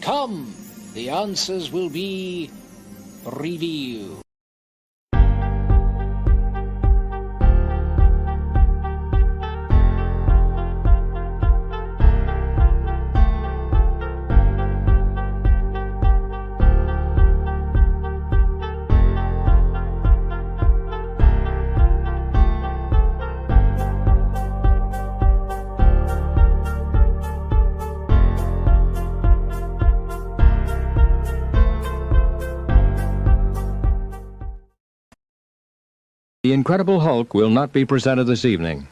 Come, the answers will be revealed. The Incredible Hulk will not be presented this evening.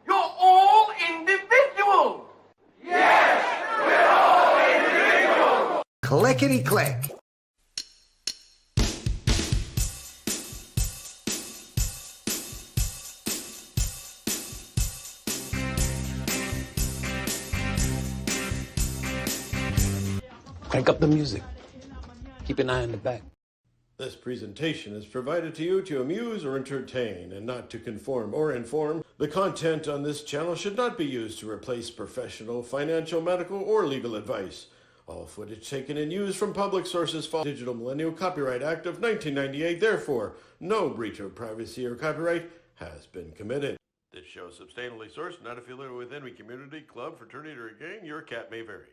You're all individuals! Yes, we're all individuals! Clickety-click. Crank up the music. Keep an eye on the back. This presentation is provided to you to amuse or entertain and not to conform or inform. The content on this channel should not be used to replace professional, financial, medical, or legal advice. All footage taken and used from public sources follow the Digital Millennial Copyright Act of 1998. Therefore, no breach of privacy or copyright has been committed. This show is substantially sourced, not affiliated with any community, club, fraternity, or gang. Your cat may vary.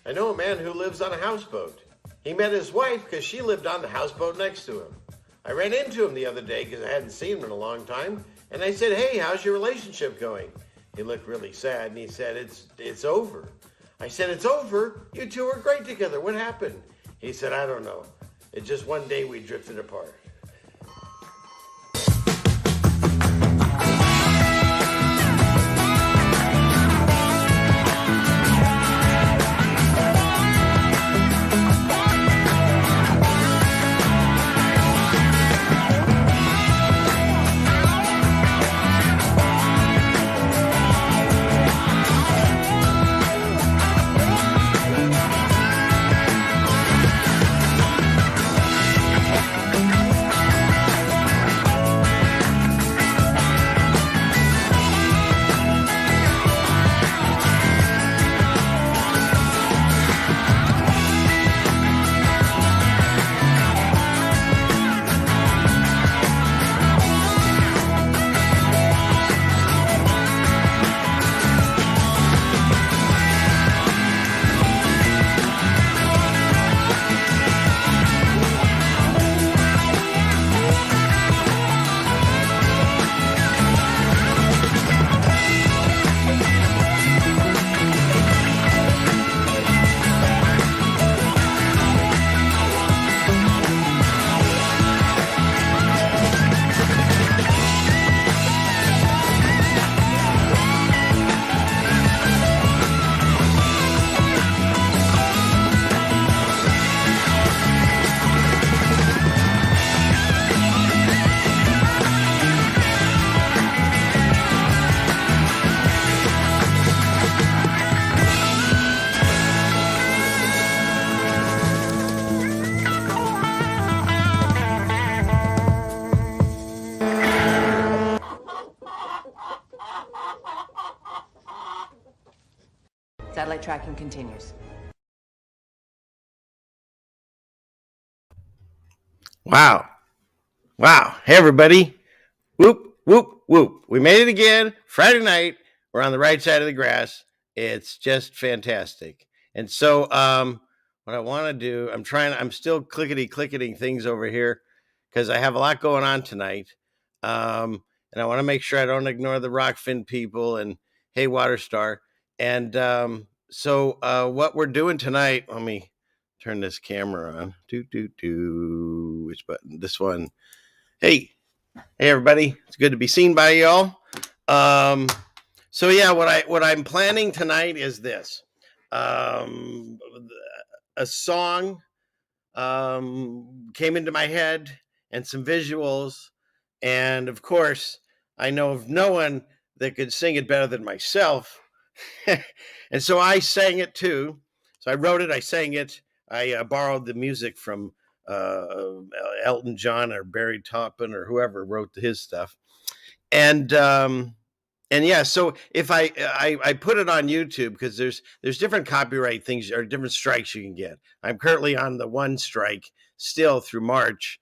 I know a man who lives on a houseboat. He met his wife because she lived on the houseboat next to him. I ran into him the other day because I hadn't seen him in a long time, and I said, "Hey, how's your relationship going?" He looked really sad, and he said, it's over. I said, "It's over? You two were great together. What happened?" He said, "I don't know. It's just one day we drifted apart." Satellite tracking continues. Wow. Wow. Hey, everybody. Whoop, whoop, whoop. We made it again. Friday night. We're on the right side of the grass. It's just fantastic. And so, what I want to do, I'm still clicketing things over here because I have a lot going on tonight. And I want to make sure I don't ignore the Rockfin people and hey, Waterstar. And so what we're doing tonight, let me turn this camera on. Which button? This one. Hey, everybody. It's good to be seen by y'all. So yeah, what I'm planning tonight is this. A song came into my head and some visuals, and of course, I know of no one that could sing it better than myself. And so I sang it too. So I wrote it, I sang it, I borrowed the music from Elton John or Barry Toppin or whoever wrote his stuff. And yeah, so if I put it on YouTube because there's different copyright things or different strikes you can get. I'm currently on the one strike still through March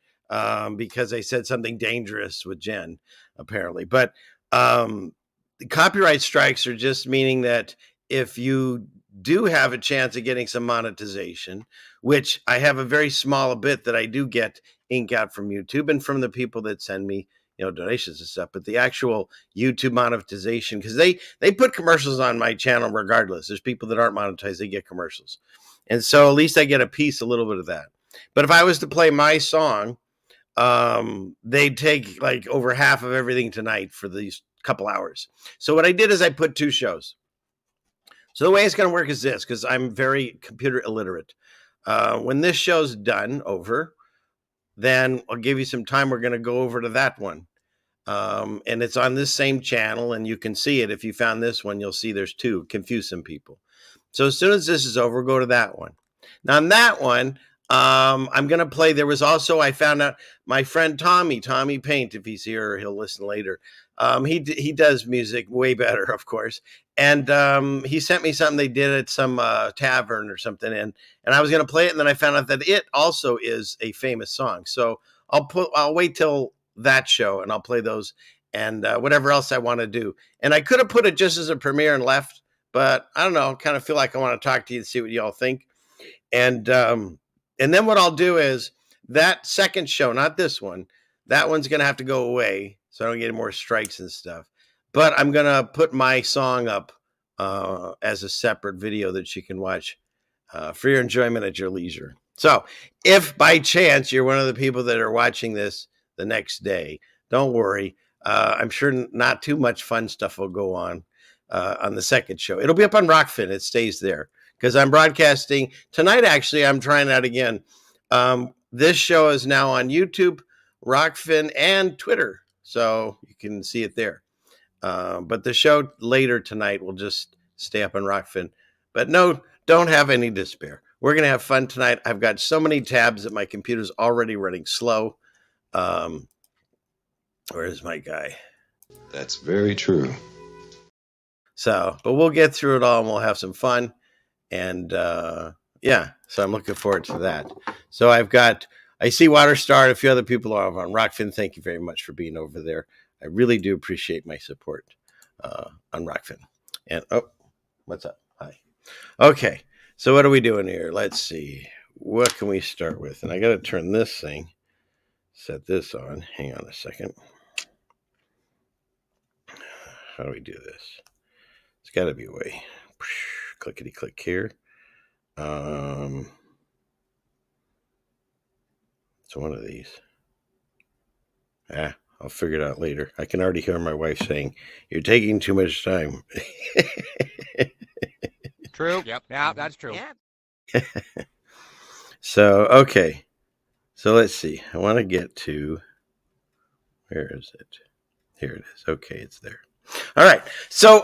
because I said something dangerous with Jen apparently. But the copyright strikes are just meaning that if you do have a chance of getting some monetization, which I have a very small bit that I do get ink out from YouTube and from the people that send me donations and stuff, but the actual YouTube monetization, because they put commercials on my channel regardless. There's people that aren't monetized, they get commercials. And so at least I get a little bit of that. But if I was to play my song, they'd take like over half of everything tonight for these couple hours. So what I did is I put 2 shows. So the way it's going to work is this, because I'm very computer illiterate. When this show's done over, then I'll give you some time. We're going to go over to that one. And it's on this same channel, and you can see it. If you found this one, you'll see there's 2. Confuse some people. So as soon as this is over, go to that one. Now on that one, I'm going to play. There was also, I found out my friend Tommy Paint, if he's here, he'll listen later. He does music way better, of course. And he sent me something they did at some tavern or something. And I was going to play it. And then I found out that it also is a famous song. So I'll wait till that show and I'll play those and whatever else I want to do. And I could have put it just as a premiere and left, but I don't know, kind of feel like I want to talk to you and see what y'all think. And then what I'll do is that second show, not this one, that one's going to have to go away so I don't get any more strikes and stuff. But I'm going to put my song up as a separate video that you can watch for your enjoyment at your leisure. So if by chance you're one of the people that are watching this the next day, don't worry. I'm sure not too much fun stuff will go on the second show. It'll be up on Rockfin. It stays there because I'm broadcasting tonight. Actually, I'm trying out again. This show is now on YouTube, Rockfin, and Twitter, so you can see it there. But the show later tonight will just stay up on Rockfin. But no, don't have any despair. We're going to have fun tonight. I've got so many tabs that my computer's already running slow. Where's my guy? That's very true. So, but we'll get through it all and we'll have some fun. And yeah, so I'm looking forward to that. So I see Waterstar and a few other people are on Rockfin. Thank you very much for being over there. I really do appreciate my support on Rockfin. And what's up? Hi. Okay, so what are we doing here? Let's see. What can we start with? And I got to turn this thing, set this on. Hang on a second. How do we do this? It's got to be a way. Clickety click here. It's one of these. I'll figure it out later. I can already hear my wife saying, "You're taking too much time." True. Yep. Yeah, that's true. Yeah. So, okay. So let's see. I want to get to, where is it? Here it is. Okay, it's there. All right. So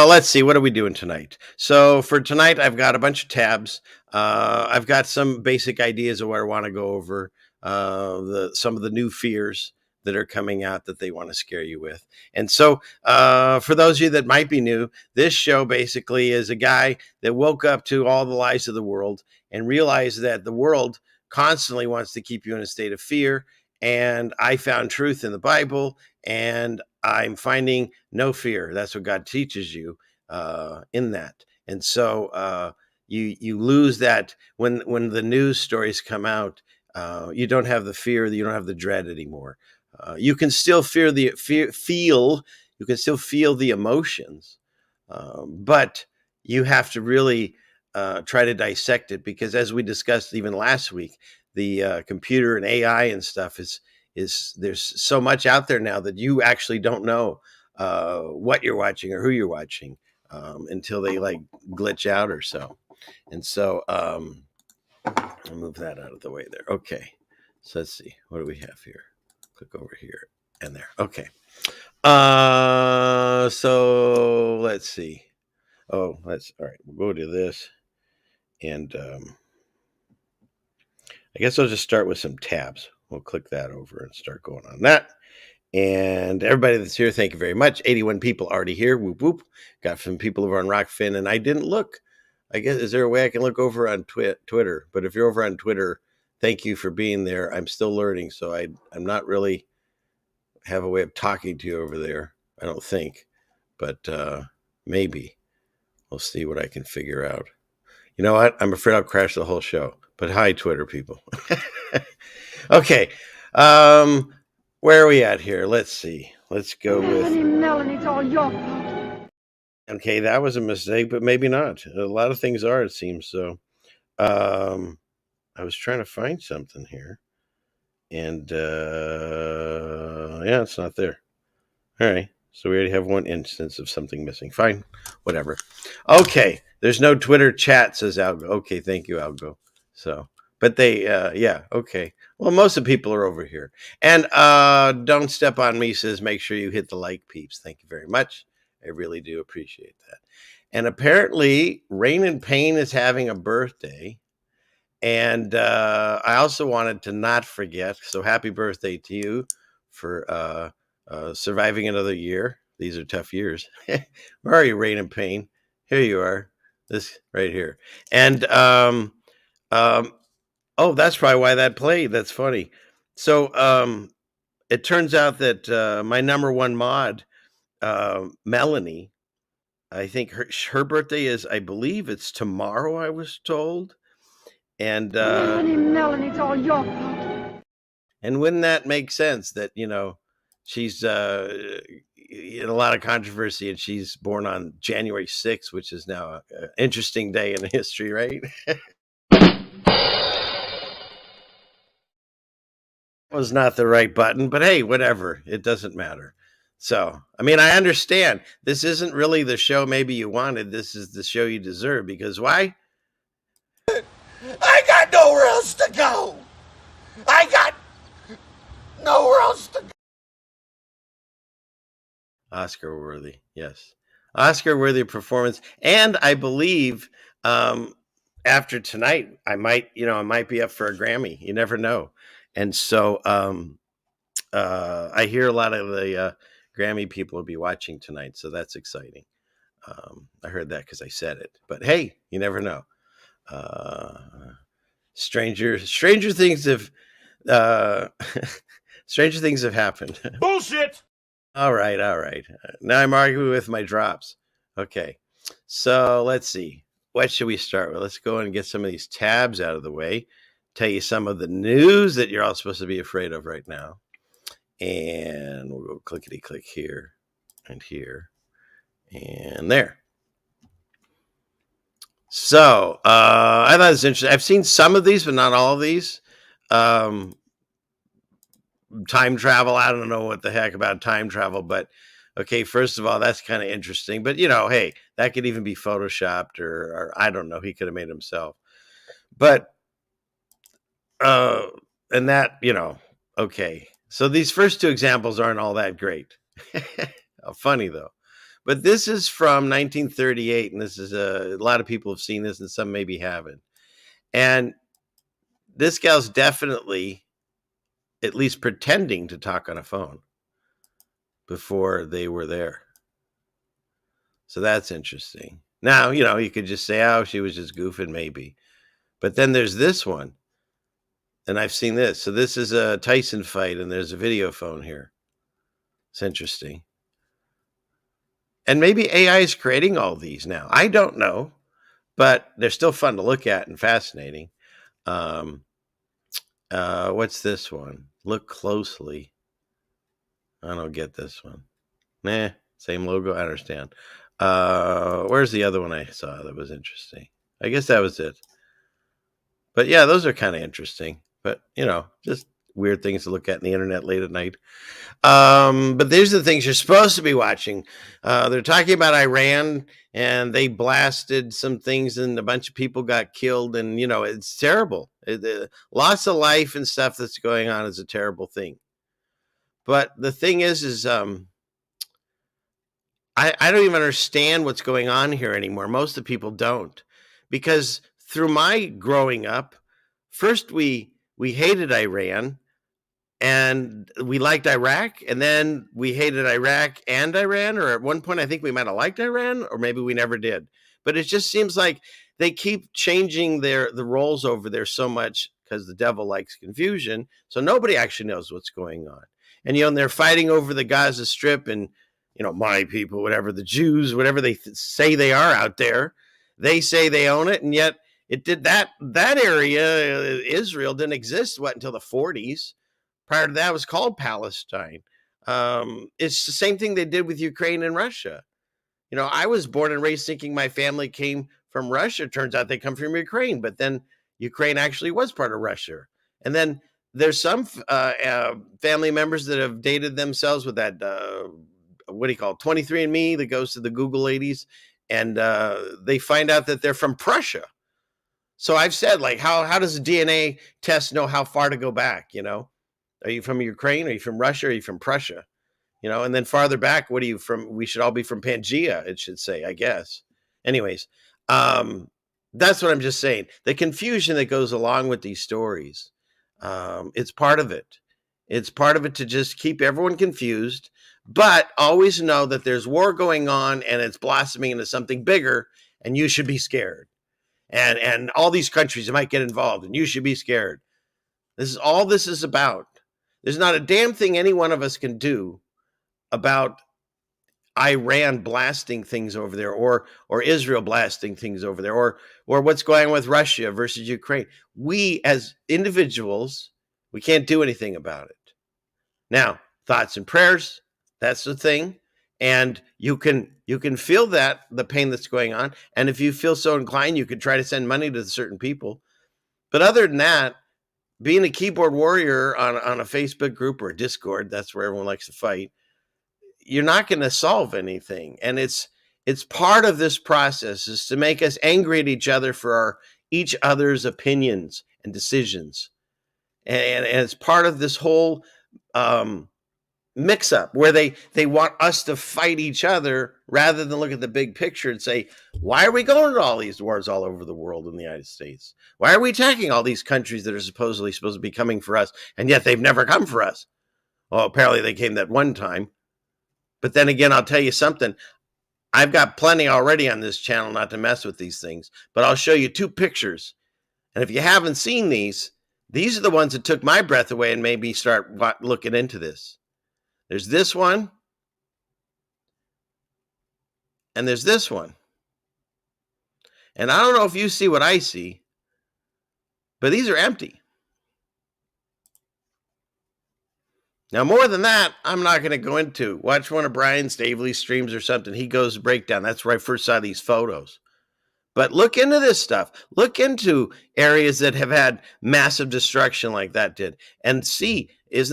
let's see. What are we doing tonight? So for tonight, I've got a bunch of tabs. I've got some basic ideas of what I want to go over. Some of the new fears that are coming out that they want to scare you with. And so for those of you that might be new, this show basically is a guy that woke up to all the lies of the world and realized that the world constantly wants to keep you in a state of fear. And I found truth in the Bible, and I'm finding no fear. That's what God teaches you in that. And so you lose that when the news stories come out. You don't have the fear, you don't have the dread anymore. You can still feel. You can still feel the emotions, but you have to really try to dissect it, because, as we discussed even last week, the computer and AI and stuff is there's so much out there now that you actually don't know what you're watching or who you're watching until they like glitch out or so. And so I'll move that out of the way there. Okay, so let's see, what do we have here? Click over here and there. Okay. So let's see. Oh, that's all right. We'll go to this, and I guess I'll just start with some tabs. We'll click that over and start going on that. And everybody that's here, thank you very much. 81 people already here. Whoop whoop. Got some people over on Rockfin, and I didn't look. I guess, is there a way I can look over on Twitter? But if you're over on Twitter, thank you for being there. I'm still learning, so I'm not really have a way of talking to you over there, I don't think. But maybe. We'll see what I can figure out. You know what? I'm afraid I'll crash the whole show. But hi, Twitter people. Okay. Where are we at here? Let's see. Let's go with... Melanie, it's all your fault. Okay, that was a mistake, but maybe not. A lot of things are, it seems. So I was trying to find something here. And yeah, it's not there. All right. So we already have one instance of something missing. Fine. Whatever. Okay. There's no Twitter chat, says Algo. Okay. Thank you, Algo. So, but they, yeah. Okay. Well, most of the people are over here. And Don't Step on Me says, make sure you hit the like, peeps. Thank you very much. I really do appreciate that. And apparently Rain and Pain is having a birthday. And I also wanted to not forget. So happy birthday to you for surviving another year. These are tough years. Where are you, Rain and Pain? Here you are. This right here. And oh, that's probably why that played. That's funny. So it turns out that my number one mod, Melanie, I think her birthday is, I believe it's tomorrow, I was told. And Melanie, it's all your fault. And wouldn't that make sense that, you know, she's in a lot of controversy, and she's born on January 6th, which is now an interesting day in history, right? Was not the right button, but hey, whatever. It doesn't matter. So, I mean, I understand this isn't really the show maybe you wanted. This is the show you deserve, because why? I got nowhere else to go. I got nowhere else to go. Oscar worthy. Yes. Oscar worthy performance. And I believe after tonight, I might be up for a Grammy. You never know. And so I hear a lot of the Grammy people will be watching tonight. So that's exciting. I heard that because I said it. But hey, you never know. Stranger things have stranger things have happened. Bullshit. All right. Now I'm arguing with my drops. Okay, so let's see. What should we start with? Let's go and get some of these tabs out of the way. Tell you some of the news that you're all supposed to be afraid of right now. And we'll go clickety-click here and here and there. So I thought it was interesting. I've seen some of these, but not all of these. Time travel. I don't know what the heck about time travel, but okay, first of all, that's kind of interesting. But, you know, hey, that could even be photoshopped or I don't know. He could have made himself. But, and that, you know, okay. So these first two examples aren't all that great. Funny, though. But this is from 1938, and this is a lot of people have seen this, and some maybe haven't. And this gal's definitely at least pretending to talk on a phone before they were there. So that's interesting. Now, you could just say, oh, she was just goofing, maybe. But then there's this one. And I've seen this. So this is a Tyson fight, and there's a video phone here. It's interesting. And maybe AI is creating all these now. I don't know, but they're still fun to look at and fascinating. What's this one? Look closely. I don't get this one. Nah, same logo. I understand. Where's the other one I saw that was interesting? I guess that was it. But yeah, those are kind of interesting. But, just weird things to look at in the internet late at night. But these are the things you're supposed to be watching. They're talking about Iran, and they blasted some things, and a bunch of people got killed. And, it's terrible. Lots of life and stuff that's going on is a terrible thing. But the thing is I don't even understand what's going on here anymore. Most of the people don't. Because through my growing up, first we hated Iran, and we liked Iraq, and then we hated Iraq and Iran, or at one point I think we might have liked Iran, or maybe we never did. But it just seems like they keep changing the roles over there so much because the devil likes confusion. So nobody actually knows what's going on. And, they're fighting over the Gaza Strip, and, my people, whatever, the Jews, whatever they say they are out there, they say they own it. And yet it did that area, Israel, didn't exist, until the 40s. Prior to that, it was called Palestine. It's the same thing they did with Ukraine and Russia. I was born and raised thinking my family came from Russia. Turns out they come from Ukraine, but then Ukraine actually was part of Russia. And then there's some family members that have dated themselves with that, 23andMe, that goes to the Google ladies, and they find out that they're from Prussia. So I've said, how does a DNA test know how far to go back? Are you from Ukraine? Are you from Russia? Are you from Prussia? And then farther back, what are you from? We should all be from Pangea, it should say, I guess. Anyways, that's what I'm just saying. The confusion that goes along with these stories, it's part of it. It's part of it to just keep everyone confused, but always know that there's war going on, and it's blossoming into something bigger, and you should be scared. And all these countries might get involved, and you should be scared. This is all this is about. There's not a damn thing any one of us can do about Iran blasting things over there, or Israel blasting things over there, or what's going on with Russia versus Ukraine. We as individuals, we can't do anything about it. Now, thoughts and prayers, that's the thing. And you can feel that, the pain that's going on. And if you feel so inclined, you could try to send money to certain people. But other than that, being a keyboard warrior on a Facebook group or a Discord, that's where everyone likes to fight, you're not going to solve anything. And it's part of this process is to make us angry at each other for each other's opinions and decisions. And it's part of this whole mix up where they want us to fight each other rather than look at the big picture and say, why are we going to all these wars all over the world in the United States? Why are we attacking all these countries that are supposed to be coming for us, and yet they've never come for us? Well, apparently they came that one time. But then again, I'll tell you something. I've got plenty already on this channel not to mess with these things, but I'll show you 2 pictures. And if you haven't seen these are the ones that took my breath away and made me start looking into this. There's this one, and there's this one. And I don't know if you see what I see, but these are empty. Now, more than that, I'm not going to go into. Watch one of Brian Staveley's streams or something. He goes breakdown. That's where I first saw these photos. But look into this stuff. Look into areas that have had massive destruction like that did, and see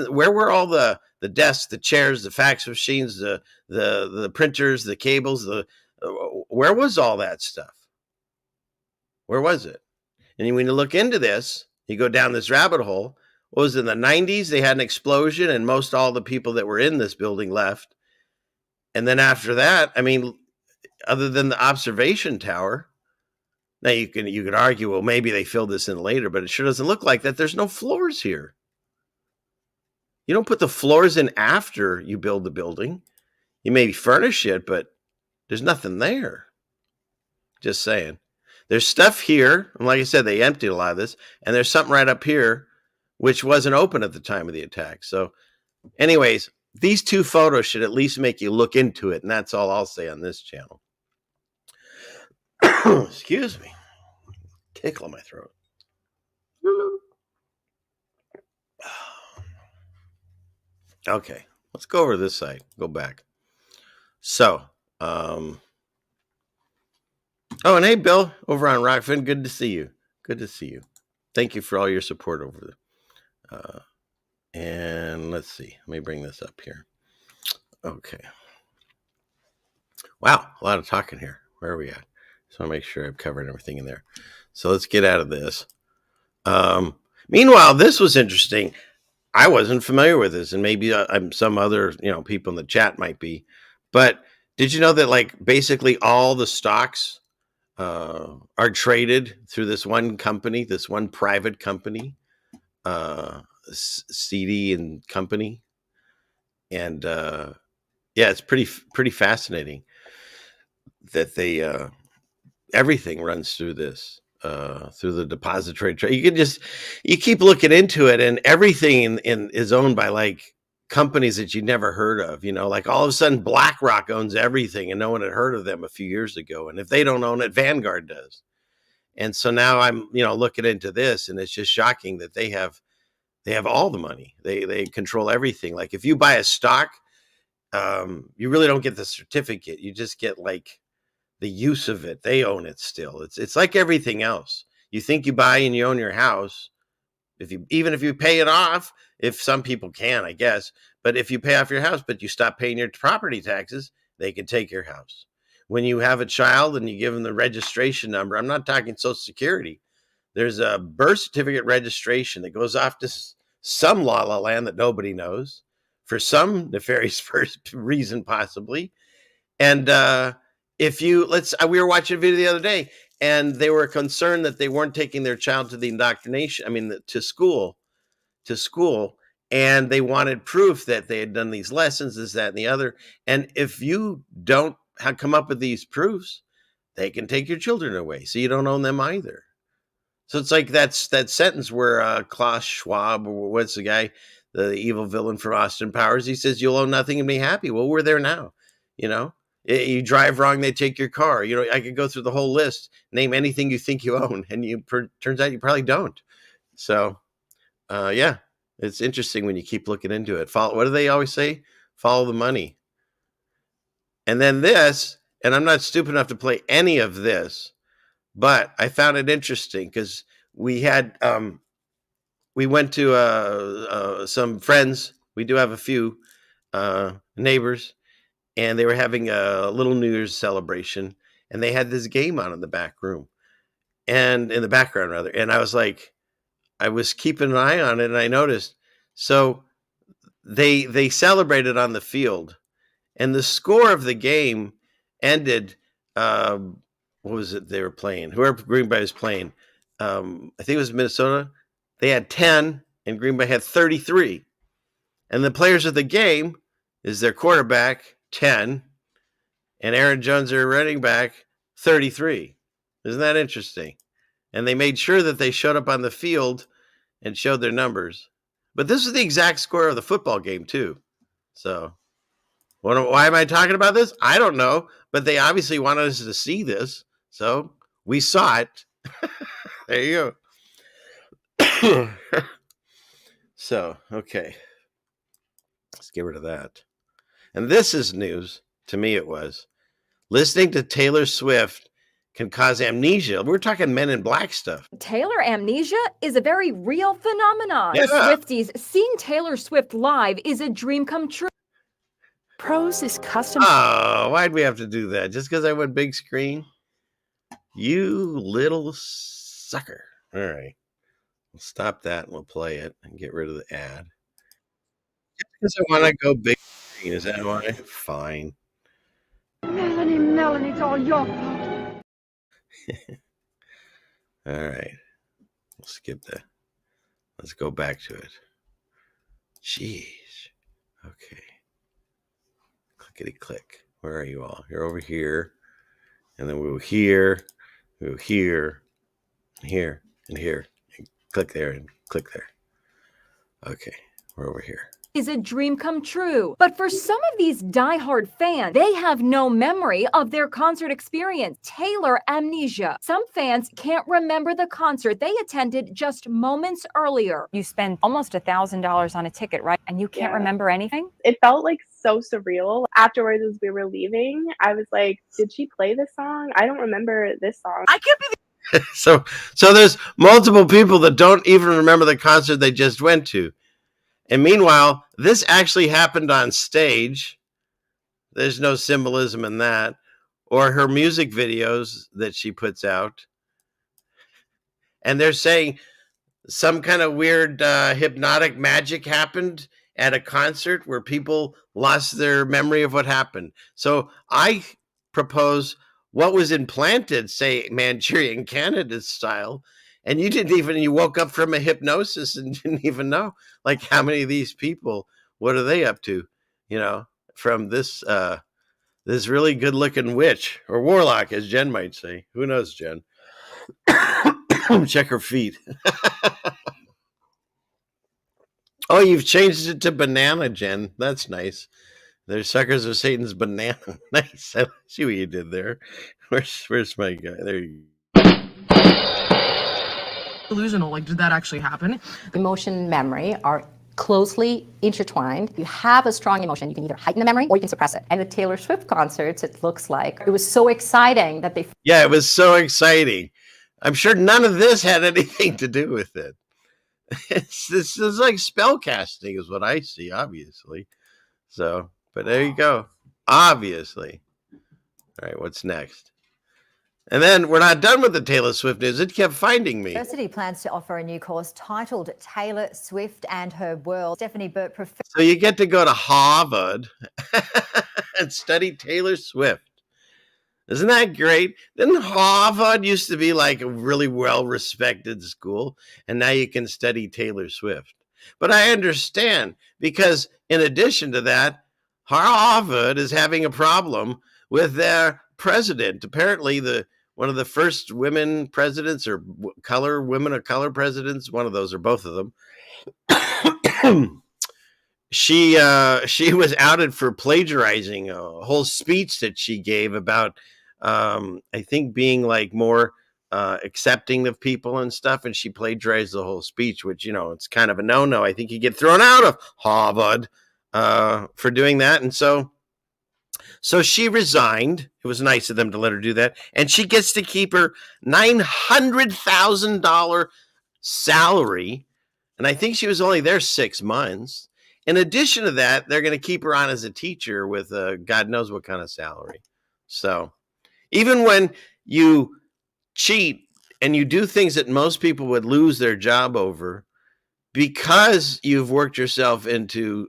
where were all the desks, the chairs, the fax machines, the printers, the cables, where was all that stuff? Where was it? And when you look into this, you go down this rabbit hole. What was it, in the 90s? They had an explosion, and most all the people that were in this building left. And then after that, I mean, other than the observation tower, now you could argue, well, maybe they filled this in later, but it sure doesn't look like that. There's no floors here. You don't put the floors in after you build the building. You maybe furnish it, but there's nothing there. Just saying. There's stuff here, and like I said, they emptied a lot of this, and there's something right up here which wasn't open at the time of the attack. So anyways, these two photos should at least make you look into it, and that's all I'll say on this channel. Excuse me. Tickle in my throat. Okay, let's go over to this side. Go back. So, oh, and hey, Bill, over on Rockfin, good to see you. Good to see you. Thank you for all your support over there. And let's see. Let me bring this up here. Okay. Wow, a lot of talking here. Where are we at? Just want to make sure I've covered everything in there. So let's get out of this. Meanwhile, this was interesting. I wasn't familiar with this, and maybe some other people in the chat might be. But did you know that like basically all the stocks are traded through this one company, this one private company, CD and Company, and yeah, it's pretty fascinating that they everything runs through this through the depository trade. You keep looking into it, and everything is owned by like companies that you never heard of. Like all of a sudden BlackRock owns everything, and no one had heard of them a few years ago. And if they don't own it, Vanguard does. And so now I'm looking into this, and it's just shocking that they have all the money. They control everything. Like if you buy a stock, you really don't get the certificate. You just get like the use of it. They own it still. It's like everything else. You think you buy and you own your house. Even if you pay it off, if some people can, I guess, but if you pay off your house, but you stop paying your property taxes, they can take your house. When you have a child and you give them the registration number, I'm not talking Social Security. There's a birth certificate registration that goes off to some la la land that nobody knows for some nefarious reason, possibly. And we were watching a video the other day, and they were concerned that they weren't taking their child to the indoctrination, to school, and they wanted proof that they had done these lessons, this, that, and the other. And if you don't come up with these proofs, they can take your children away, so you don't own them either. So it's like that sentence where Klaus Schwab, or what's the guy, the evil villain from Austin Powers, he says, "You'll own nothing and be happy." Well, we're there now. You drive wrong, they take your car. I could go through the whole list, name anything you think you own, and turns out you probably don't. So, yeah, it's interesting when you keep looking into it. What do they always say? Follow the money. And then this, and I'm not stupid enough to play any of this, but I found it interesting because we went to some friends. We do have a few neighbors, and they were having a little New Year's celebration, and they had this game on in the back room, and in the background rather. And I was keeping an eye on it, and I noticed. So they celebrated on the field, and the score of the game ended. What was it they were playing? Whoever Green Bay was playing, I think it was Minnesota. They had 10, and Green Bay had 33. And the players of the game is their quarterback, 10, and Aaron Jones, their running back, 33. Isn't that interesting? And they made sure that they showed up on the field and showed their numbers. But this is the exact score of the football game, too. So, why am I talking about this? I don't know, but they obviously wanted us to see this. So, we saw it. There you go. So, okay. Let's get rid of that. And this is news. To me, it was. Listening to Taylor Swift can cause amnesia. We're talking Men in Black stuff. Taylor amnesia is a very real phenomenon. Yeah. For Swifties, seeing Taylor Swift live is a dream come true. Pros is custom. Oh, why'd we have to do that? Just because I went big screen? You little sucker. All right. We'll stop that and we'll play it and get rid of the ad. Just because I want to go big screen. Is that why? Fine. Melanie, it's all your fault. All right. We'll skip that. Let's go back to it. Jeez. Okay. Clickety click. Where are you all? You're over here. And then we'll here, and here, and here. And click there and click there. Okay. We're over here. Is a dream come true. But for some of these diehard fans, they have no memory of their concert experience. Taylor amnesia. Some fans can't remember the concert they attended just moments earlier. You spend almost $1,000 on a ticket, right? And you can't remember anything? It felt like so surreal. Afterwards, as we were leaving, I was like, did she play this song? I don't remember this song. I can't be so there's multiple people that don't even remember the concert they just went to. And meanwhile, this actually happened on stage. There's no symbolism in that. Or her music videos that she puts out. And they're saying some kind of weird hypnotic magic happened at a concert where people lost their memory of what happened. So I propose what was implanted, say Manchurian Candidate style, and you woke up from a hypnosis and didn't even know. Like, how many of these people, what are they up to? From this this really good looking witch or warlock, as Jen might say. Who knows, Jen? Check her feet. Oh, you've changed it to banana, Jen. That's nice. They're suckers of Satan's banana. Nice. I see what you did there. Where's my guy? There you go. Delusional. Like, did that actually happen? Emotion and memory are closely intertwined. You have a strong emotion, you can either heighten the memory or you can suppress it. And the Taylor Swift concerts, it looks like it was so exciting that Yeah, it was so exciting. I'm sure none of this had anything to do with it. This is like spell casting is what I see, obviously. So, but there you go. Obviously. All right, what's next? And then we're not done with the Taylor Swift news. It kept finding me. University plans to offer a new course titled Taylor Swift and Her World. Stephanie Burt, professor. So you get to go to Harvard and study Taylor Swift. Isn't that great? Didn't Harvard used to be like a really well-respected school? And now you can study Taylor Swift. But I understand, because in addition to that, Harvard is having a problem with their president. Apparently, one of the first women presidents or women of color presidents, one of those or both of them, she was outed for plagiarizing a whole speech that she gave about, I think, being like more accepting of people and stuff. And she plagiarized the whole speech, which, it's kind of a no-no. I think you get thrown out of Harvard for doing that. And so she resigned. It was nice of them to let her do that. And she gets to keep her $900,000 salary. And I think she was only there 6 months. In addition to that, they're going to keep her on as a teacher with God knows what kind of salary. So even when you cheat and you do things that most people would lose their job over, because you've worked yourself into,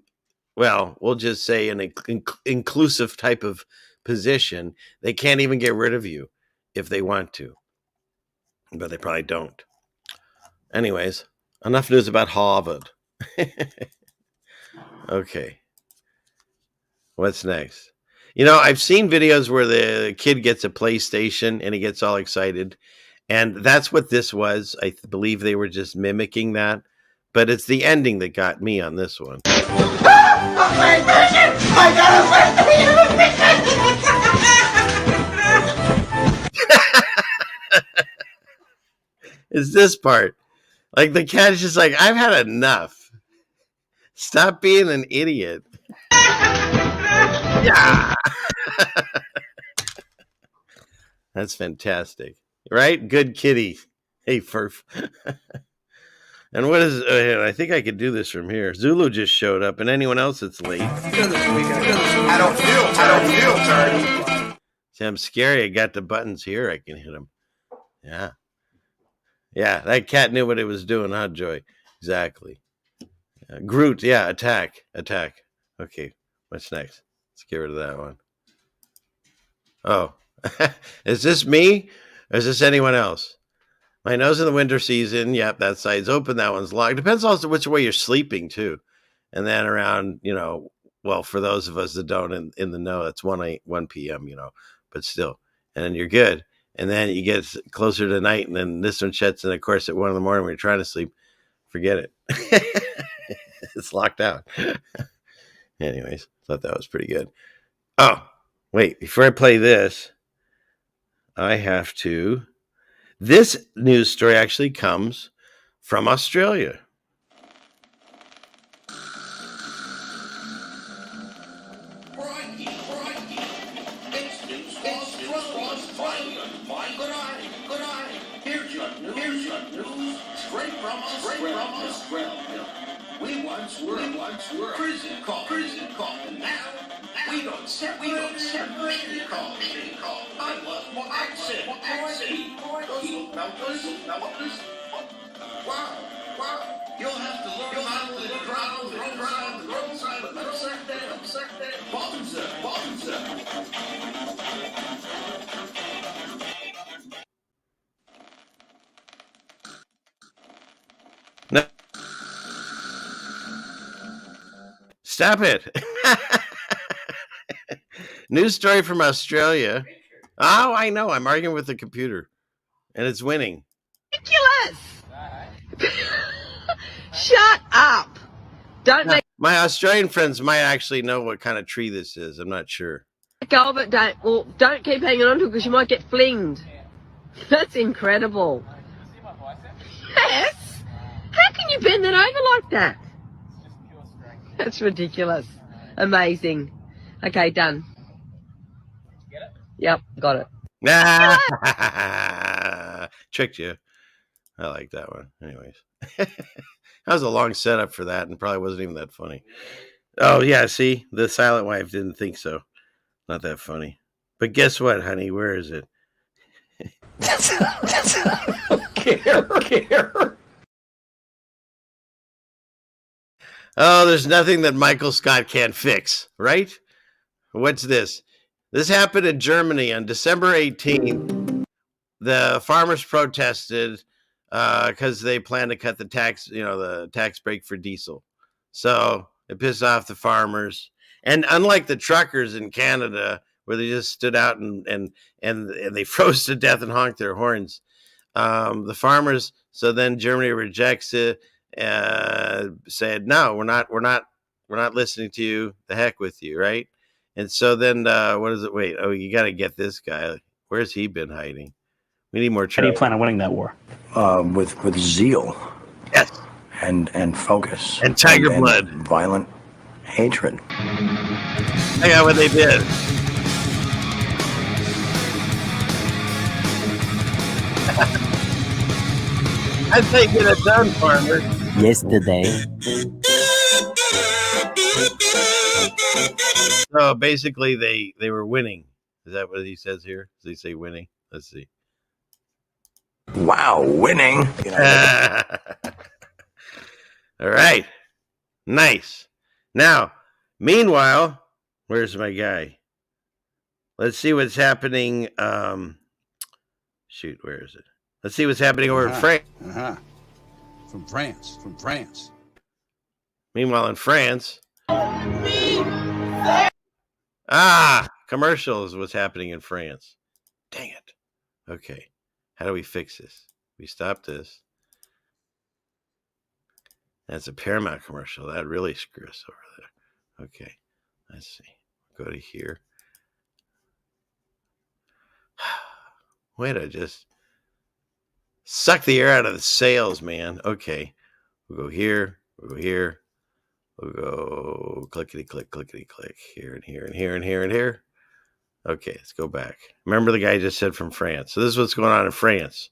well, we'll just say an inclusive type of position, they can't even get rid of you if they want to. But they probably don't. Anyways, enough news about Harvard. Okay. What's next? I've seen videos where the kid gets a PlayStation and he gets all excited. And that's what this was. I believe they were just mimicking that. But it's the ending that got me on this one. It's this part. Like, the cat is just like, I've had enough. Stop being an idiot. Yeah. That's fantastic. Right? Good kitty. Hey, Furf. And what is, I think I could do this from here. Zulu just showed up, and anyone else that's late. I don't feel dirty. See, I'm scary. I got the buttons here. I can hit them. Yeah. Yeah, that cat knew what it was doing, huh, Joy? Exactly. Groot, yeah, attack. Okay, what's next? Let's get rid of that one. Oh, is this me, or is this anyone else? My nose in the winter season. Yep, that side's open. That one's locked. Depends also which way you're sleeping, too. And then around, well, for those of us that don't in the know, it's 1 p.m., but still. And then you're good. And then you get closer to night, and then this one shuts. And of course, at 1 a.m. when you're trying to sleep, forget it. It's locked out. Anyways, thought that was pretty good. Oh, wait, before I play this, I have to. This news story actually comes from Australia. We once were prison call, and now we don't accept prison call. I want more accent. Wow. You'll have to learn how to drive on the roadside, but upset that. Bonza. No. Stop it. News story from Australia. Oh, I know. I'm arguing with the computer, and it's winning. Ridiculous. Shut up. Don't let My Australian friends might actually know what kind of tree this is. I'm not sure. go of it. Don't keep hanging on to it because you might get flinged. That's incredible. Yes. How can you bend it over like that? That's ridiculous. Amazing. Okay, done. Get it? Yep, got it. Tricked you. I like that one. Anyways. That was a long setup for that and probably wasn't even that funny. Oh, yeah, see? The silent wife didn't think so. Not that funny. But guess what, honey? Where is it? Care. Oh, there's nothing that Michael Scott can't fix, right? What's this? This happened in Germany on December 18th. The farmers protested because they plan to cut the tax break for diesel. So it pissed off the farmers. And unlike the truckers in Canada, where they just stood out and they froze to death and honked their horns, the farmers. So then Germany rejects it. Said no, we're not listening to you. The heck with you, right? And so then what is it? Wait, you got to get this guy. Where's he been hiding? We need more. How do you plan on winning that war? With zeal. Yes. And focus. And tiger blood. And violent hatred. I got what they did. I think get it done, farmer. Yesterday. So basically, they were winning. Is that what he says here? Does he say winning? Let's see. Wow, winning. All right. Nice. Now, meanwhile, where's my guy? Let's see what's happening. Shoot, where is it? Let's see what's happening over in France. From France. Meanwhile, in France. Commercial is what's happening in France. Dang it. Okay. How do we fix this? We stop this. That's a Paramount commercial. That really screws us over there. Okay. Let's see. Go to here. Way to just suck the air out of the sails, man. Okay. We'll go here. We'll go here. We'll go clickety click, here and here and here and here and here. Okay, let's go back. Remember the guy just said from France. So this is what's going on in France.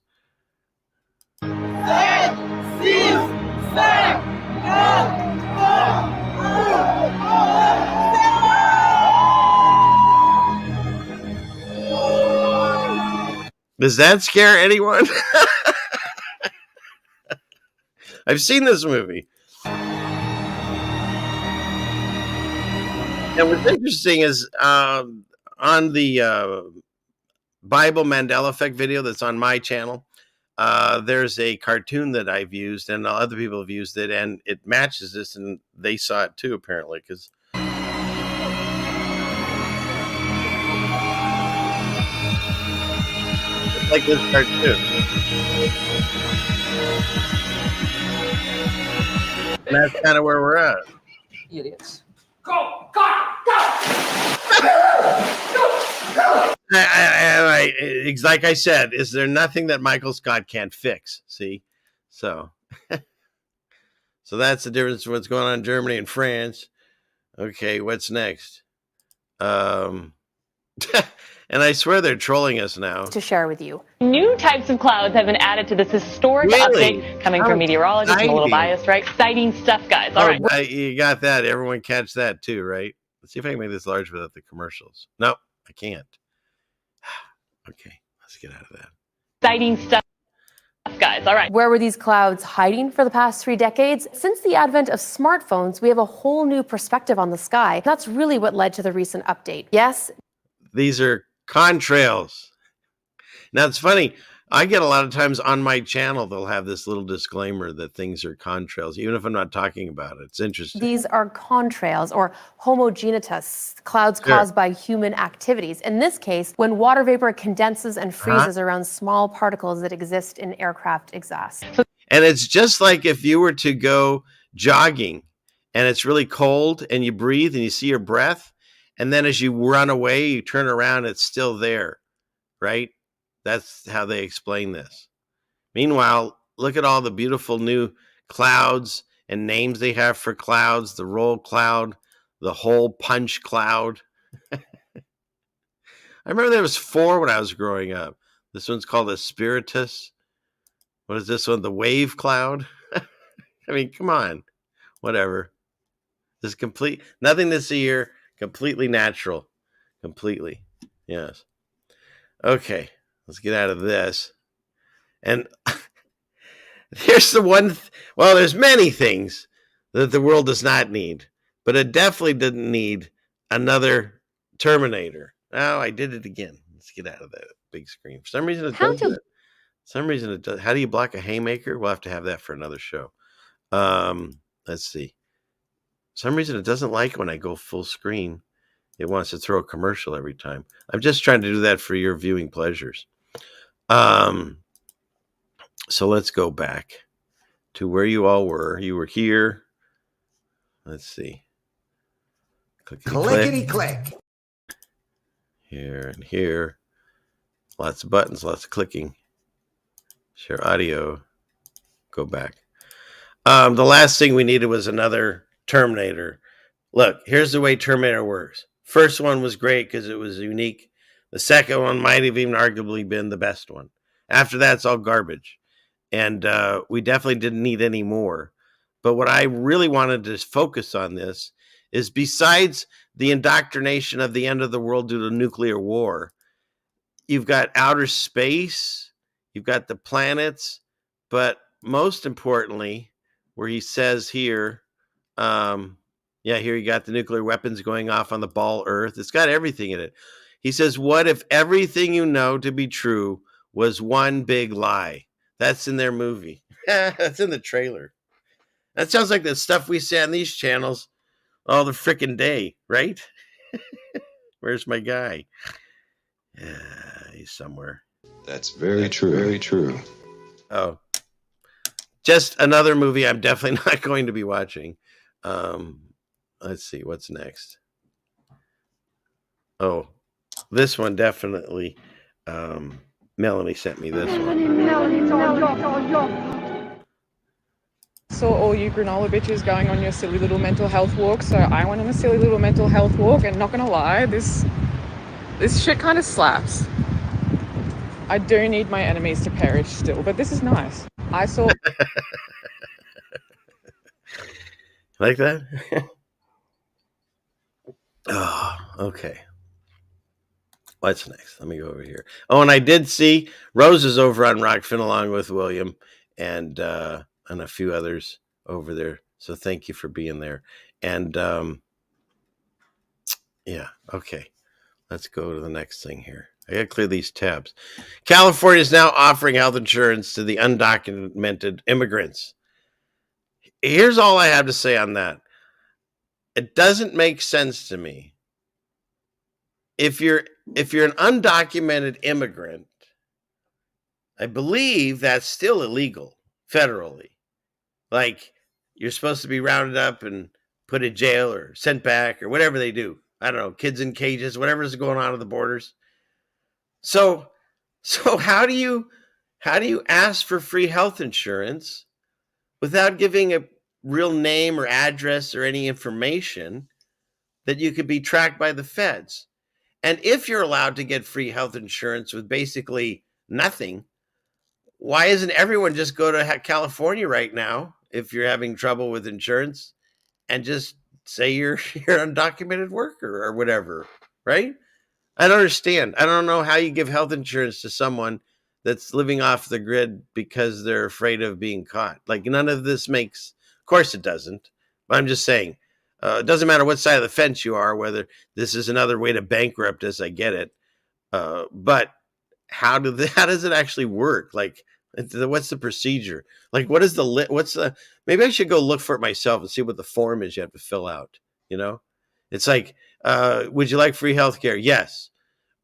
Does that scare anyone? I've seen this movie. And what's interesting is on the Bible Mandela Effect video that's on my channel, there's a cartoon that I've used, and other people have used it, and it matches this, and they saw it too, apparently, because it's like this cartoon. And that's kind of where we're at. Idiots. Go, go, go! It's like I said, is there nothing that Michael Scott can't fix? See? So that's the difference of what's going on in Germany and France. Okay, what's next? And I swear they're trolling us now. To share with you. New types of clouds have been added to this historic update coming from meteorologists. I'm a little biased, right? Exciting stuff, guys. All right. You got that. Everyone catch that too, right? Let's see if I can make this large without the commercials. No, I can't. Okay, let's get out of that. Exciting stuff, guys. All right. Where were these clouds hiding for the past 3 decades? Since the advent of smartphones, we have a whole new perspective on the sky. That's really what led to the recent update. Yes. These are contrails. Now, it's funny. I get a lot of times on my channel, they'll have this little disclaimer that things are contrails, even if I'm not talking about it. It's interesting. These are contrails or homogeneous clouds caused by human activities. In this case, when water vapor condenses and freezes around small particles that exist in aircraft exhaust. And it's just like if you were to go jogging and it's really cold and you breathe and you see your breath. And then as you run away, you turn around, it's still there, right? That's how they explain this. Meanwhile, look at all the beautiful new clouds and names they have for clouds. The roll cloud, the hole punch cloud. I remember there was 4 when I was growing up. This one's called a spiritus. What is this one? The wave cloud. I mean, come on. Whatever. This complete, nothing to see here. Completely natural. Completely. Yes. Okay. Let's get out of this. And here's the one. Well, there's many things that the world does not need, but it definitely didn't need another Terminator. Oh, I did it again. Let's get out of that big screen. For some reason, it does that. Some reason it does. How do you block a haymaker? We'll have to have that for another show. Let's see. For some reason, it doesn't like when I go full screen. It wants to throw a commercial every time. I'm just trying to do that for your viewing pleasures. So let's go back to where you all were. You were here. Let's see. Clickety-click. Here and here. Lots of buttons, lots of clicking. Share audio. Go back. The last thing we needed was another Terminator. Look, here's the way Terminator works. First one was great because it was unique. The second one might have even arguably been the best one. After that, it's all garbage. And we definitely didn't need any more. But what I really wanted to focus on this is besides the indoctrination of the end of the world due to nuclear war, you've got outer space, you've got the planets, but most importantly, where he says here, here you got the nuclear weapons going off on the ball Earth. It's got everything in it. He says, what if everything you know to be true was one big lie? That's in their movie. That's in the trailer. That sounds like the stuff we say on these channels all the frickin' day, right? Where's my guy? He's somewhere. That's very true. Very true. Oh. Just another movie I'm definitely not going to be watching. Let's see, what's next? Oh, this one definitely. Melanie sent me this one. Saw all you granola bitches going on your silly little mental health walk, so I went on a silly little mental health walk, and not gonna lie, this shit kind of slaps. I do need my enemies to perish still, but this is nice. I saw... Like that? Oh, okay. What's next? Let me go over here. Oh, and I did see Rose is over on Rockfin along with William and a few others over there. So thank you for being there. And yeah, okay. Let's go to the next thing here. I gotta clear these tabs. California is now offering health insurance to the undocumented immigrants. Here's all I have to say on that. It doesn't make sense to me. If you're an undocumented immigrant, I believe that's still illegal federally. Like, you're supposed to be rounded up and put in jail or sent back or whatever they do. I don't know, kids in cages, whatever's going on at the borders. So how do you ask for free health insurance without giving a real name or address or any information that you could be tracked by the feds? And if you're allowed to get free health insurance with basically nothing, why isn't everyone just go to California right now if you're having trouble with insurance and just say you're an undocumented worker or whatever, right? I don't understand. I don't know how you give health insurance to someone that's living off the grid because they're afraid of being caught. Like, none of this makes, of course it doesn't, but I'm just saying, it doesn't matter what side of the fence you are, whether this is another way to bankrupt us, I get it. But how does it actually work? Like, what's the procedure? Like, maybe I should go look for it myself and see what the form is you have to fill out. You know, it's like, would you like free health care? Yes.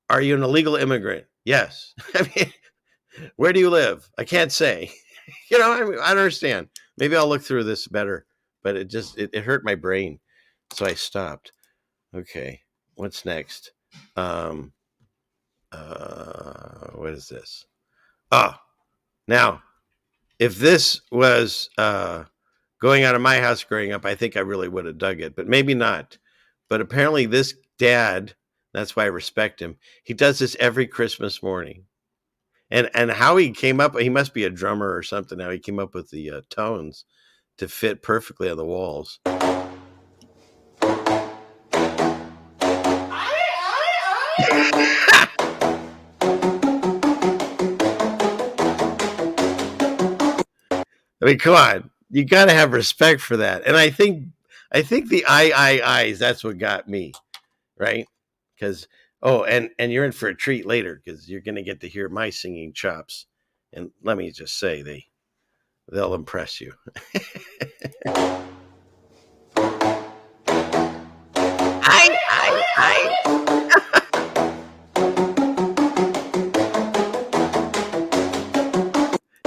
Are you an illegal immigrant? Yes. I mean, where do you live? I can't say. I don't understand. Maybe I'll look through this better, but it hurt my brain, so I stopped. Okay, what's next? What is this? Now, if this was going out of my house growing up, I think I really would have dug it, but maybe not. But apparently this dad, that's why I respect him, he does this every Christmas morning. And how he came up, he must be a drummer or something, how he came up with the tones to fit perfectly on the walls. I mean, come on, you got to have respect for that. And I think the I, that's what got me, right? Because, and you're in for a treat later because you're going to get to hear my singing chops. And let me just say, they'll impress you.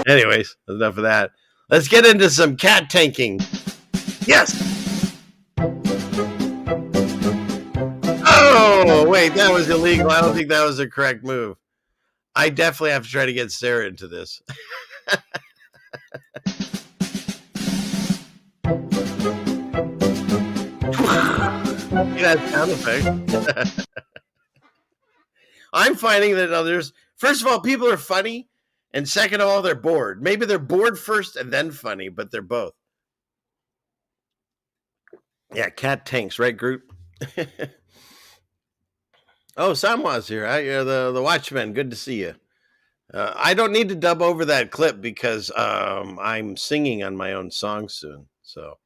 Anyways, enough of that. Let's get into some cat tanking. Yes. Oh, wait, that was illegal. I don't think that was the correct move. I definitely have to try to get Sarah into this. That sound effect. I'm finding that others, first of all, people are funny. And second of all, they're bored. Maybe they're bored first and then funny, but they're both. Yeah, cat tanks, right, group? Oh, Samwa's here. The Watchman. Good to see you. I don't need to dub over that clip because I'm singing on my own song soon. So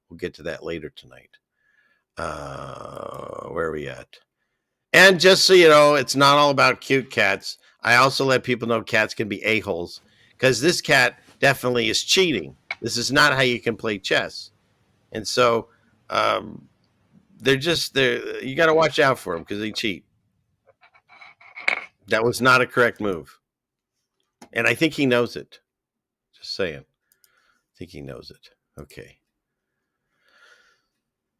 we'll get to that later tonight. Where are we at? And just so you know, it's not all about cute cats. I also let people know cats can be a-holes because this cat definitely is cheating. This is not how you can play chess. And so you got to watch out for them because they cheat. That was not a correct move. And I think he knows it. Just saying. I think he knows it. Okay.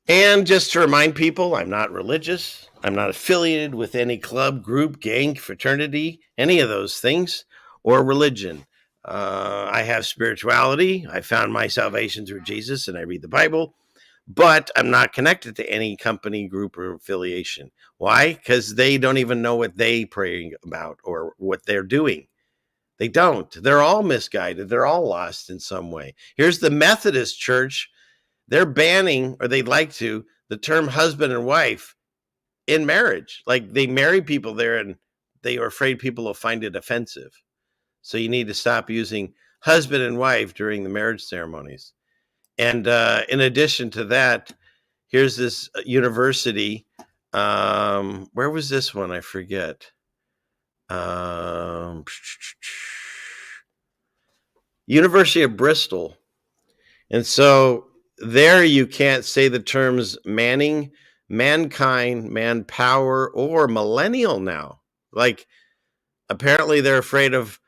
And just to remind people, I'm not religious. I'm not affiliated with any club, group, gang, fraternity, any of those things, or religion. I have spirituality. I found my salvation through Jesus, and I read the Bible. But I'm not connected to any company, group, or affiliation. Why? Because they don't even know what they pray about or what they're doing. They don't. They're all misguided. They're all lost in some way. Here's the Methodist Church. They're banning, or they'd like to, the term husband and wife in marriage. Like, they marry people there and they are afraid people will find it offensive. So you need to stop using husband and wife during the marriage ceremonies. And in addition to that, here's this university. Where was this one? I forget. University of Bristol. And so there you can't say the terms manning, mankind, manpower, or millennial now. Like, apparently they're afraid of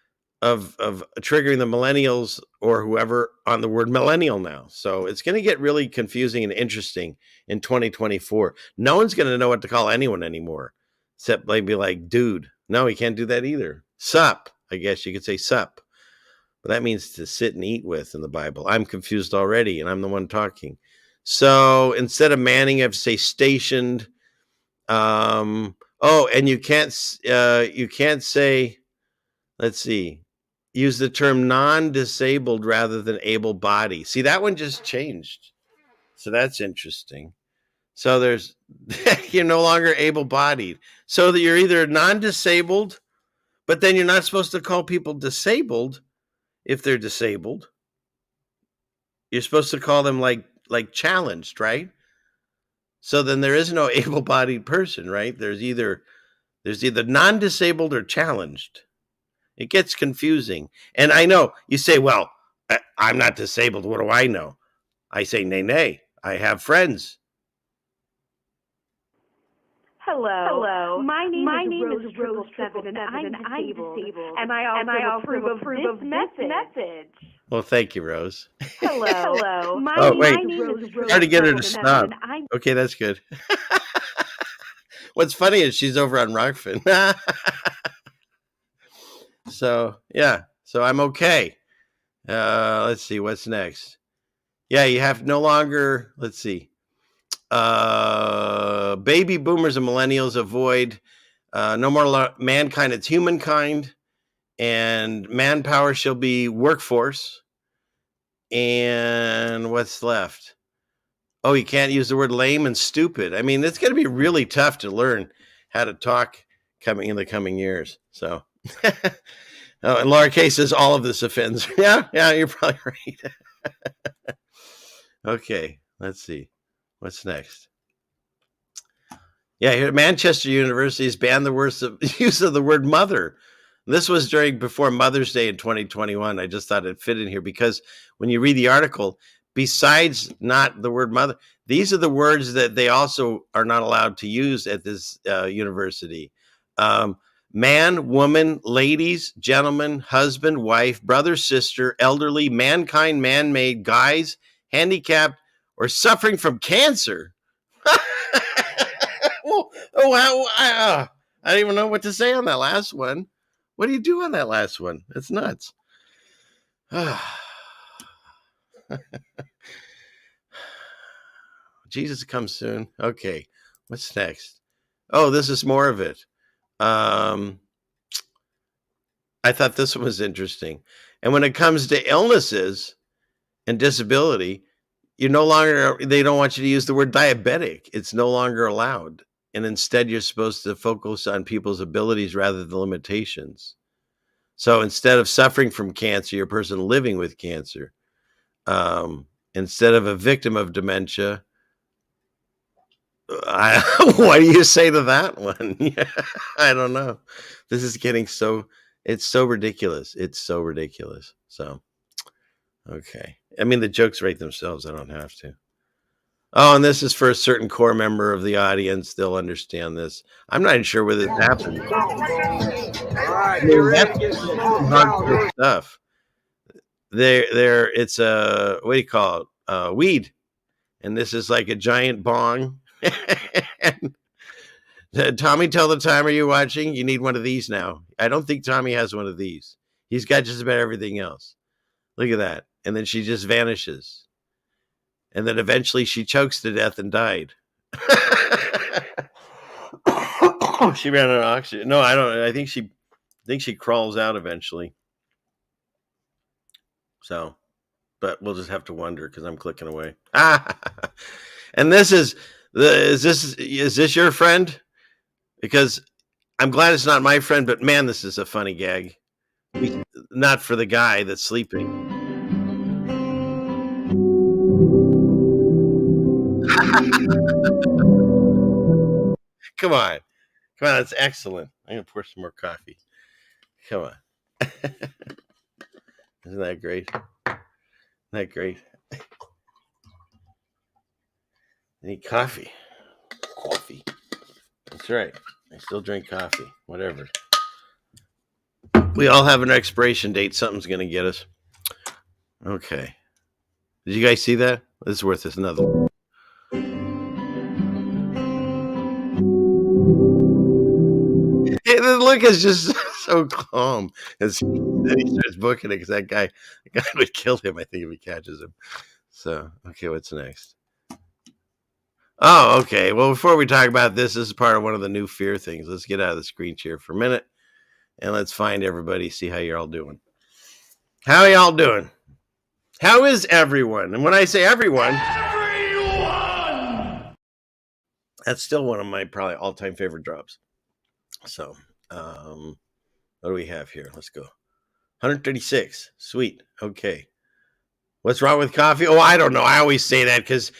triggering the millennials or whoever on the word millennial now. So it's going to get really confusing and interesting in 2024. No one's going to know what to call anyone anymore, except maybe like dude. No, he can't do that either. Sup, I guess you could say sup. But that means to sit and eat with in the Bible. I'm confused already, and I'm the one talking. So instead of manning, you have to say stationed. And you can't say, let's see, use the term non-disabled rather than able-bodied. See, that one just changed. So that's interesting. So there's, you're no longer able-bodied. So that you're either non-disabled, but then you're not supposed to call people disabled if they're disabled. You're supposed to call them like challenged, right? So then there is no able-bodied person, right? There's either non-disabled or challenged. It gets confusing. And I know you say, well, I'm not disabled. What do I know? I say, nay. I have friends. Hello. My name is Rose 7, and I'm disabled. And I also approve of this message. Well, thank you, Rose. Hello. My name is Rose. Hard to get her to stop. Okay, that's good. What's funny is she's over on Rockfin. So, yeah. So I'm okay. Let's see. What's next? Yeah, you have no longer, let's see. Baby boomers and millennials avoid no more mankind, it's humankind. And manpower shall be workforce. And what's left? Oh, you can't use the word lame and stupid. I mean, it's going to be really tough to learn how to talk in the coming years. So, in Laura K says all of this offends. Yeah, you're probably right. Okay, let's see. What's next? Yeah, here Manchester University has banned the use of the word mother. This was before Mother's Day in 2021. I just thought it'd fit in here because when you read the article, besides not the word mother, these are the words that they also are not allowed to use at this university. Man, woman, ladies, gentleman, husband, wife, brother, sister, elderly, mankind, man-made, guys, handicapped, or suffering from cancer. I don't even know what to say on that last one. What do you do on that last one? It's nuts. Jesus comes soon. Okay, what's next? Oh, this is more of it. I thought this one was interesting. And when it comes to illnesses and disability, they don't want you to use the word diabetic. It's no longer allowed. And instead, you're supposed to focus on people's abilities rather than limitations. So instead of suffering from cancer, you're a person living with cancer. Instead of a victim of dementia, what do you say to that one? I don't know. This is getting it's so ridiculous. It's so ridiculous. So, okay. I mean, the jokes write themselves. I don't have to. Oh, and this is for a certain core member of the audience. They'll understand this. I'm not even sure whether this happens. I mean, that's hardcore stuff. It's a, what do you call it? Weed. And this is like a giant bong. And Tommy, tell the timer you're watching. You need one of these now. I don't think Tommy has one of these. He's got just about everything else. Look at that. And then she just vanishes. And then eventually she chokes to death and died. She ran out of oxygen. No, I don't. I think she crawls out eventually. So, but we'll just have to wonder because I'm clicking away. And this is this your friend? Because I'm glad it's not my friend, but man, this is a funny gag. Not for the guy that's sleeping. Come on, it's excellent. I'm gonna pour some more coffee. Come on. Isn't that great? Isn't that great? I need coffee. Coffee. That's right. I still drink coffee. Whatever. We all have an expiration date. Something's going to get us. Okay. Did you guys see that? This is worth this another. The look is just so calm as then he starts booking it because the guy would kill him, I think, if he catches him. So, okay, what's next? Oh, okay. Well, before we talk about this is part of one of the new fear things. Let's get out of the screen share for a minute and let's find everybody, see how you're all doing. How are y'all doing? How is everyone? And when I say everyone, that's still one of my probably all-time favorite drops. So, what do we have here? Let's go. 136. Sweet. Okay. What's wrong with coffee? Oh, I don't know. I always say that because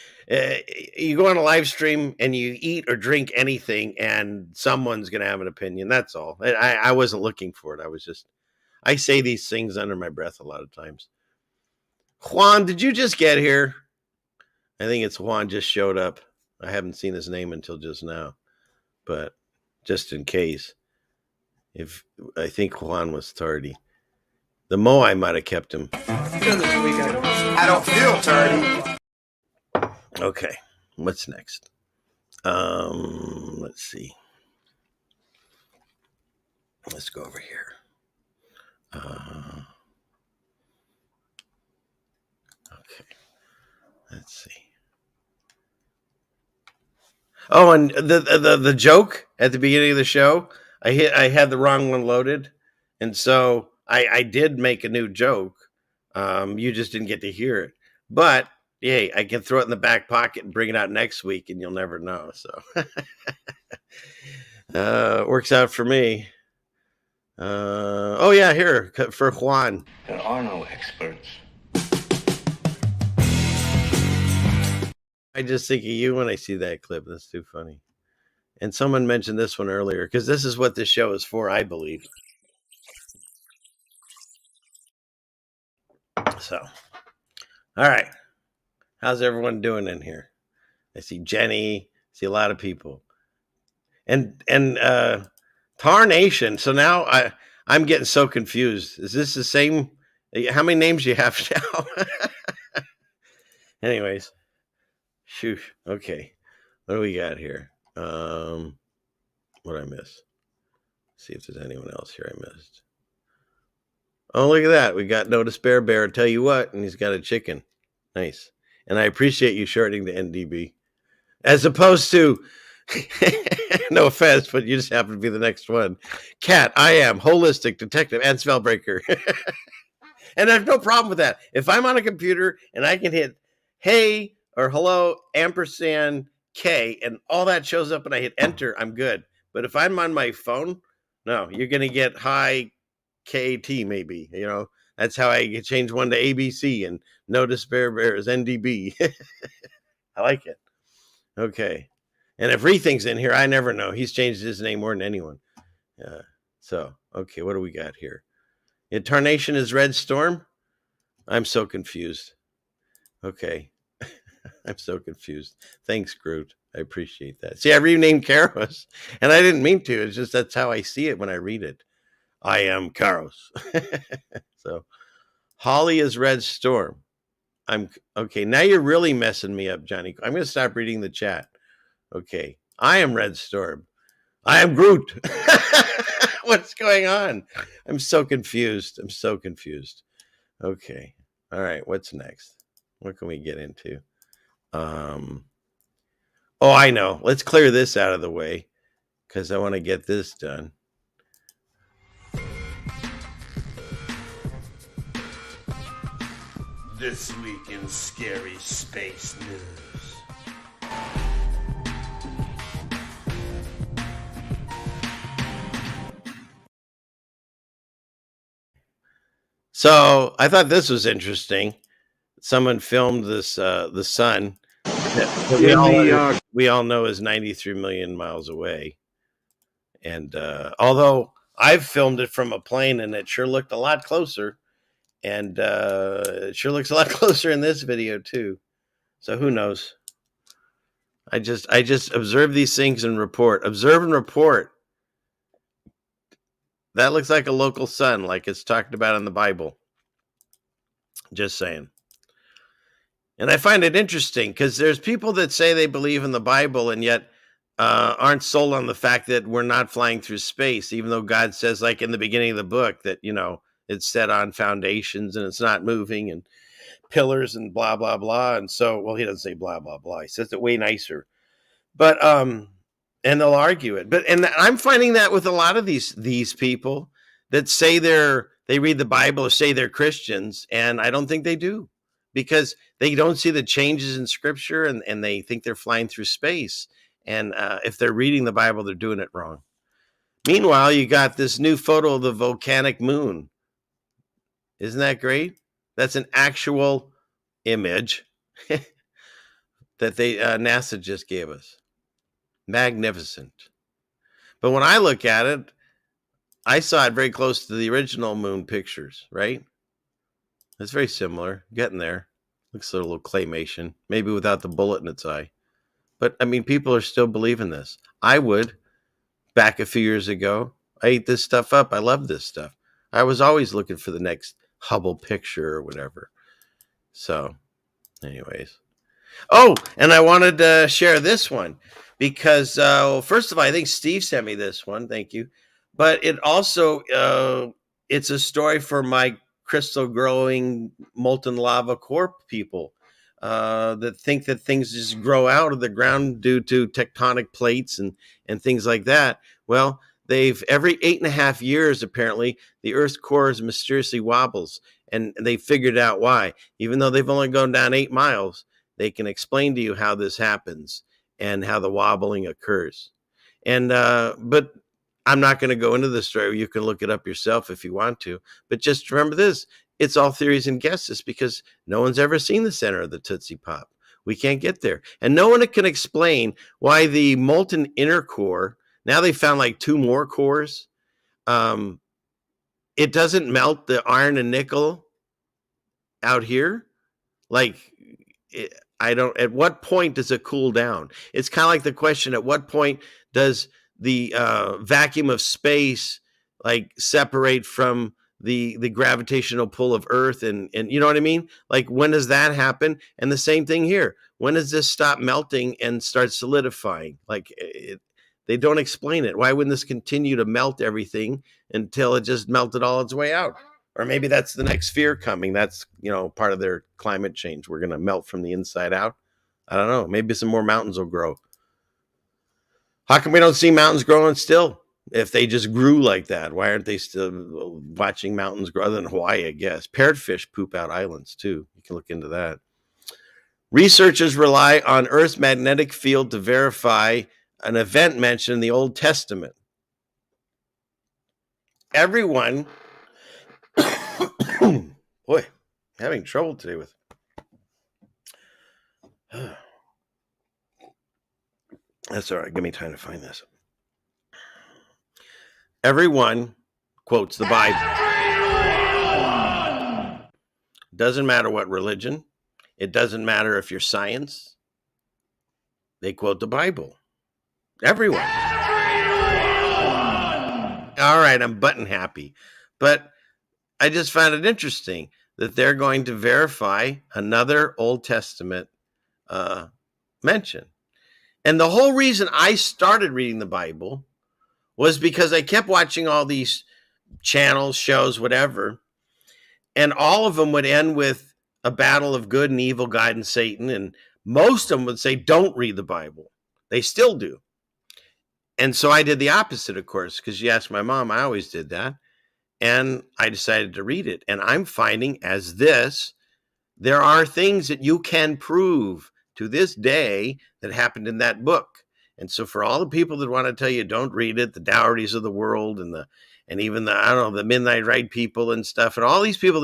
you go on a live stream and you eat or drink anything and someone's going to have an opinion. That's all. I wasn't looking for it. I say these things under my breath a lot of times. Juan, did you just get here? I think it's Juan just showed up. I haven't seen his name until just now, but just in case, if I think Juan was tardy. The Moai might have kept him. I don't feel tardy. Okay, what's next? Let's see. Let's go over here. Okay, let's see. Oh, and the joke at the beginning of the show, I had the wrong one loaded, and so I did make a new joke. You just didn't get to hear it, but yay, I can throw it in the back pocket and bring it out next week, and you'll never know. So it works out for me. Oh yeah, here for Juan. There are no experts. I just think of you when I see that clip. That's too funny. And someone mentioned this one earlier because this is what this show is for, I believe. So, all right. How's everyone doing in here? I see Jenny. See a lot of people. And Tar Nation. So now I'm getting so confused. Is this the same? How many names do you have now? Anyways. Shoosh. Okay. What do we got here? What did I miss? See if there's anyone else here I missed. Oh, look at that. We got No Despair Bear. Tell you what, and he's got a chicken. Nice. And I appreciate you shortening the NDB. As opposed to, no offense, but you just happen to be the next one. Cat, I am holistic detective and spellbreaker. And I have no problem with that. If I'm on a computer and I can hit hey or hello ampersand K and all that shows up and I hit enter, I'm good. But if I'm on my phone, no, you're going to get hi KT maybe. You know, that's how I change one to ABC and No Despair Bear is NDB. I like it. Okay. And if Rething's in here, I never know. He's changed his name more than anyone. So, okay, what do we got here? Incarnation is Red Storm? I'm so confused. Okay. I'm so confused. Thanks, Groot. I appreciate that. See, I renamed Karos, and I didn't mean to. It's just that's how I see it when I read it. I am Karos. So, Holly is Red Storm. I'm okay. Now you're really messing me up, Johnny. I'm going to stop reading the chat. Okay. I am Red Storm. I am Groot. What's going on? I'm so confused. I'm so confused. Okay. All right. What's next? What can we get into? Oh, I know. Let's clear this out of the way because I want to get this done. This week in scary space news. So I thought this was interesting. Someone filmed this, the sun that we all know is 93 million miles away. And although I've filmed it from a plane, and it sure looked a lot closer. And it sure looks a lot closer in this video too. So who knows? I just observe these things and report. Observe and report. That looks like a local sun, like it's talked about in the Bible. Just saying. And I find it interesting because there's people that say they believe in the Bible and yet aren't sold on the fact that we're not flying through space, even though God says, like in the beginning of the book, that, you know, it's set on foundations and it's not moving and pillars and blah, blah, blah. And so, well, he doesn't say blah, blah, blah. He says it way nicer. But, and they'll argue it. But, and I'm finding that with a lot of these people that say they read the Bible or say they're Christians, and I don't think they do, because they don't see the changes in scripture and they think they're flying through space. And if they're reading the Bible, they're doing it wrong. Meanwhile, you got this new photo of the volcanic moon. Isn't that great? That's an actual image that NASA just gave us. Magnificent. But when I look at it, I saw it very close to the original moon pictures, right? It's very similar. Getting there. Looks like a little claymation, maybe without the bullet in its eye. But, I mean, people are still believing this. I would, back a few years ago. I ate this stuff up. I love this stuff. I was always looking for the next Hubble picture or whatever. So, anyways. Oh, and I wanted to share this one because, first of all, I think Steve sent me this one. Thank you. But it also, it's a story for my crystal growing molten lava core people that think that things just grow out of the ground due to tectonic plates and things like that. Well, every 8.5 years, apparently, the Earth's core mysteriously wobbles, and they figured out why. Even though they've only gone down 8 miles, they can explain to you how this happens and how the wobbling occurs. And but I'm not going to go into the story. You can look it up yourself if you want to. But just remember this. It's all theories and guesses because no one's ever seen the center of the Tootsie Pop. We can't get there. And no one can explain why the molten inner core, now they found like 2 more cores. It doesn't melt the iron and nickel out here. Like, at what point does it cool down? It's kind of like the question, at what point does the vacuum of space like separate from the gravitational pull of Earth, and you know what I mean? Like, when does that happen? And the same thing here. When does this stop melting and start solidifying? Like, they don't explain it. Why wouldn't this continue to melt everything until it just melted all its way out? Or maybe that's the next fear coming. That's, you know, part of their climate change. We're going to melt from the inside out. I don't know. Maybe some more mountains will grow. How come we don't see mountains growing still? If they just grew like that, why aren't they still watching mountains grow? Other than Hawaii, I guess. Parrotfish poop out islands, too. You can look into that. Researchers rely on Earth's magnetic field to verify an event mentioned in the Old Testament. Everyone... Boy, having trouble today with... That's all right. Give me time to find this. Everyone quotes the Bible. Doesn't matter what religion. It doesn't matter if you're science. They quote the Bible. Everyone. All right, I'm button happy. But I just found it interesting that they're going to verify another Old Testament mention. And the whole reason I started reading the Bible was because I kept watching all these channels, shows, whatever, and all of them would end with a battle of good and evil, God and Satan, and most of them would say, don't read the Bible. They still do. And so I did the opposite, of course, because you asked my mom, I always did that, and I decided to read it. And I'm finding there are things that you can prove to this day that happened in that book. And so for all the people that want to tell you don't read it, the Doughertys of the world and even the Midnight Ride people and stuff, and all these people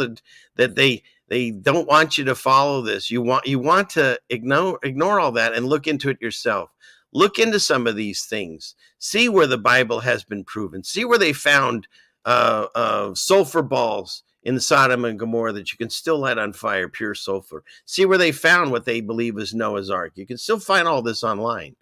that they don't want you to follow this. You want to ignore all that and look into it yourself. Look into some of these things. See where the Bible has been proven. See where they found sulfur balls in Sodom and Gomorrah that you can still light on fire, pure sulfur. See where they found what they believe is Noah's Ark. You can still find all this online.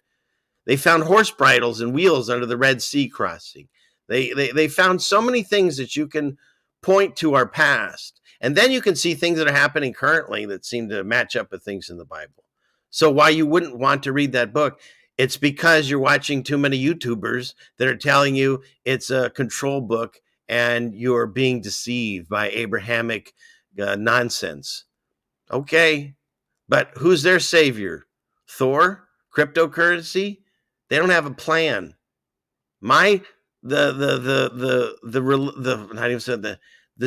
They found horse bridles and wheels under the Red Sea crossing. They found so many things that you can point to our past. And then you can see things that are happening currently that seem to match up with things in the Bible. So why you wouldn't want to read that book, it's because you're watching too many YouTubers that are telling you it's a control book and you're being deceived by Abrahamic nonsense. Okay, but who's their savior? Thor? Cryptocurrency? They don't have a plan. The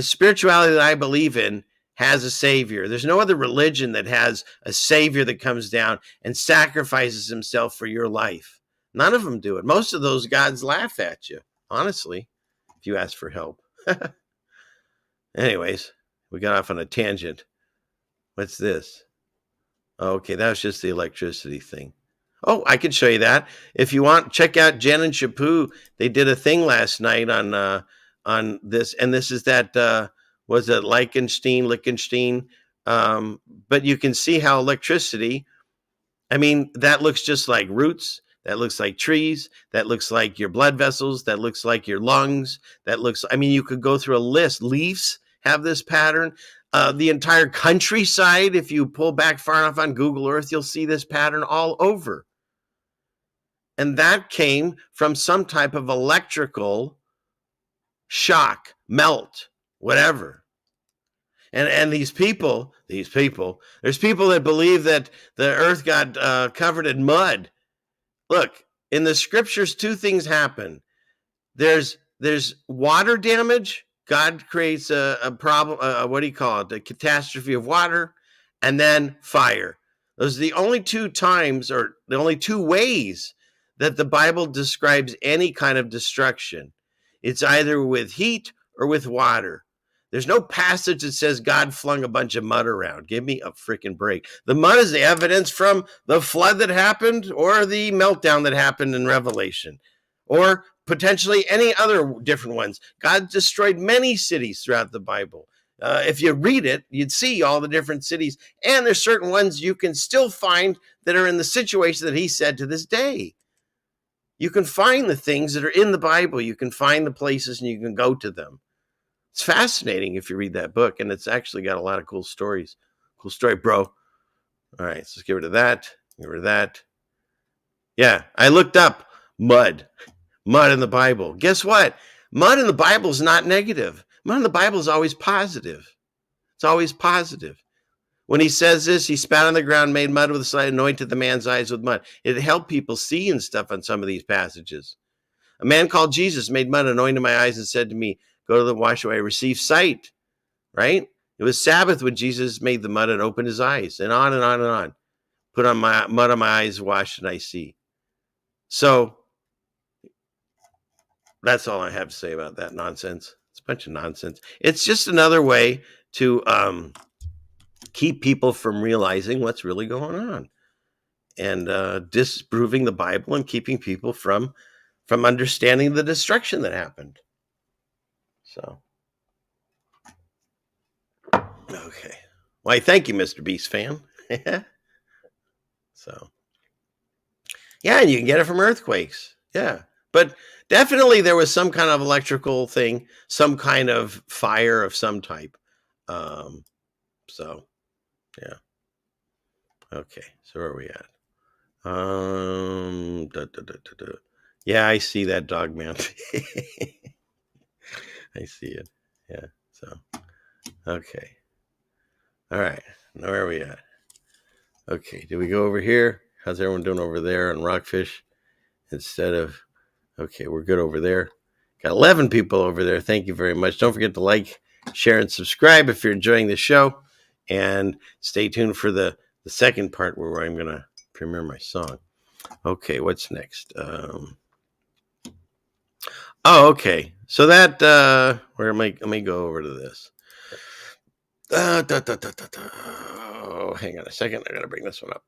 spirituality that I believe in has a savior. There's no other religion that has a savior that comes down and sacrifices himself for your life. None of them do it. Most of those gods laugh at you, honestly, if you ask for help. Anyways, we got off on a tangent. What's this? Okay, that was just the electricity thing. Oh, I can show you that. If you want, check out Jen and Shapu. They did a thing last night on this, and this is that was it Lichtenstein? But you can see how electricity, I mean, that looks just like roots. That looks like trees. That looks like your blood vessels. That looks like your lungs. You could go through a list. Leaves have this pattern. The entire countryside, if you pull back far enough on Google Earth, you'll see this pattern all over. And that came from some type of electrical shock, melt, whatever. And these people, there's people that believe that the earth got covered in mud. Look, in the scriptures, two things happen. There's water damage. God creates a problem, a catastrophe of water, and then fire. Those are the only two times, or the only two ways that the Bible describes any kind of destruction. It's either with heat or with water. There's no passage that says God flung a bunch of mud around. Give me a freaking break. The mud is the evidence from the flood that happened or the meltdown that happened in Revelation, or potentially any other different ones. God destroyed many cities throughout the Bible. If you read it, you'd see all the different cities. And there's certain ones you can still find that are in the situation that he said to this day. You can find the things that are in the Bible. You can find the places and you can go to them. It's fascinating if you read that book. And it's actually got a lot of cool stories. Cool story, bro. All right, so let's get rid of that. Get rid of that. Yeah, I looked up mud in the Bible. Guess what? Mud in the Bible is not negative. Mud in the Bible is always positive. It's always positive. When he says this, he spat on the ground, made mud with a slide, anointed the man's eyes with mud. It helped people see and stuff on some of these passages. A man called Jesus made mud, anointed my eyes, and said to me, go to the wash away, receive sight. Right? It was Sabbath when Jesus made the mud and opened his eyes, and on and on and on. Put on my mud on my eyes, washed, and I see. So that's all I have to say about that nonsense. It's a bunch of nonsense. It's just another way to keep people from realizing what's really going on, and disproving the Bible and keeping people from understanding the destruction that happened. So, okay. Why, thank you, Mr. Beast fan. So, yeah, and you can get it from earthquakes. Yeah, but definitely there was some kind of electrical thing, some kind of fire of some type. So, yeah. Okay, so where are we at? Yeah, I see that, dog man. I see it. Yeah, so, okay. All right, now where are we at? Okay, do we go over here? How's everyone doing over there on Rockfish? Instead of, okay, we're good over there. Got 11 people over there. Thank you very much. Don't forget to like, share, and subscribe if you're enjoying the show. And stay tuned for the second part where I'm going to premiere my song. Okay, what's next? Okay. So that, where am I? Let me go over to this. Oh, hang on a second. I got to bring this one up.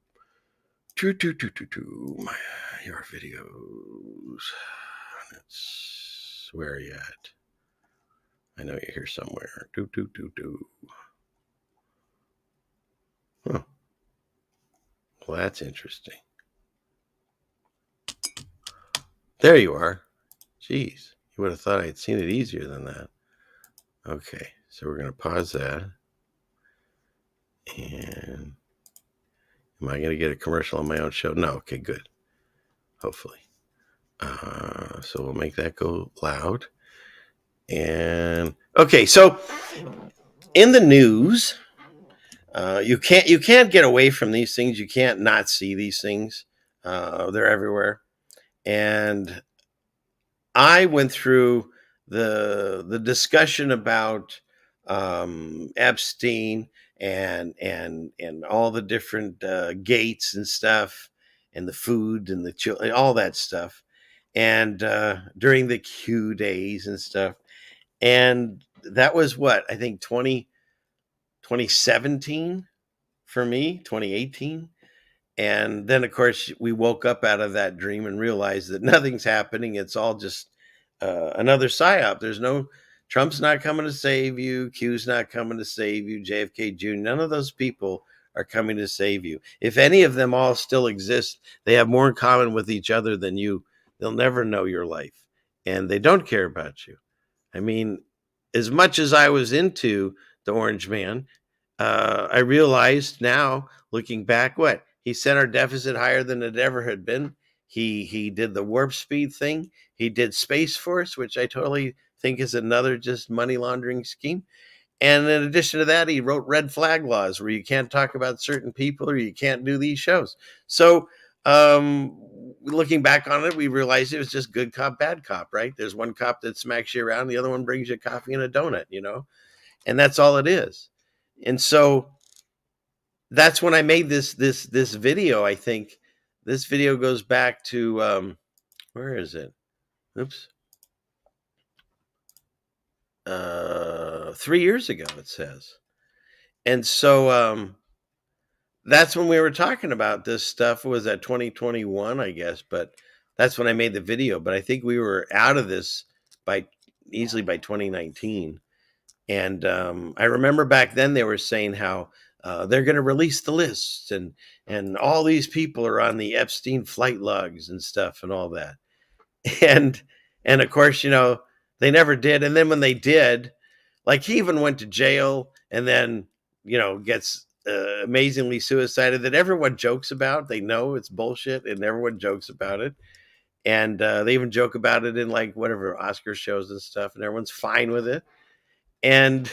Your videos. Where are you at? I know you're here somewhere. Huh. Well, that's interesting. There you are. Jeez, you would have thought I'd seen it easier than that. Okay, so we're going to pause that. And am I going to get a commercial on my own show? No. Okay, good. Hopefully. So we'll make that go loud. And okay, so in the news, you can't get away from these things. You can't not see these things. They're everywhere. And I went through the discussion about Epstein and all the different gates and stuff, and the food and the children, all that stuff, and during the Q days and stuff, and that was what I think 2017 for me, 2018. And then, of course, we woke up out of that dream and realized that nothing's happening. It's all just another psyop. Trump's not coming to save you. Q's not coming to save you. JFK Jr., none of those people are coming to save you. If any of them all still exist, they have more in common with each other than you. They'll never know your life, and they don't care about you. I mean, as much as I was into the Orange Man, I realized now, looking back, what? He set our deficit higher than it ever had been. He did the warp speed thing. He did Space Force, which I totally think is another just money laundering scheme. And in addition to that, he wrote red flag laws where you can't talk about certain people or you can't do these shows. So looking back on it, we realized it was just good cop, bad cop, right? There's one cop that smacks you around, the other one brings you coffee and a donut, and that's all it is. And so that's when I made this video. I think this video goes back to where is it? Oops. 3 years ago, it says. And so that's when we were talking about this stuff. Was that 2021, I guess, but that's when I made the video. But I think we were out of this easily by 2019. And I remember back then they were saying how they're going to release the list, and all these people are on the Epstein flight logs and stuff and all that. And of course, they never did. And then when they did, like, he even went to jail and then, gets amazingly suicided that everyone jokes about. They know it's bullshit and everyone jokes about it. And they even joke about it in like whatever Oscar shows and stuff, and everyone's fine with it. And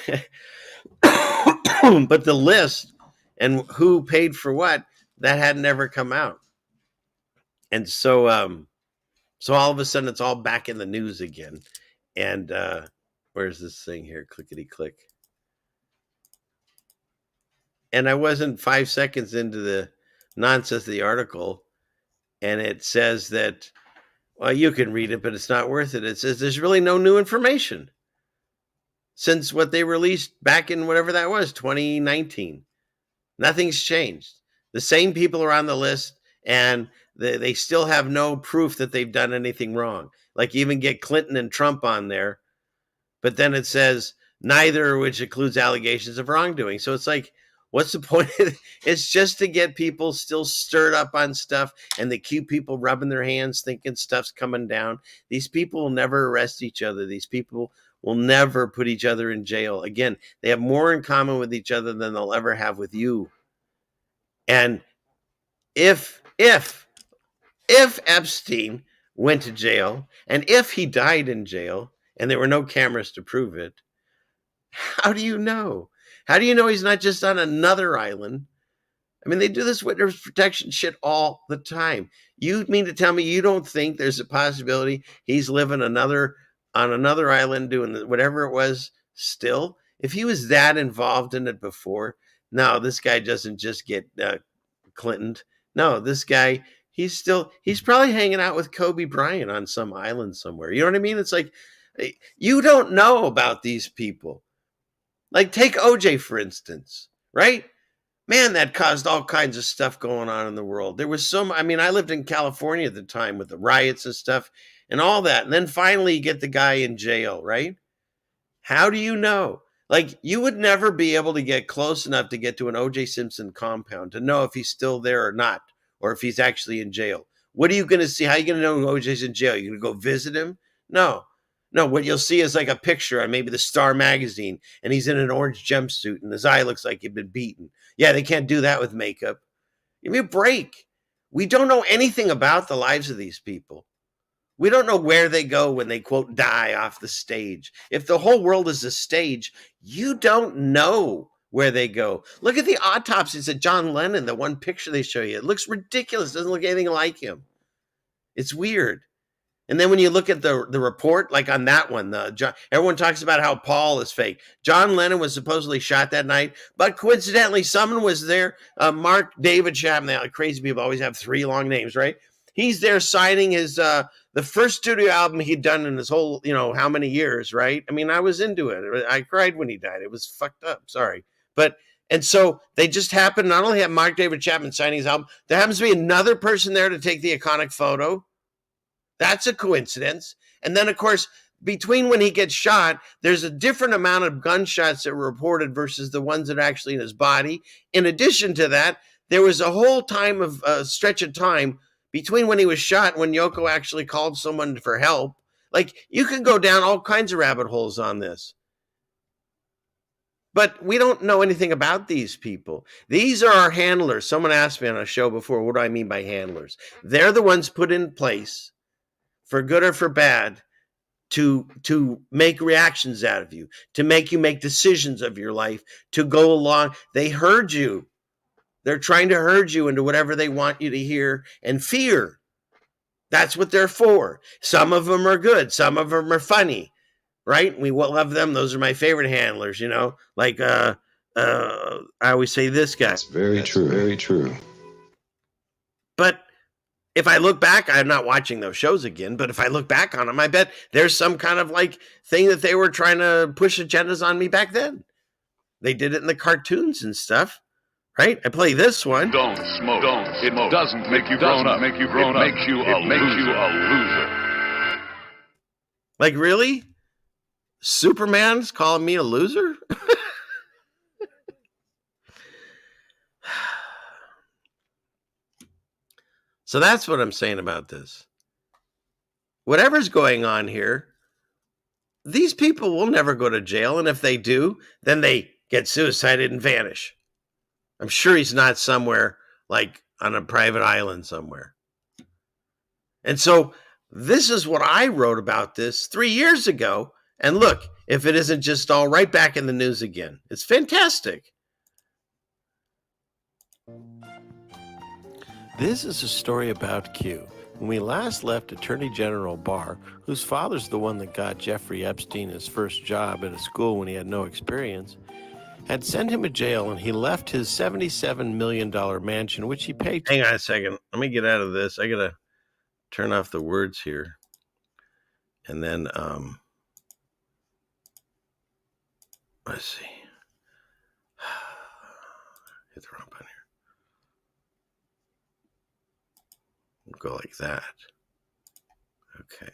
but the list and who paid for what, that had never come out. And so all of a sudden it's all back in the news again. And where's this thing here? Clickety click. And I wasn't 5 seconds into the nonsense of the article, and it says that, well, you can read it, but it's not worth it. It says there's really no new information since what they released back in whatever that was, 2019. Nothing's changed. The same people are on the list, and they still have no proof that they've done anything wrong. Like, you even get Clinton and Trump on there, but then it says neither, which includes allegations of wrongdoing. So it's like, what's the point? It's just to get people still stirred up on stuff, and the cute people rubbing their hands thinking stuff's coming down. These people will never arrest each other. These people will never put each other in jail. Again, they have more in common with each other than they'll ever have with you. And if Epstein went to jail, and if he died in jail, and there were no cameras to prove it, how do you know? How do you know he's not just on another island? I mean, they do this witness protection shit all the time. You mean to tell me you don't think there's a possibility he's living on another island doing whatever it was still? If he was that involved in it before, no, this guy doesn't just get Clinton. No, this guy, he's probably hanging out with Kobe Bryant on some island somewhere. You know what I mean? It's like, you don't know about these people. Like, take OJ, for instance, right? Man, that caused all kinds of stuff going on in the world. There was I lived in California at the time with the riots and stuff and all that. And then finally you get the guy in jail, right? How do you know? Like, you would never be able to get close enough to get to an O.J. Simpson compound to know if he's still there or not, or if he's actually in jail. What are you going to see? How are you going to know O.J.'s in jail? You're going to go visit him? No. What you'll see is like a picture on maybe the Star magazine, and he's in an orange jumpsuit, and his eye looks like he'd been beaten. Yeah, they can't do that with makeup. Give me a break. We don't know anything about the lives of these people. We don't know where they go when they, quote, die off the stage. If the whole world is a stage, you don't know where they go. Look at the autopsies of John Lennon, the one picture they show you. It looks ridiculous. It doesn't look anything like him. It's weird. And then when you look at the report, like on that one, everyone talks about how Paul is fake. John Lennon was supposedly shot that night, but coincidentally, someone was there. Mark David Chapman, crazy people always have 3 long names, right? He's there signing his the first studio album he'd done in his whole, how many years, right? I mean, I was into it. I cried when he died. It was fucked up. Sorry. And so they just happened, not only have Mark David Chapman signing his album, there happens to be another person there to take the iconic photo. That's a coincidence. And then, of course, between when he gets shot, there's a different amount of gunshots that were reported versus the ones that are actually in his body. In addition to that, there was a whole time of stretch of time between when he was shot and when Yoko actually called someone for help. Like, you can go down all kinds of rabbit holes on this. But we don't know anything about these people. These are our handlers. Someone asked me on a show before, what do I mean by handlers? They're the ones put in place, for good or for bad, to make reactions out of you, to make you make decisions of your life, to go along. They herd you. They're trying to herd you into whatever they want you to hear and fear. That's what they're for. Some of them are good. Some of them are funny, right? We love them. Those are my favorite handlers, Like, I always say this guy. That's very true. Very true. But if I look back, I'm not watching those shows again, but if I look back on them, I bet there's some kind of like thing that they were trying to push agendas on me back then. They did it in the cartoons and stuff, right? I play this one. Don't smoke. It doesn't make you grown up. It makes you a loser. Like, really? Superman's calling me a loser? So that's what I'm saying about this. Whatever's going on here, these people will never go to jail. And if they do, then they get suicided and vanish. I'm sure he's not somewhere like on a private island somewhere. And so this is what I wrote about this 3 years ago. And look, if it isn't just all right back in the news again, it's fantastic. This is a story about Q. When we last left Attorney General Barr, whose father's the one that got Jeffrey Epstein his first job at a school when he had no experience, had sent him to jail, and he left his $77 million mansion, which he paid. Hang on a second. Let me get out of this. I got to turn off the words here. And then, let's see. Hit the wrong button here. We'll go like that. Okay.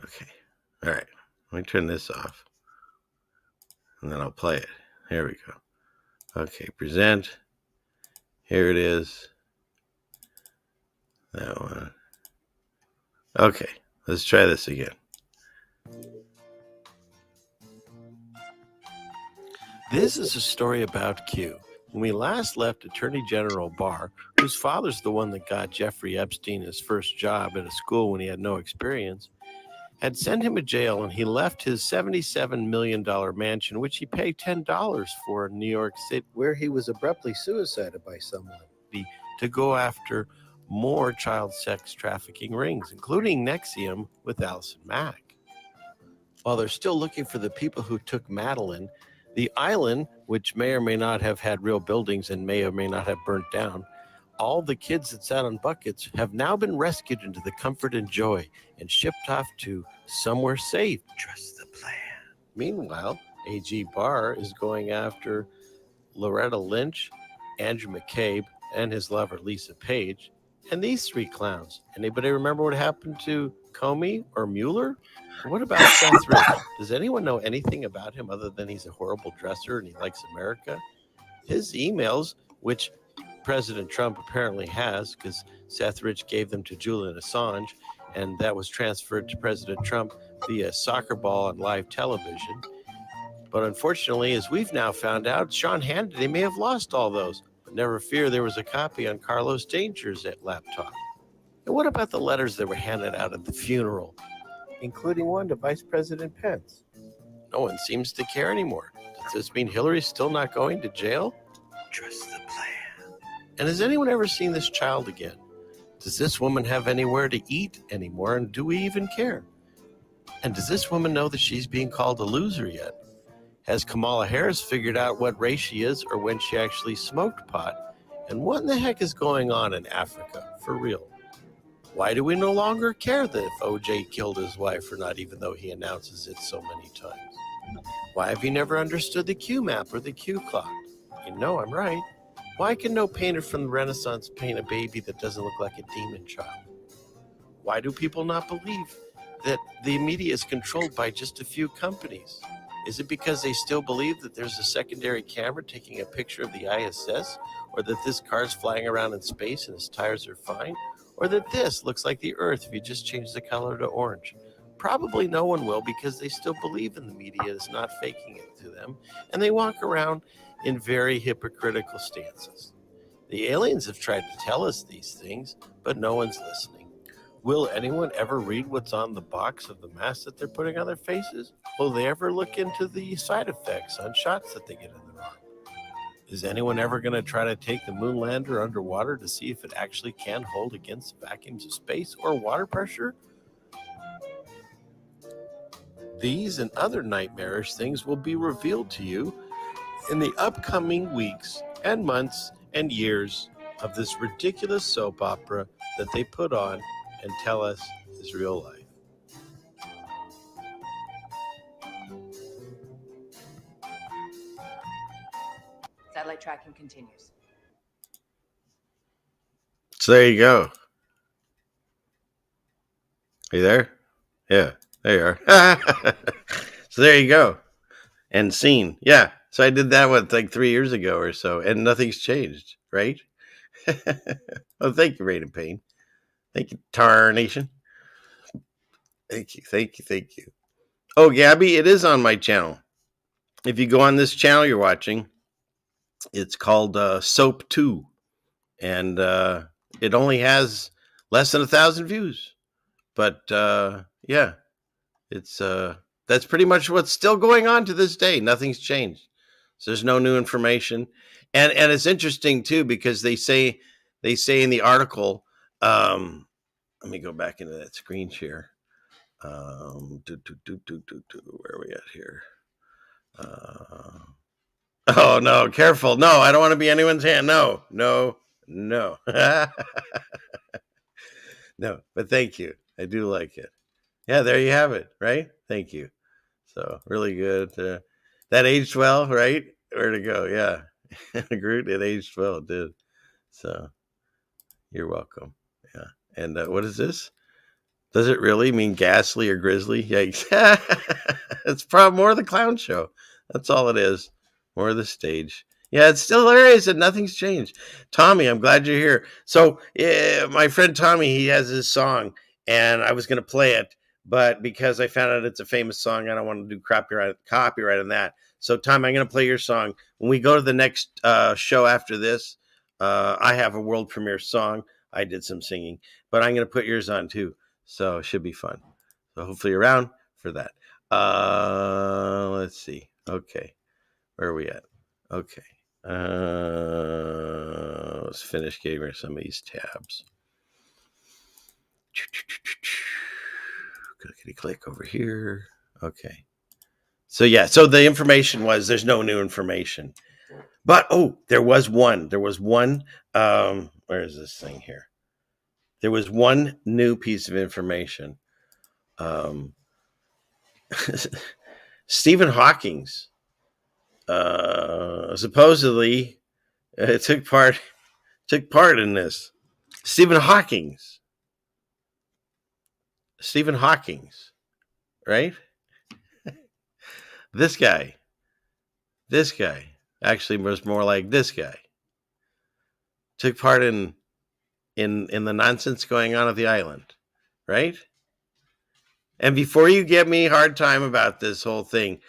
Okay. All right. Let me turn this off. And then I'll play it. Here we go. Okay. Present. Here it is. That one. Okay. Let's try this again. This is a story about Q. When we last left Attorney General Barr, whose father's the one that got Jeffrey Epstein his first job at a school when he had no experience, had sent him to jail, and he left his $77 million mansion, which he paid $10 for in New York City, where he was abruptly suicided by someone, to go after more child sex trafficking rings, including Nexium with Allison Mack. While they're still looking for the people who took Madeline, the island, which may or may not have had real buildings and may or may not have burnt down, all the kids that sat on buckets have now been rescued into the comfort and joy and shipped off to somewhere safe. Trust the plan. Meanwhile, A.G. Barr is going after Loretta Lynch, Andrew McCabe, and his lover Lisa Page, and these three clowns. Anybody remember what happened to Comey or Mueller? What about Seth Rich? Does anyone know anything about him other than he's a horrible dresser and he likes America? His emails, which President Trump apparently has, because Seth Rich gave them to Julian Assange, and that was transferred to President Trump via soccer ball on live television. But unfortunately, as we've now found out, Sean Hannity may have lost all those. But never fear, there was a copy on Carlos Danger's laptop. And what about the letters that were handed out at the funeral, including one to Vice President Pence? No one seems to care anymore. Does this mean Hillary's still not going to jail? Trust the plan. And has anyone ever seen this child again? Does this woman have anywhere to eat anymore, and do we even care? And does this woman know that she's being called a loser yet? Has Kamala Harris figured out what race she is or when she actually smoked pot? And what in the heck is going on in Africa, for real? Why do we no longer care that if OJ killed his wife or not, even though he announces it so many times? Why have you never understood the Q map or the Q clock? You know I'm right. Why can no painter from the Renaissance paint a baby that doesn't look like a demon child? Why do people not believe that the media is controlled by just a few companies? Is it because they still believe that there's a secondary camera taking a picture of the ISS, or that this car's flying around in space and its tires are fine, or that this looks like the Earth if you just change the color to orange? Probably no one will, because they still believe in the media is not faking it to them, and they walk around in very hypocritical stances. The aliens have tried to tell us these things, but no one's listening. Will anyone ever read what's on the box of the mask that they're putting on their faces? Will they ever look into the side effects on shots that they get in their arm? Is anyone ever going to try to take the moon lander underwater to see if it actually can hold against vacuums of space or water pressure? These and other nightmarish things will be revealed to you in the upcoming weeks and months and years of this ridiculous soap opera that they put on and tell us is real life. Satellite tracking continues. So there you go. Are you there? Yeah, there you are. So there you go. And scene. Yeah. So I did that like 3 years ago or so, and nothing's changed, right? Well, thank you, Rain and Pain. Thank you, Tarnation. Thank you. Oh, Gabby, it is on my channel. If you go on this channel you're watching, it's called Soap 2. And it only has less than 1,000 views. But yeah, it's that's pretty much what's still going on to this day. Nothing's changed. So there's no new information. And it's interesting too, because they say in the article, let me go back into that screen share. Where are we at here? Oh no, careful. No, I don't want to be anyone's hand. No. No, but thank you. I do like it. Yeah, there you have it, right? Thank you. So really good. That aged well, right? Where to go? Yeah. Groot, it aged well, it did. So you're welcome. Yeah. And what is this? Does it really mean ghastly or grisly? Yikes. It's probably more of the clown show. That's all it is. More of the stage. Yeah, it's still hilarious and nothing's changed. Tommy, I'm glad you're here. So my friend Tommy, he has his song, and I was going to play it, but because I found out it's a famous song, I don't want to do copyright on that. So Tommy, I'm going to play your song. When we go to the next show after this, I have a world premiere song. I did some singing, but I'm going to put yours on too. So it should be fun. So hopefully you're around for that. Let's see. Okay. Where are we at? Okay. Let's finish getting rid of some of these tabs. Click over here. Okay. So yeah, so the information was there's no new information. But there was one. Where is this thing here? There was one new piece of information. Stephen Hawking's supposedly took part in this. Stephen Hawking's, right? This guy actually was more like this guy. Took part in the nonsense going on at the island, right? And before you give me a hard time about this whole thing,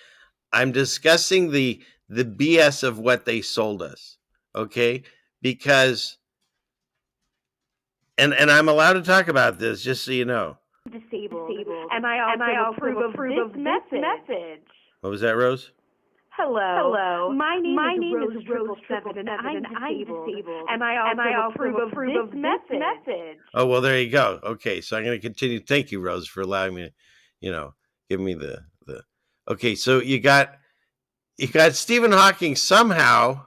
I'm discussing the BS of what they sold us, okay? Because, and I'm allowed to talk about this, just so you know. Disabled. And I also approve of this message. What was that, Rose? Hello. My name is Rose 7, and I'm disabled. And I also approve of this message. Oh, well, there you go. Okay, so I'm going to continue. Thank you, Rose, for allowing me to, give me the. Okay, so you got Stephen Hawking somehow.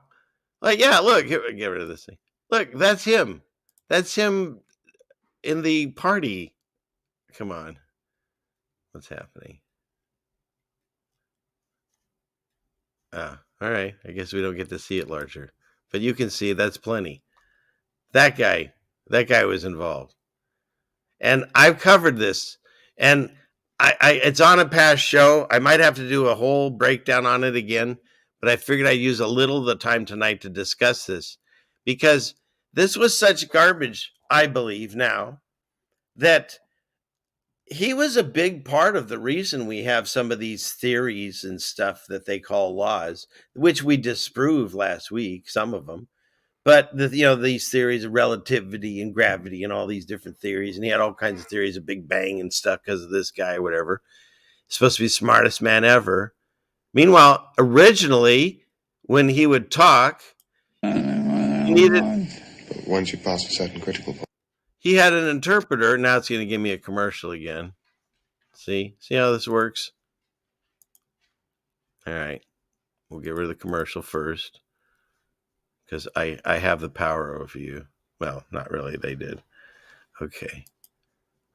Like, yeah, look, get rid of this thing. Look, that's him. That's him in the party. Come on. What's happening? All right. I guess we don't get to see it larger, but you can see that's plenty. That guy was involved, and I've covered this, and I it's on a past show. I might have to do a whole breakdown on it again, but I figured I'd use a little of the time tonight to discuss this, because this was such garbage, I believe now, that he was a big part of the reason we have some of these theories and stuff that they call laws, which we disproved last week, some of them. But these theories of relativity and gravity and all these different theories, and he had all kinds of theories of Big Bang and stuff because of this guy or whatever. He's supposed to be the smartest man ever. Meanwhile, originally, when he would talk, he needed. But once you pass a certain critical point. He had an interpreter. Now it's going to give me a commercial again. See how this works? All right. We'll get rid of the commercial first, because I have the power over you. Well, not really. They did. Okay.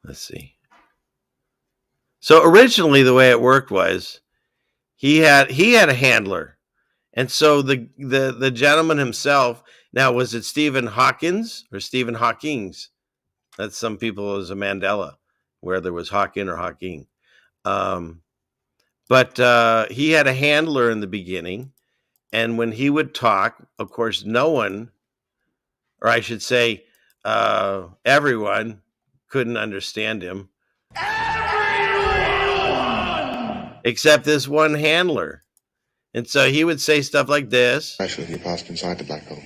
Let's see. So originally the way it worked was he had a handler. And so the gentleman himself, now was it Stephen Hawkins or Stephen Hawking's? That's some people as a Mandela, where there was Hawking or Hawking. But he had a handler in the beginning. And when he would talk, of course, no one, or I should say, everyone couldn't understand him. Everyone! Except this one handler. And so he would say stuff like this. Especially if you passed inside the black hole.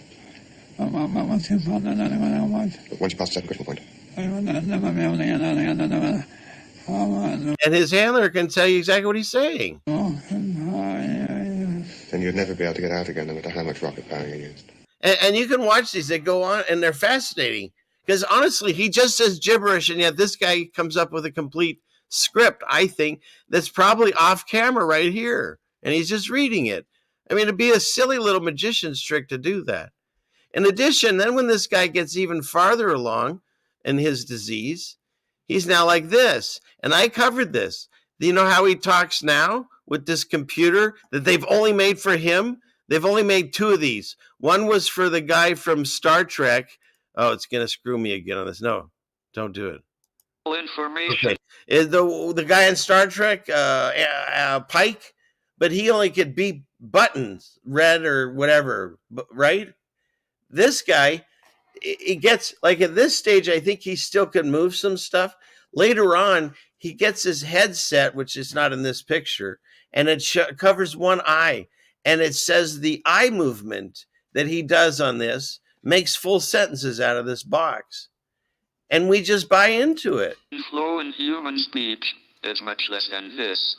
But once you pass a certain critical point. And his handler can tell you exactly what he's saying. Then you'd never be able to get out again, no matter how much rocket power you used. And you can watch these. They go on, and they're fascinating. Because honestly, he just says gibberish, and yet this guy comes up with a complete script, I think, that's probably off camera right here. And he's just reading it. I mean, it'd be a silly little magician's trick to do that. In addition, then when this guy gets even farther along in his disease, he's now like this. And I covered this. Do you know how he talks now with this computer that they've only made for him? They've only made two of these. One was for the guy from Star Trek. Oh, it's going to screw me again on this. No, don't do it. Information. Okay. Is the guy in Star Trek, Pike, but he only could beat buttons, red or whatever, right? This guy, it gets, like at this stage, I think he still can move some stuff. Later on, he gets his headset, which is not in this picture, and it covers one eye. And it says the eye movement that he does on this makes full sentences out of this box. And we just buy into it. Flow in human speech is much less than this.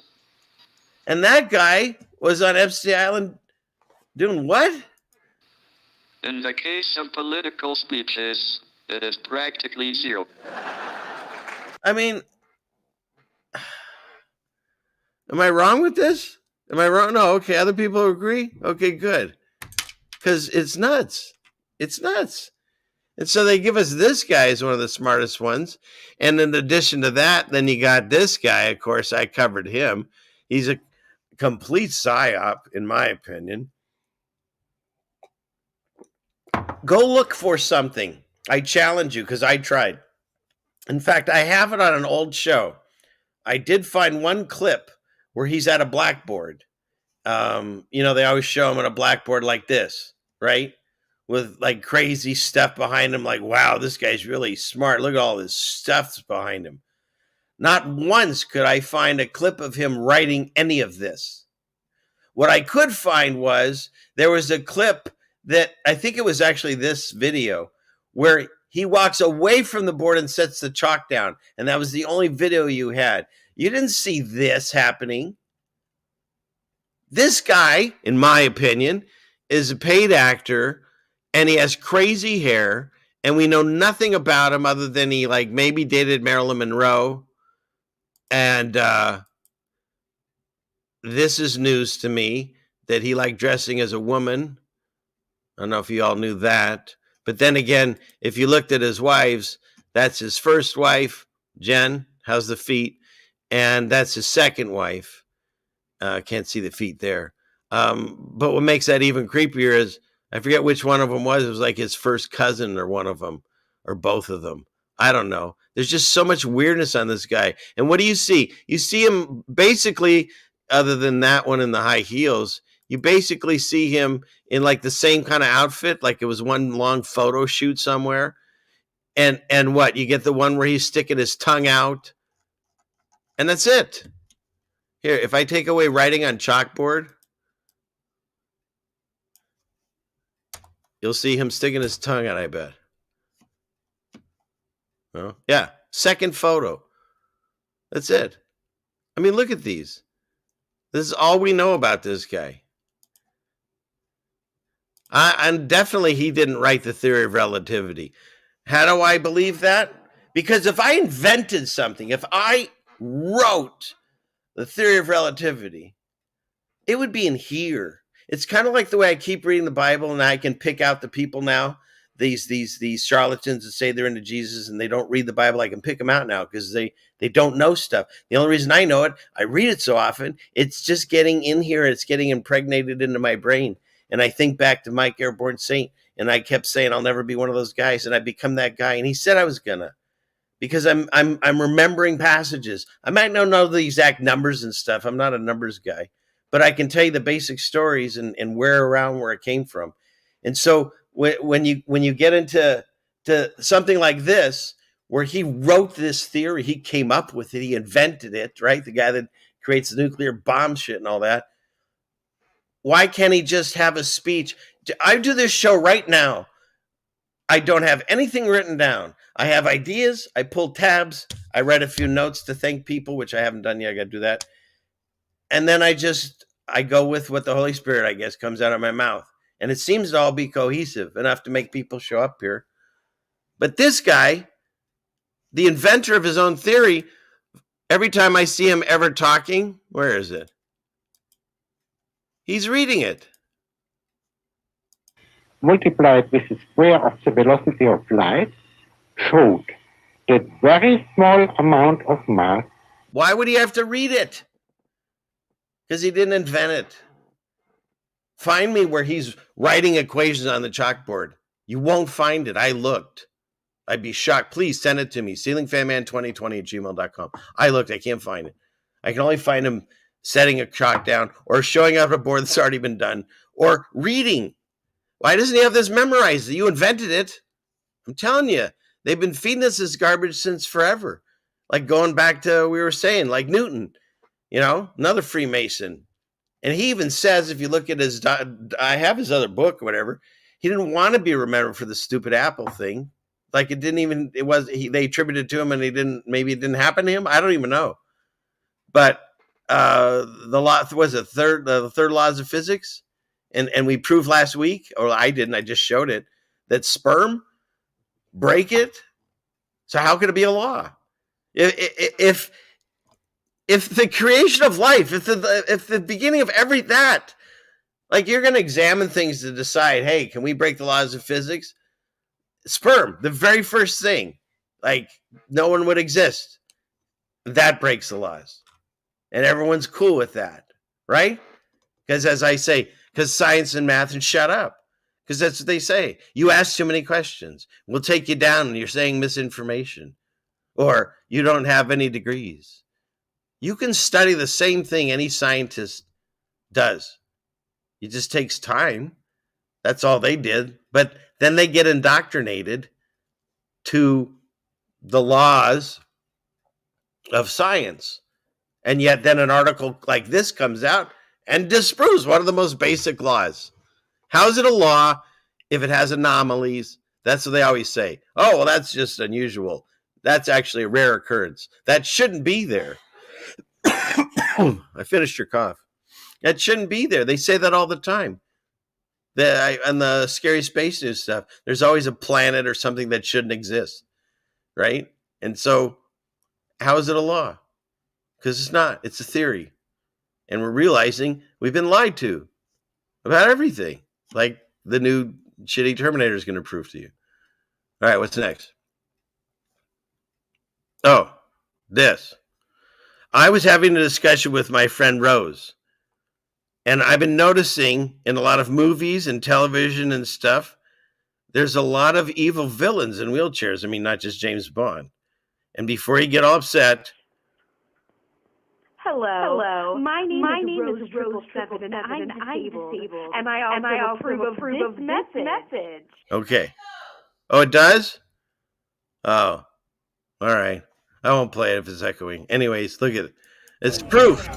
And that guy was on Epstein Island doing what? In the case of political speeches, it is practically zero. I mean, am I wrong with this? Am I wrong? No, okay, other people agree? Okay, good. because it's nuts. It's nuts. And so they give us this guy as one of the smartest ones. And in addition to that, then you got this guy. Of course, I covered him. He's a complete psyop, in my opinion. Go look for something. I challenge you, because I tried. In fact, I have it on an old show. I did find one clip where he's at a blackboard. They always show him on a blackboard like this, right? With like crazy stuff behind him. Like, wow, this guy's really smart. Look at all this stuff behind him. Not once could I find a clip of him writing any of this. What I could find was there was a clip that I think it was actually this video where he walks away from the board and sets the chalk down. And that was the only video you had. You didn't see this happening. This guy, in my opinion, is a paid actor, and he has crazy hair, and we know nothing about him other than he like maybe dated Marilyn Monroe. And this is news to me that he liked dressing as a woman. I don't know if you all knew that. But then again, if you looked at his wives, that's his first wife, Jen. How's the feet? And that's his second wife. Can't see the feet there. But what makes that even creepier is, I forget which one of them was. It was like his first cousin or one of them or both of them. I don't know. There's just so much weirdness on this guy. And what do you see? You see him basically, other than that one in the high heels, you basically see him in like the same kind of outfit, like it was one long photo shoot somewhere. And what? You get the one where he's sticking his tongue out. And that's it. Here, if I take away writing on chalkboard, you'll see him sticking his tongue out, I bet. Well, yeah, second photo. That's it. I mean, look at these. This is all we know about this guy. And definitely he didn't write the theory of relativity. How do I believe that? Because if I invented something, if I wrote the theory of relativity, it would be in here. It's kind of like the way I keep reading the Bible and I can pick out the people now, these charlatans that say they're into Jesus and they don't read the Bible. I can pick them out now because they don't know stuff. The only reason I know it, I read it so often, it's just getting in here. It's getting impregnated into my brain. And I think back to Mike Airborne Saint, and I kept saying I'll never be one of those guys, and I become that guy. And he said I was gonna, because I'm remembering passages. I might not know the exact numbers and stuff. I'm not a numbers guy, but I can tell you the basic stories and where it came from. And so when you get into something like this, where he wrote this theory, he came up with it, he invented it, right? The guy that creates the nuclear bomb shit and all that. Why can't he just have a speech? I do this show right now. I don't have anything written down. I have ideas. I pull tabs. I write a few notes to thank people, which I haven't done yet. I got to do that. And then I go with what the Holy Spirit, I guess, comes out of my mouth. And it seems to all be cohesive enough to make people show up here. But this guy, the inventor of his own theory, every time I see him ever talking, where is it? He's reading it. Multiplied with the square of the velocity of light showed that very small amount of mass. Why would he have to read it? Because he didn't invent it. Find me where he's writing equations on the chalkboard. You won't find it. I looked. I'd be shocked. Please send it to me. ceilingfanman2020@gmail.com. I looked. I can't find it. I can only find him setting a chalk down or showing up a board that's already been done or reading. Why doesn't he have this memorized? You invented it. I'm telling you, they've been feeding us this garbage since forever. Like going back to, we were saying, like Newton, another Freemason. And he even says, if you look at I have his other book or whatever, he didn't want to be remembered for the stupid apple thing. Like they attributed it to him and maybe it didn't happen to him. I don't even know. But the third laws of physics. And we proved last week, or I didn't, I just showed it, that sperm break it. So how could it be a law? If the creation of life, if the beginning of Like, you're going to examine things to decide, hey, can we break the laws of physics? Sperm, the very first thing, like, no one would exist. That breaks the laws. And everyone's cool with that, right? Because, as I say, because science and math, and shut up. Because that's what they say. You ask too many questions. We'll take you down and you're saying misinformation. Or you don't have any degrees. You can study the same thing any scientist does. It just takes time. That's all they did. But then they get indoctrinated to the laws of science. And yet then an article like this comes out and disproves one of the most basic laws. How is it a law if it has anomalies? That's what they always say. Oh, well, that's just unusual. That's actually a rare occurrence. That shouldn't be there. I finished your cough. That shouldn't be there. They say that all the time. On the Scary Space News stuff, there's always a planet or something that shouldn't exist, right? And so how is it a law? Because it's not. It's a theory. And we're realizing we've been lied to about everything, like the new shitty Terminator is going to prove to you. All right, what's next? Oh, this. I was having a discussion with my friend Rose, and I've been noticing in a lot of movies and television and stuff, there's a lot of evil villains in wheelchairs. I mean, not just James Bond. And before you get all upset... Hello. My name is Rose 777, and I'm disabled. And I also approve of this message. Okay. Oh, it does? Oh, all right. I won't play it if it's echoing. Anyways, look at it. It's proof.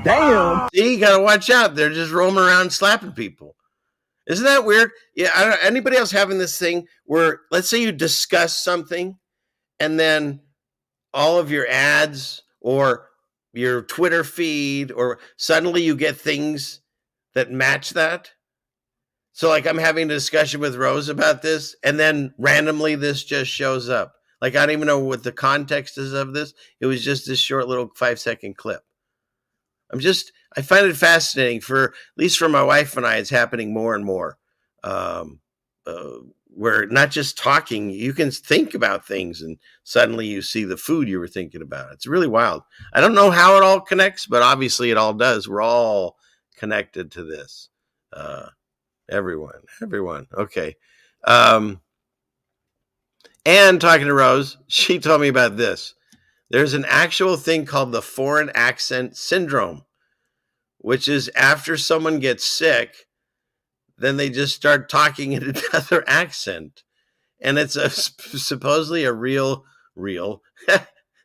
Damn. See, you got to watch out. They're just roaming around slapping people. Isn't that weird? Yeah. Anybody else having this thing where, let's say you discuss something and then all of your ads or your Twitter feed, or suddenly you get things that match that. So like I'm having a discussion with Rose about this, and then randomly this just shows up. Like, I don't even know what the context is of this. It was just this short little 5-second clip. I find it fascinating at least for my wife and I, it's happening more and more. Where not just talking, you can think about things and suddenly you see the food you were thinking about. It's really wild. I don't know how it all connects, but obviously it all does. We're all connected to this. Everyone. Okay. And talking to Rose, she told me about this. There's an actual thing called the foreign accent syndrome, which is after someone gets sick, then they just start talking in another accent. And it's supposedly a real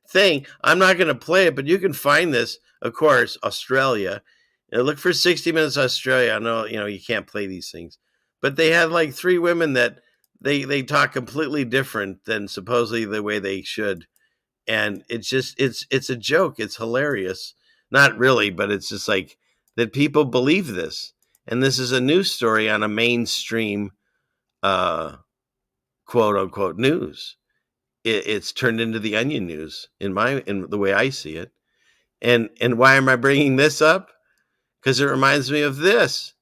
thing. I'm not going to play it, but you can find this, of course, Australia. Look for 60 Minutes Australia. I know, you can't play these things. But they had like 3 women that they talk completely different than supposedly the way they should. And it's a joke. It's hilarious. Not really, but it's just like that people believe this. And this is a news story on a mainstream, quote unquote news. It's turned into the Onion news in the way I see it. And why am I bringing this up? Because it reminds me of this.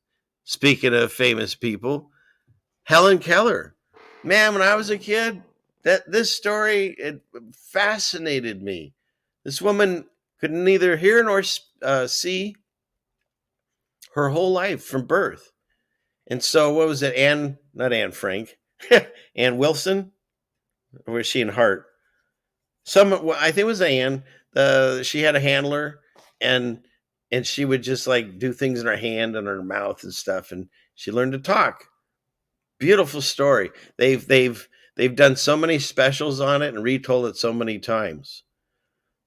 Speaking of famous people, Helen Keller. Man, when I was a kid, this story, it fascinated me. This woman could neither hear nor see her whole life from birth. And so what was it? Not Anne Frank, Ann Wilson? Or was she in Hart? I think it was Anne. She had a handler and she would just like do things in her hand and her mouth and stuff. And she learned to talk. Beautiful story. They've done so many specials on it and retold it so many times.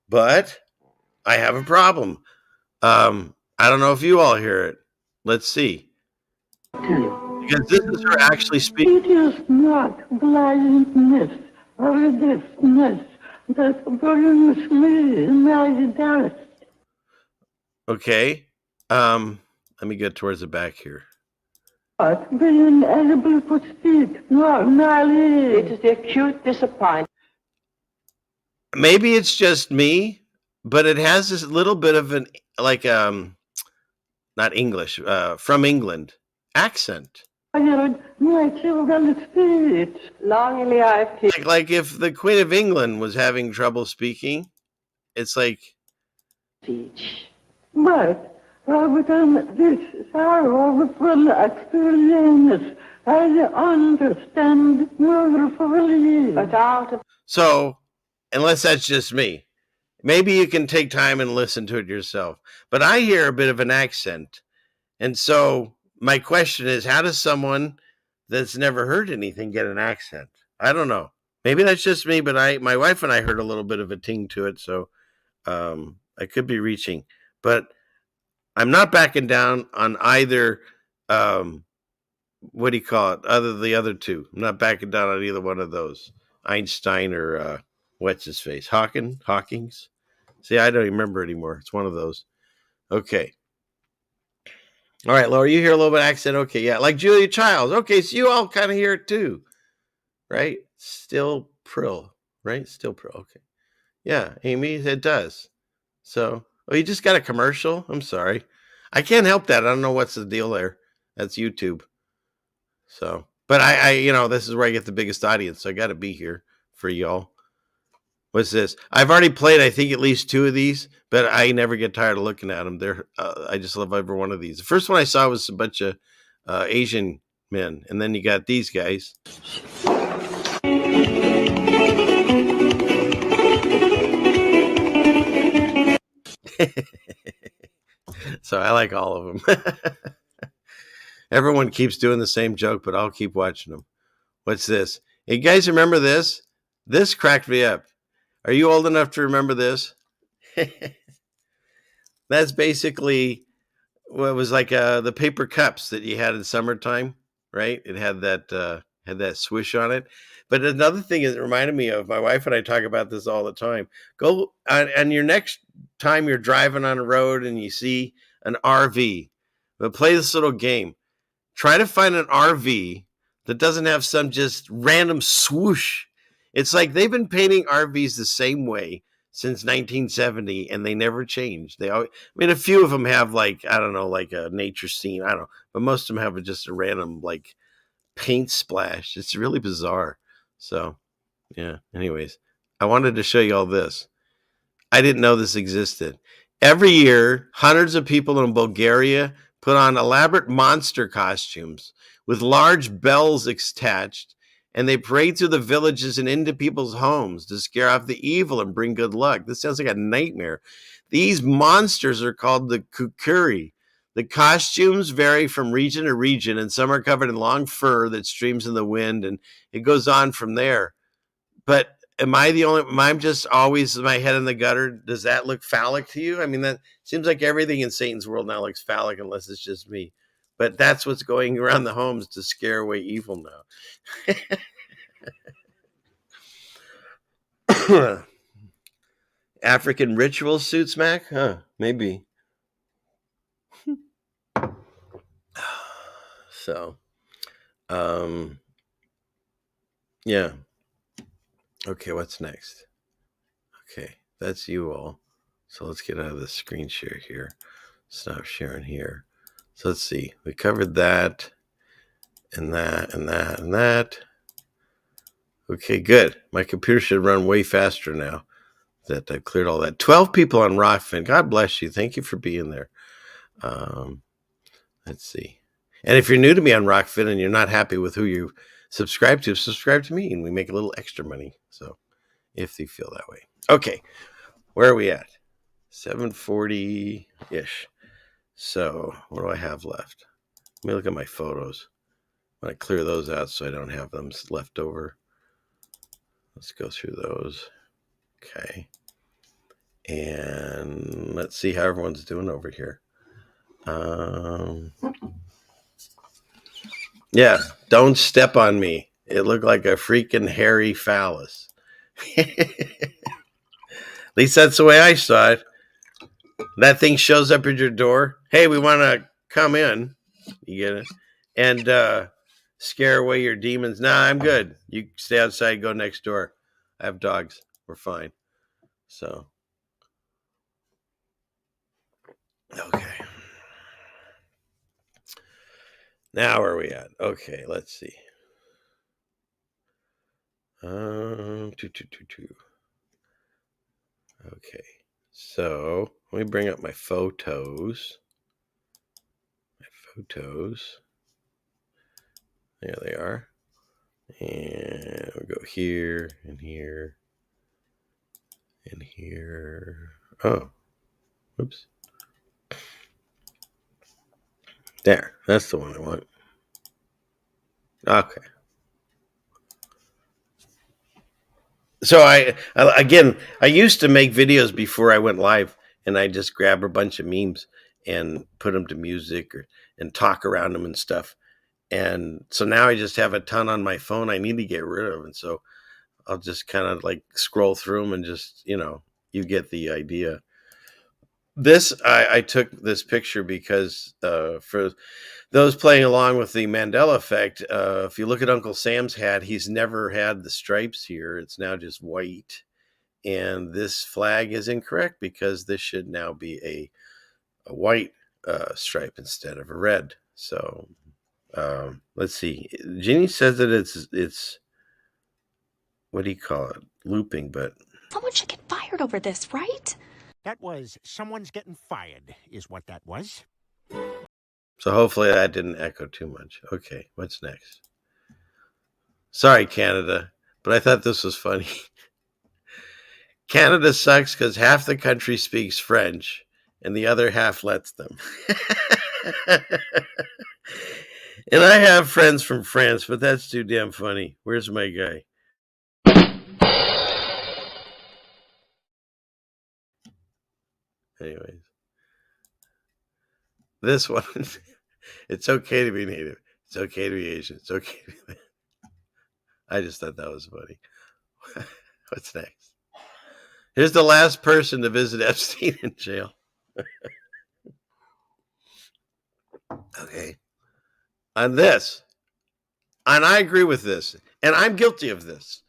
But I have a problem. I don't know if you all hear it. Let's see. Because this is her actually speaking. It is not blindness or deafness that brings me my death. Okay. Let me get towards the back here. But being able to speak normally. It is the acute disappointment. Maybe it's just me, but it has this little bit of not English, from England accent. Like if the Queen of England was having trouble speaking, it's like. But within this sorrowful experience, I understand wonderfully. But out of So, unless that's just me, maybe you can take time and listen to it yourself. But I hear a bit of an accent. And so my question is, how does someone that's never heard anything get an accent? I don't know. Maybe that's just me, but my wife and I heard a little bit of a ting to it. So I could be reaching. But I'm not backing down on either, what do you call it, the other two. I'm not backing down on either one of those. Einstein or what's his face? Hawkins? See, I don't even remember anymore. It's one of those. Okay. All right, Laura, you hear a little bit of accent. Okay, yeah. Like Julia Childs. Okay, so you all kind of hear it too. Right? Still Prill. Right? Still Prill. Okay. Yeah, Amy, it does. So, you just got a commercial? I'm sorry. I can't help that. I don't know what's the deal there. That's YouTube. So, but I this is where I get the biggest audience. So I got to be here for y'all. What's this? I've already played, I think, at least 2 of these, but I never get tired of looking at them. I just love every one of these. The first one I saw was a bunch of Asian men, and then you got these guys. So I like all of them. Everyone keeps doing the same joke, but I'll keep watching them. What's this? Hey, guys, remember this? This cracked me up. Are you old enough to remember this? That's basically what was like the paper cups that you had in summertime, right? It had that swish on it. But another thing it reminded me of, my wife and I talk about this all the time. Go on your next time you're driving on a road and you see an RV, but play this little game. Try to find an RV that doesn't have some just random swoosh. It's like they've been painting RVs the same way since 1970, and they never change. A few of them have like a nature scene. I don't know, but most of them have just a random like paint splash. It's really bizarre. So, yeah. Anyways, I wanted to show you all this. I didn't know this existed. Every year, hundreds of people in Bulgaria put on elaborate monster costumes with large bells attached, and they parade through the villages and into people's homes to scare off the evil and bring good luck. This sounds like a nightmare. These monsters are called the kukuri. The costumes vary from region to region, and some are covered in long fur that streams in the wind, and it goes on from there. But am I just always my head in the gutter? Does that look phallic to you? I mean, that seems like everything in Satan's world now looks phallic unless it's just me. But that's what's going around the homes to scare away evil now. African ritual suits, Mac? Huh, maybe. So, yeah. Okay, what's next? Okay, that's you all. So let's get out of the screen share here. Stop sharing here. So let's see. We covered that and that and that and that. Okay, good. My computer should run way faster now that I've cleared all that. 12 people on Rockfin. God bless you. Thank you for being there. Let's see. And if you're new to me on Rockfin and you're not happy with who you subscribe to me, and we make a little extra money. So if you feel that way. Okay, where are we at? 7:40-ish. So what do I have left? Let me look at my photos. I'm going to clear those out so I don't have them left over. Let's go through those. Okay. And let's see how everyone's doing over here. Yeah, don't step on me. It looked like a freaking hairy phallus. At least that's the way I saw it. That thing shows up at your door. Hey, we want to come in. You get it? And scare away your demons. Nah, I'm good. You stay outside, go next door. I have dogs. We're fine. So, okay. Now where are we at? Okay, let's see. Okay, so let me bring up my photos. There they are. And we'll go here and here and here. Oh, whoops. There, that's the one I want. Okay. So I used to make videos before I went live, and I just grab a bunch of memes and put them to music and talk around them and stuff. And so now I just have a ton on my phone I need to get rid of. And so I'll just kind of like scroll through them and just, you get the idea. I took this picture because for those playing along with the Mandela effect, if you look at Uncle Sam's hat, he's never had the stripes here. It's now just white. And this flag is incorrect because this should now be a white stripe instead of a red. So let's see. Jeannie says that it's what do you call it? Looping, but Someone should get fired over this, right? That was someone's getting fired, is what that was. So hopefully that didn't echo too much. Okay, what's next? Sorry, Canada, but I thought this was funny. Canada sucks because half the country speaks French and the other half lets them. And I have friends from France, but that's too damn funny. Where's my guy? Anyways, this one, it's okay to be Native. It's okay to be Asian. It's okay to be... I just thought that was funny. What's next? Here's the last person to visit Epstein in jail. Okay. On this, and I agree with this, and I'm guilty of this,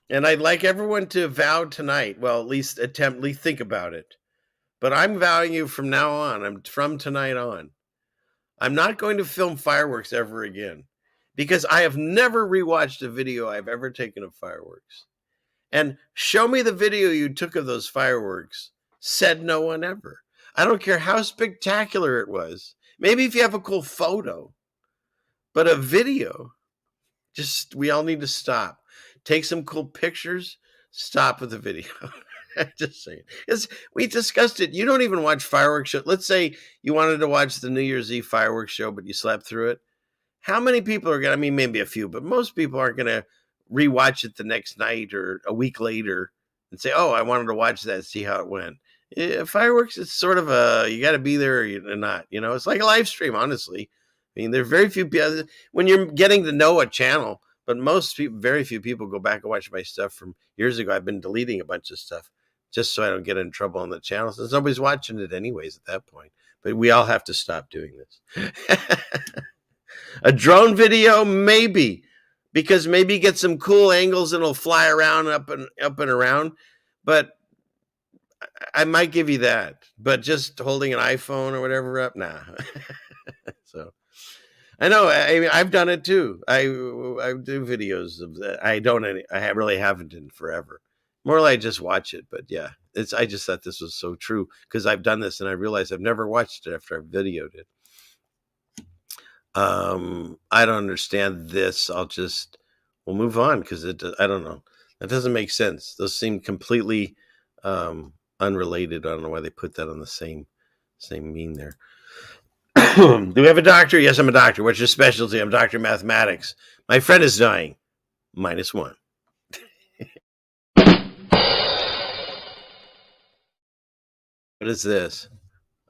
and I'd like everyone to vow tonight, well, at least think about it, but I'm vowing you from now on, from tonight on, I'm not going to film fireworks ever again, because I have never rewatched a video I've ever taken of fireworks. And show me the video you took of those fireworks, said no one ever. I don't care how spectacular it was. Maybe if you have a cool photo, but a video, we all need to stop. Take some cool pictures, stop with the video. Just saying. We discussed it. You don't even watch fireworks show. Let's say you wanted to watch the New Year's Eve fireworks show, but you slept through it. How many people are going to, maybe a few, but most people aren't going to rewatch it the next night or a week later and say, oh, I wanted to watch that, see how it went. Fireworks, it's sort of you got to be there or you're not. It's like a live stream, honestly. There are very few people, when you're getting to know a channel, but very few people go back and watch my stuff from years ago. I've been deleting a bunch of stuff just so I don't get in trouble on the channel. Since nobody's watching it anyways at that point. But we all have to stop doing this. A drone video, maybe, because maybe get some cool angles and it'll fly around up and around. But I might give you that. But just holding an iPhone or whatever up, nah. So I know. I've done it too. I do videos of that. I really haven't in forever. More like just watch it. But yeah, I just thought this was so true because I've done this and I realized I've never watched it after I've videoed it. I don't understand this. We'll move on because I don't know. That doesn't make sense. Those seem completely unrelated. I don't know why they put that on the same mean there. Do we have a doctor? Yes, I'm a doctor. What's your specialty? I'm Dr. Mathematics. My friend is dying. -1. What is this?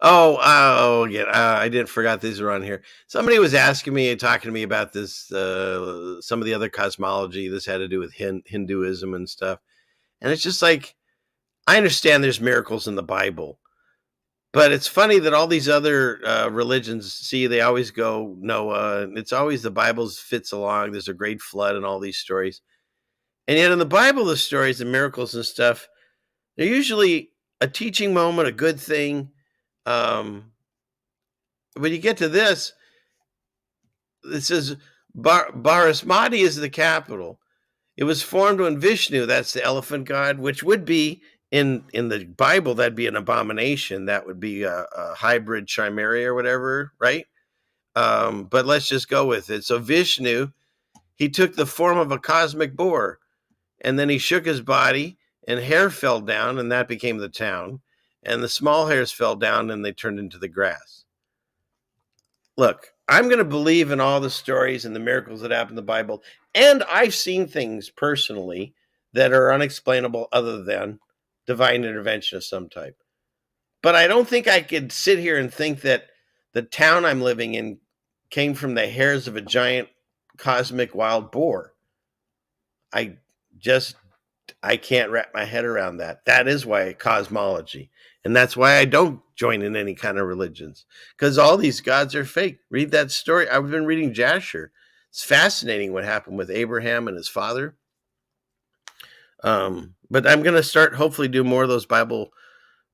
Oh, yeah. I didn't forgot these were on here. Somebody was asking me and talking to me about this, some of the other cosmology. This had to do with Hinduism and stuff. And it's just like, I understand there's miracles in the Bible. But it's funny that all these other religions, they always go Noah, and it's always the Bible fits along. There's a great flood and all these stories. And yet in the Bible, the stories and miracles and stuff, they're usually a teaching moment, a good thing. When you get to this, It says Barasmati is the capital. It was formed when Vishnu, that's the elephant god, which would be in the Bible, that'd be an abomination. That would be a hybrid chimera or whatever, right? But let's just go with it. So Vishnu, he took the form of a cosmic boar, and then he shook his body, and hair fell down, and that became the town. And the small hairs fell down, and they turned into the grass. Look, I'm going to believe in all the stories and the miracles that happen in the Bible. And I've seen things personally that are unexplainable other than divine intervention of some type. But I don't think I could sit here and think that the town I'm living in came from the hairs of a giant cosmic wild boar. I can't wrap my head around that. That is why cosmology. And that's why I don't join in any kind of religions, because all these gods are fake. Read that story. I've been reading Jasher. It's fascinating what happened with Abraham and his father. But I'm going to start, hopefully do more of those Bible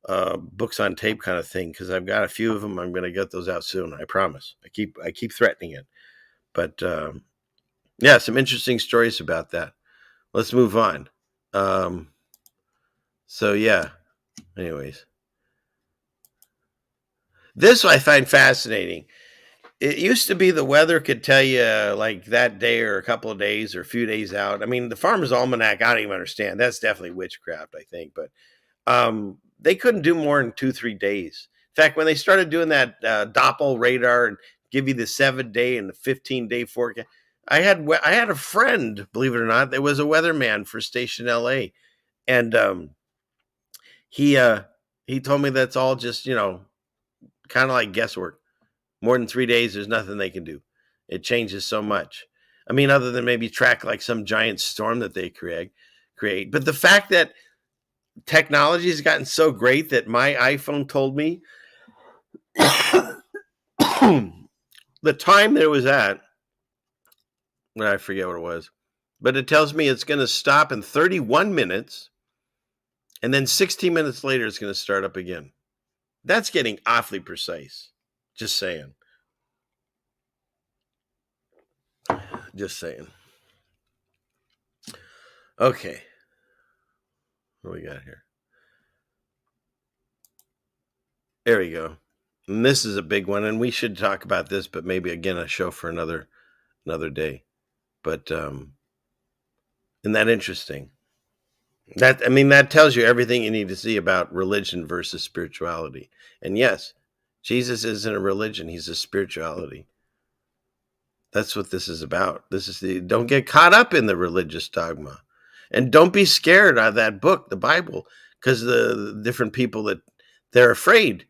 books on tape kind of thing, because I've got a few of them. I'm going to get those out soon. I promise. I keep threatening it. But yeah, some interesting stories about that. Let's move on. So yeah, anyways. This I find fascinating. It used to be the weather could tell you like that day or a couple of days or a few days out. I mean, the Farmer's Almanac, I don't even understand. That's definitely witchcraft, I think. But they couldn't do more than 2-3 days. In fact, when they started doing that Doppel radar and give you the 7-day and the 15-day forecast, I had a friend, believe it or not, that was a weatherman for Station LA. And he told me that's all just, kind of like guesswork. More than 3 days, there's nothing they can do. It changes so much. I mean, other than maybe track like some giant storm that they create. But the fact that technology has gotten so great that my iPhone told me the time that it was at, I forget what it was, but it tells me it's going to stop in 31 minutes, and then 16 minutes later, it's going to start up again. That's getting awfully precise. Just saying. Okay. What do we got here? There we go. And this is a big one, and we should talk about this, but maybe again a show for another day. But isn't that interesting? That tells you everything you need to see about religion versus spirituality. And yes, Jesus isn't a religion, he's a spirituality. That's what this is about. Don't get caught up in the religious dogma. And don't be scared of that book, the Bible, because the different people that they're afraid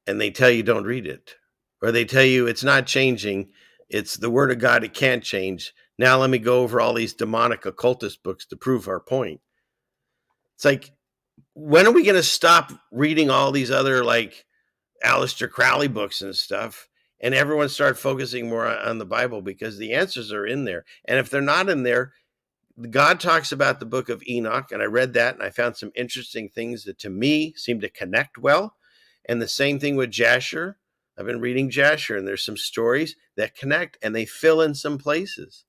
and they tell you don't read it. Or they tell you it's not changing. It's the word of God. It can't change. Now let me go over all these demonic occultist books to prove our point. It's like, when are we going to stop reading all these other like Alistair Crowley books and stuff, and everyone start focusing more on the Bible, because the answers are in there. And if they're not in there, God talks about the book of Enoch, and I read that and I found some interesting things that to me seem to connect well. And the same thing with Jasher. I've been reading Jasher, and there's some stories that connect and they fill in some places.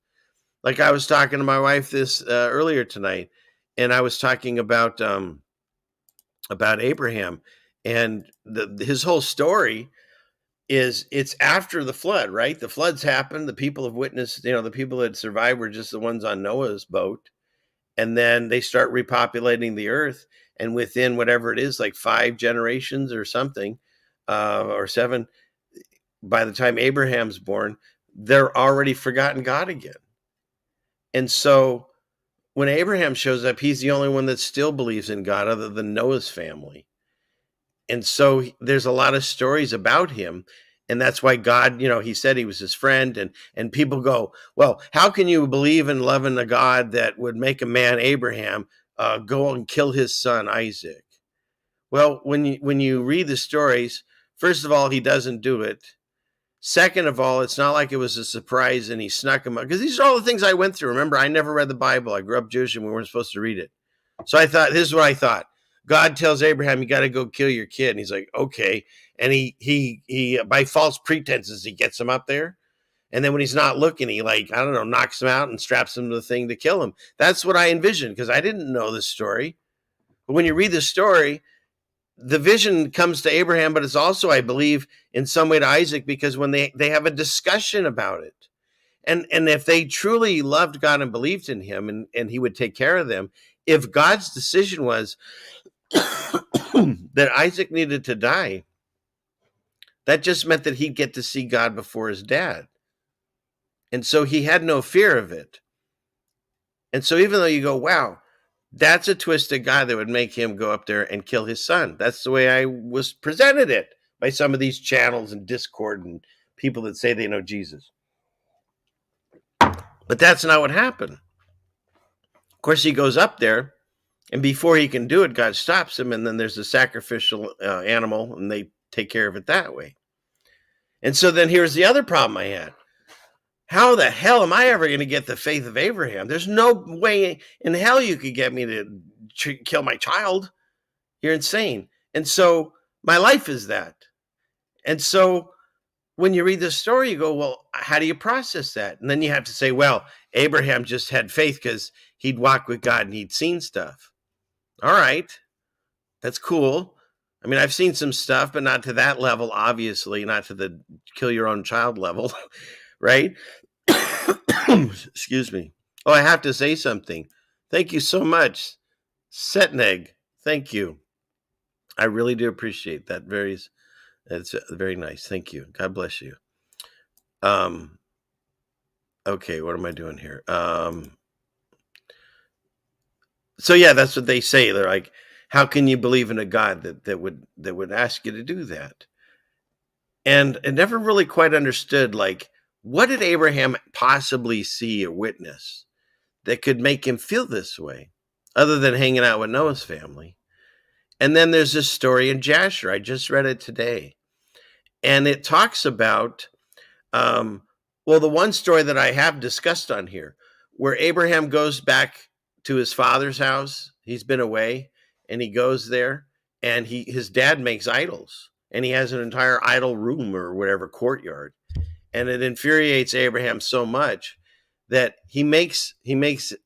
Like I was talking to my wife this earlier tonight, and I was talking about Abraham, and his whole story is it's after the flood, right? The floods happened. The people have witnessed, the people that survived were just the ones on Noah's boat. And then they start repopulating the earth. And within whatever it is, like 5 generations or something, or 7, by the time Abraham's born, they're already forgotten God again. And so when Abraham shows up, he's the only one that still believes in God other than Noah's family. And so there's a lot of stories about him. And that's why God, he said he was his friend. And people go, well, how can you believe and love in a God that would make a man, Abraham, go and kill his son, Isaac? Well, when you read the stories, first of all, he doesn't do it. Second of all, it's not like it was a surprise and he snuck him up. Because these are all the things I went through. Remember, I never read the Bible. I grew up Jewish and we weren't supposed to read it. So I thought, this is what I thought. God tells Abraham, you got to go kill your kid. And he's like, okay. And he by false pretenses, he gets him up there. And then when he's not looking, he knocks him out and straps him to the thing to kill him. That's what I envisioned, because I didn't know this story. But when you read the story, the vision comes to Abraham, but it's also, I believe, in some way to Isaac, because when they have a discussion about it. And if they truly loved God and believed in him and he would take care of them, if God's decision was that Isaac needed to die, that just meant that he'd get to see God before his dad. And so he had no fear of it. And so even though you go, wow, that's a twisted God that would make him go up there and kill his son. That's the way I was presented it by some of these channels and Discord and people that say they know Jesus. But that's not what happened. Of course, he goes up there, and before he can do it, God stops him, and then there's a sacrificial animal, and they take care of it that way. And so then here's the other problem I had. How the hell am I ever going to get the faith of Abraham? There's no way in hell you could get me to kill my child. You're insane. And so my life is that. And so when you read this story, you go, well, how do you process that? And then you have to say, well, Abraham just had faith because he'd walked with God and he'd seen stuff. All right. That's cool. I mean, I've seen some stuff, but not to that level, obviously, not to the kill your own child level, right? Excuse me. Oh, I have to say something. Thank you so much, Setneg. Thank you. I really do appreciate that. It's very nice. Thank you. God bless you. Okay, what am I doing here? So yeah, that's what they say. They're like, how can you believe in a God that would ask you to do that? And I never really quite understood, like, what did Abraham possibly see or witness that could make him feel this way, other than hanging out with Noah's family? And then there's this story in Jasher. I just read it today. And it talks about, the one story that I have discussed on here, where Abraham goes back to his father's house. He's been away, and he goes there, and his dad makes idols, and he has an entire idol room or whatever, courtyard. And it infuriates Abraham so much that he makes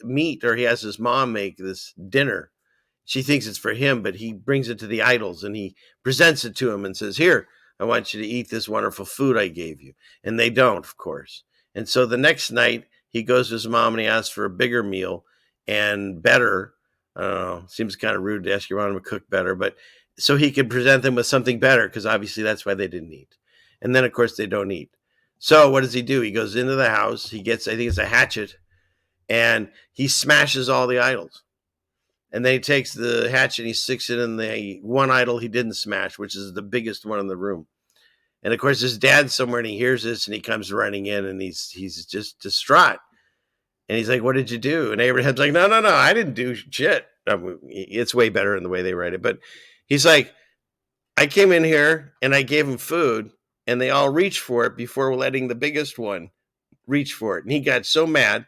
meat, or he has his mom make this dinner. She thinks it's for him, but he brings it to the idols and he presents it to him and says, here, I want you to eat this wonderful food I gave you. And they don't, of course. And so the next night he goes to his mom and he asks for a bigger meal and better. I don't know, seems kind of rude to ask your mom to cook better, but so he could present them with something better, because obviously that's why they didn't eat. And then, of course, they don't eat. So what does he do? He goes into the house. He gets, I think it's a hatchet, and he smashes all the idols. And then he takes the hatchet and he sticks it in the one idol he didn't smash, which is the biggest one in the room. And of course, his dad's somewhere and he hears this and he comes running in and he's just distraught. And he's like, what did you do? And Abraham's like, no, I didn't do shit. It's way better in the way they write it. But he's like, I came in here and I gave him food, and they all reached for it before letting the biggest one reach for it. And he got so mad,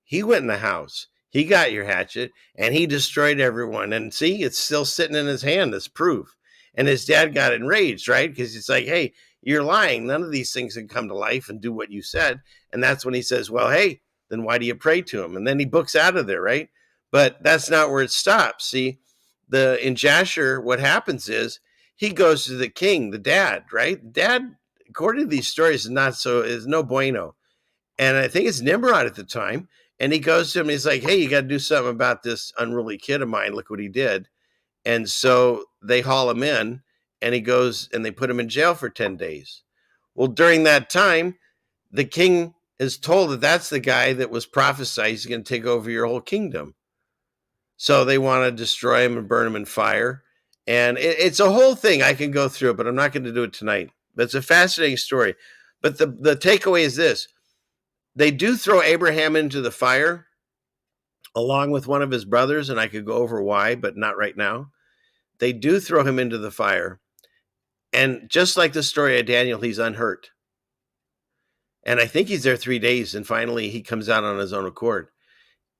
he went in the house. He got your hatchet and he destroyed everyone. And see, it's still sitting in his hand as proof. And his dad got enraged, right? Because it's like, hey, you're lying. None of these things can come to life and do what you said. And that's when he says, well, hey, then why do you pray to him? And then he books out of there, right? But that's not where it stops. See, in Jasher, what happens is he goes to the king, the dad, right? Dad, according to these stories, is no bueno. And I think it's Nimrod at the time. And he goes to him, and he's like, hey, you got to do something about this unruly kid of mine. Look what he did. And so they haul him in, and he goes and they put him in jail for 10 days. Well, during that time, the king is told that that's the guy that was prophesied he's going to take over your whole kingdom. So they want to destroy him and burn him in fire. And it's a whole thing. I can go through it, but I'm not going to do it tonight. But it's a fascinating story. But the takeaway is this. They do throw Abraham into the fire along with one of his brothers, and I could go over why, but not right now. They do throw him into the fire. And just like the story of Daniel, he's unhurt. And I think he's there 3 days, and finally he comes out on his own accord.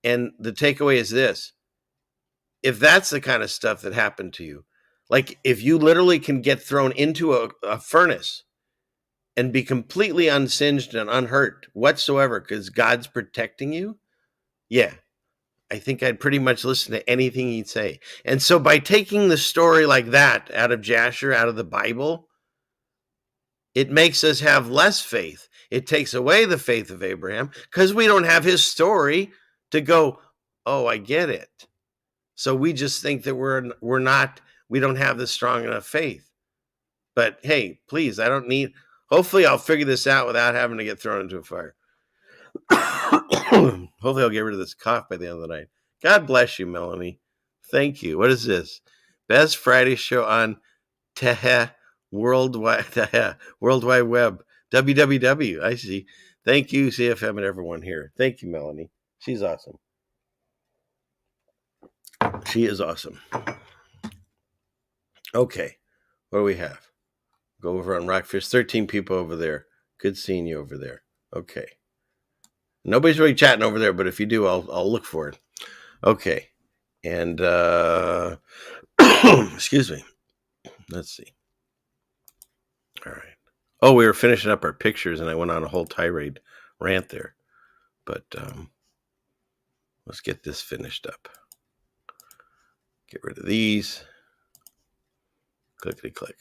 And the takeaway is this. If that's the kind of stuff that happened to you, like if you literally can get thrown into a furnace and be completely unsinged and unhurt whatsoever because God's protecting you, yeah, I think I'd pretty much listen to anything he'd say. And so by taking the story like that out of Jasher, out of the Bible, it makes us have less faith. It takes away the faith of Abraham because we don't have his story to go, oh, I get it. So we just think that we don't have the strong enough faith. But hey, please, hopefully I'll figure this out without having to get thrown into a fire. Hopefully I'll get rid of this cough by the end of the night. God bless you, Melanie. Thank you. What is this? Best Friday show on World Wide Web. www. I see. Thank you, CFM and everyone here. Thank you, Melanie. She's awesome. She is awesome. Okay. What do we have? Go over on Rockfish. 13 people over there. Good seeing you over there. Okay. Nobody's really chatting over there, but if you do, I'll look for it. Okay. And excuse me. Let's see. All right. Oh, we were finishing up our pictures, and I went on a whole tirade rant there. But let's get this finished up. Get rid of these. Clickety click.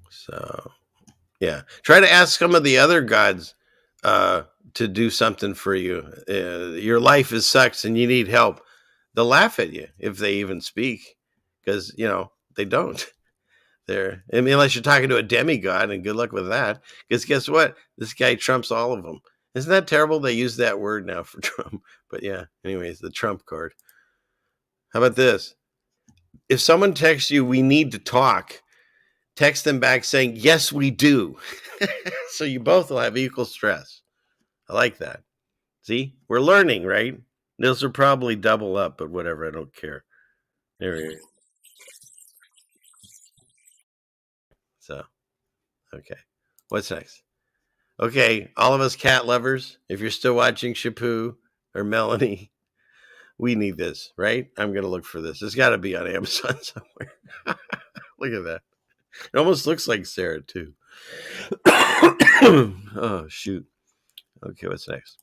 So, yeah. Try to ask some of the other gods to do something for you. Your life sucks and you need help. They'll laugh at you if they even speak because, they don't. Unless you're talking to a demigod, and good luck with that. Because guess what? This guy trumps all of them. Isn't that terrible? They use that word now for Trump. But yeah, anyways, the Trump card. How about this? If someone texts you, we need to talk, text them back saying, yes, we do. So you both will have equal stress. I like that. See, we're learning, right? Those will probably double up, but whatever. I don't care. There we go. So, okay. What's next? Okay, all of us cat lovers, if you're still watching Shapu or Melanie, we need this, right? I'm going to look for this. It's got to be on Amazon somewhere. Look at that. It almost looks like Sarah, too. Oh, shoot. Okay, what's next?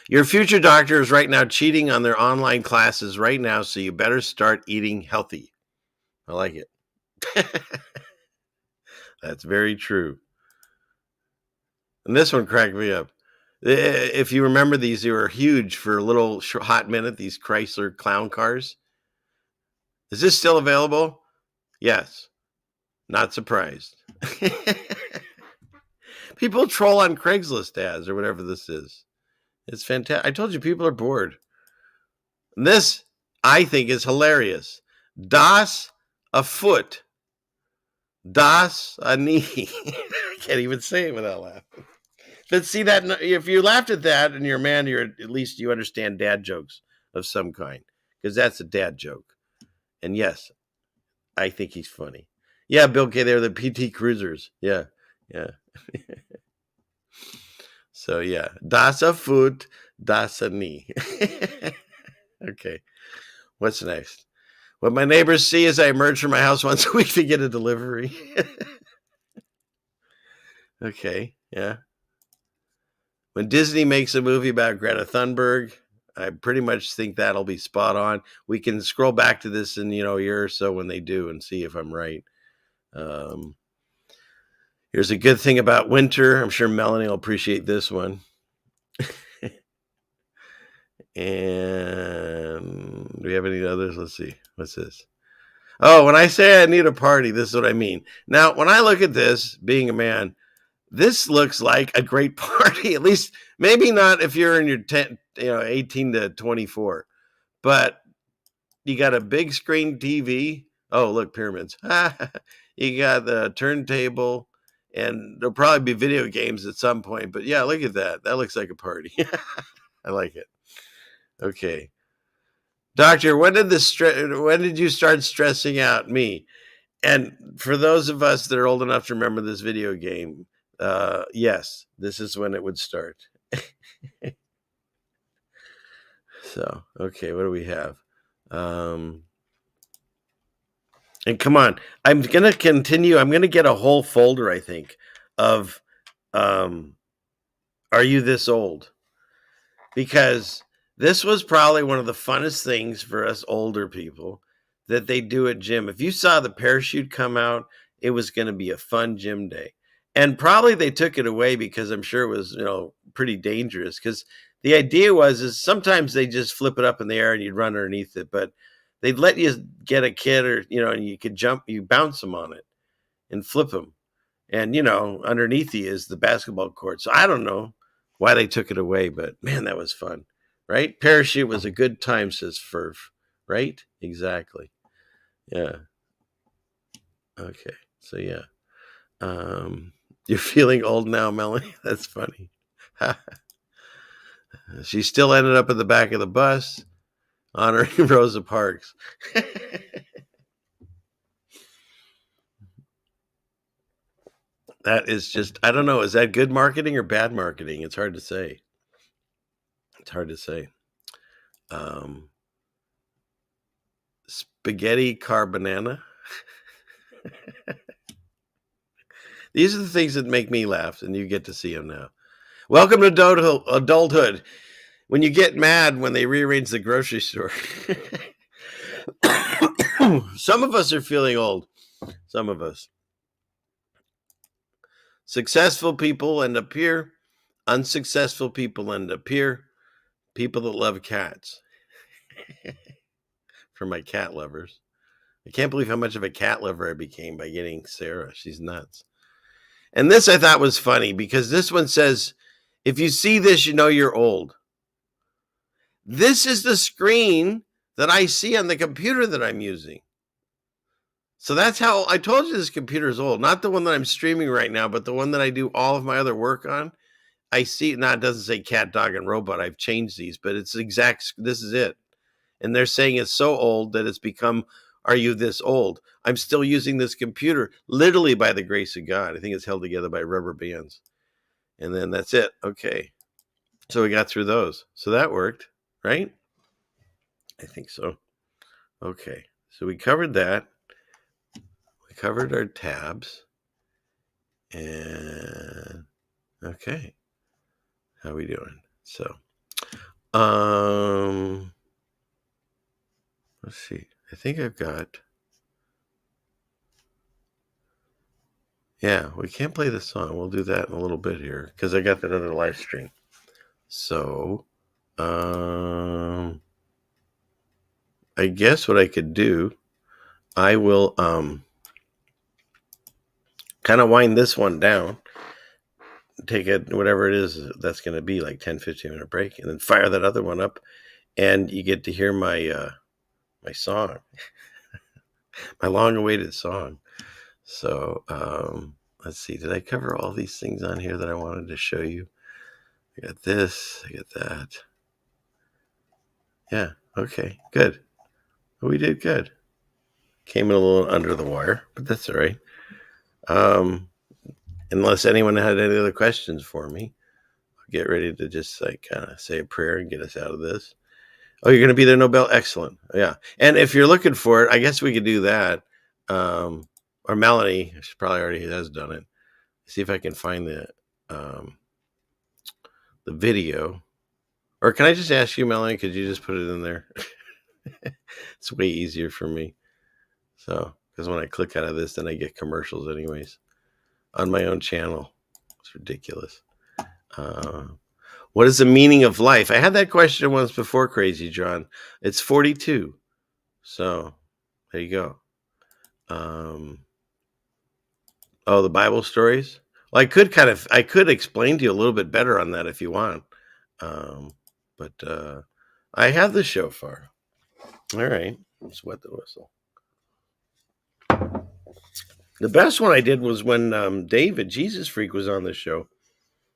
Your future doctor is right now cheating on their online classes right now, so you better start eating healthy. I like it. That's very true. And this one cracked me up. If you remember these, they were huge for a little hot minute, these Chrysler clown cars. Is this still available? Yes. Not surprised. People troll on Craigslist ads or whatever this is. It's fantastic. I told you people are bored. This, I think, is hilarious. Das a foot. Das a knee. I can't even say it without laughing. But see that if you laughed at that and you're a man, at least you understand dad jokes of some kind, because that's a dad joke. And yes, I think he's funny. Yeah, Bill K. They're the PT Cruisers. Yeah. So yeah, das a foot, das a knee. Okay, what's next? What my neighbors see as I emerge from my house once a week to get a delivery. Okay, yeah. When Disney makes a movie about Greta Thunberg, I pretty much think that'll be spot on. We can scroll back to this in a year or so when they do and see if I'm right. Here's a good thing about winter. I'm sure Melanie will appreciate this one. And do we have any others? Let's see. What's this? Oh, when I say I need a party, this is what I mean. Now, when I look at this, being a man, this looks like a great party. At least, maybe not if you're in your 18 to 24. But you got a big screen TV. Oh, look, pyramids. You got the turntable. And there'll probably be video games at some point. But yeah, look at that. That looks like a party. I like it. Okay. Doctor, when did you start stressing out? Me. And for those of us that are old enough to remember this video game, yes, this is when it would start. So, okay, what do we have? And come on, I'm going to continue. I'm going to get a whole folder, I think, of Are You This Old? Because this was probably one of the funnest things for us older people that they do at gym. If you saw the parachute come out, it was going to be a fun gym day. And probably they took it away because I'm sure it was, pretty dangerous. Because the idea is sometimes they just flip it up in the air and you'd run underneath it. But they'd let you get a kid or, and you could you bounce them on it and flip them. And, underneath you is the basketball court. So I don't know why they took it away, but man, that was fun, right? Parachute was a good time, says Furf, right? Exactly. Yeah. Okay. So yeah. You're feeling old now, Melanie? That's funny. She still ended up at the back of the bus honoring Rosa Parks. That is just, I don't know. Is that good marketing or bad marketing? It's hard to say. Spaghetti carbonana. These are the things that make me laugh, and you get to see them now. Welcome to adulthood. When you get mad when they rearrange the grocery store. Some of us are feeling old. Some of us. Successful people end up here. Unsuccessful people end up here. People that love cats. For my cat lovers. I can't believe how much of a cat lover I became by getting Sarah. She's nuts. And this I thought was funny because this one says, if you see this, you know you're old. This is the screen that I see on the computer that I'm using. So that's how I told you this computer is old. Not the one that I'm streaming right now, but the one that I do all of my other work on. I see, now it doesn't say cat, dog, and robot. I've changed these, but it's exact. This is it. And they're saying it's so old that it's become, are you this old? I'm still using this computer, literally by the grace of God. I think it's held together by rubber bands. And then that's it. Okay. So we got through those. So that worked, right? I think so. Okay. So we covered that. We covered our tabs. And okay. How we doing? So, let's see. I think I've got. Yeah, we can't play the song. We'll do that in a little bit here because I got that other live stream. So, I guess what I could do, I will kind of wind this one down, take it, whatever it is that's going to be, like 10, 15 minute break, and then fire that other one up, and you get to hear my my song, my long-awaited song. So, let's see. Did I cover all these things on here that I wanted to show you? I got this. I got that. Yeah. Okay. Good. We did good. Came in a little under the wire, but that's all right. Unless anyone had any other questions for me, I'll get ready to just kind of say a prayer and get us out of this. Oh, you're going to be there, Nobel? Excellent. Yeah. And if you're looking for it, I guess we could do that. Or Melanie, she probably already has done it. See if I can find the video. Or can I just ask you, Melanie, could you just put it in there? It's way easier for me. So, because when I click out of this, then I get commercials anyways on my own channel. It's ridiculous. What is the meaning of life? I had that question once before, Crazy John. It's 42. So, there you go. Oh, the Bible stories? Well, I could explain to you a little bit better on that if you want. But I have the shofar. All right. Let's wet the whistle. The best one I did was when David, Jesus Freak, was on the show.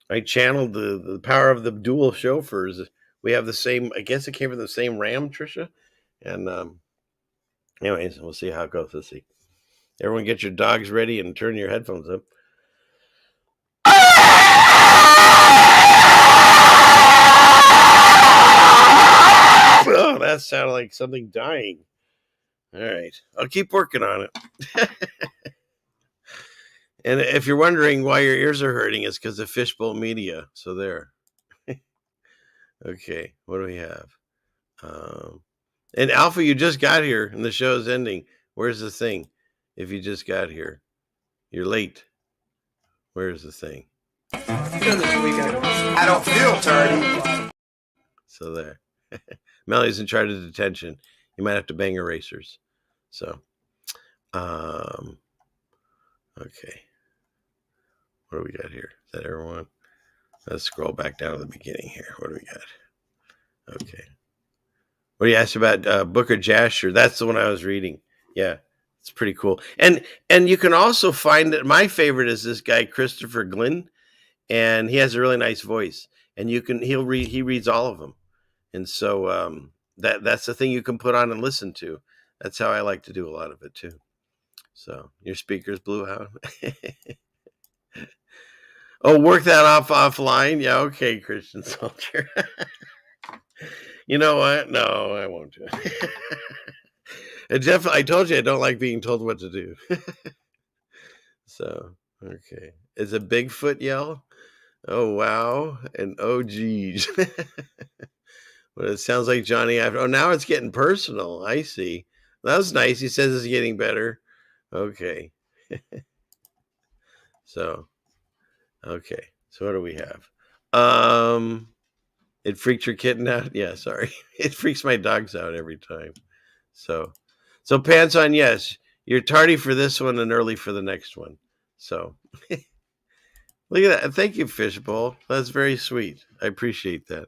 I channeled the power of the dual shofars. We have the same, I guess it came from the same ram, Trisha. And anyways, we'll see how it goes. Let's see. Everyone get your dogs ready and turn your headphones up. Oh, that sounded like something dying. All right. I'll keep working on it. And if you're wondering why your ears are hurting, it's because of Fishbowl Media. So there. Okay. What do we have? And Alpha, you just got here and the show's ending. Where's the thing? If you just got here, you're late. Where's the thing? I don't feel turdy. So there. Melly's in charge of detention. You might have to bang erasers. So, okay. What do we got here? Is that everyone? Let's scroll back down to the beginning here. What do we got? Okay. What do you ask about Booker Jasher? That's the one I was reading. Yeah, it's pretty cool. And you can also find that my favorite is this guy Christopher Glynn, and he has a really nice voice. And he reads all of them. And so that's the thing you can put on and listen to. That's how I like to do a lot of it too. So your speakers blew out. Oh, work that offline. Yeah, okay, Christian Soldier. You know what? No, I won't do it. I told you I don't like being told what to do. So, okay. It's a Bigfoot yell. Oh, wow. And oh, geez. Well, it sounds like Johnny after. Oh, now it's getting personal. I see. That was nice. He says it's getting better. Okay. So, okay. So what do we have? It freaked your kitten out? Yeah, sorry. It freaks my dogs out every time. So pants on, yes. You're tardy for this one and early for the next one. So look at that. Thank you, Fishbowl. That's very sweet. I appreciate that.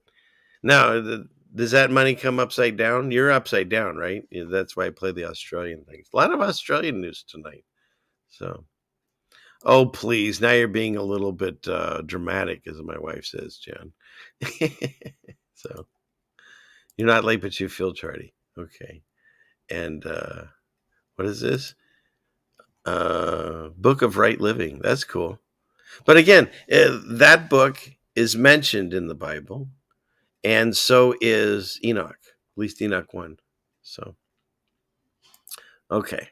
Now, does that money come upside down? You're upside down, right? Yeah, that's why I play the Australian things. A lot of Australian news tonight. So, oh, please. Now you're being a little bit dramatic, as my wife says, John. So, you're not late, but you feel tardy. Okay. And what is this? Book of Right Living. That's cool. But again, that book is mentioned in the Bible. And so is Enoch, at least Enoch 1. So, okay.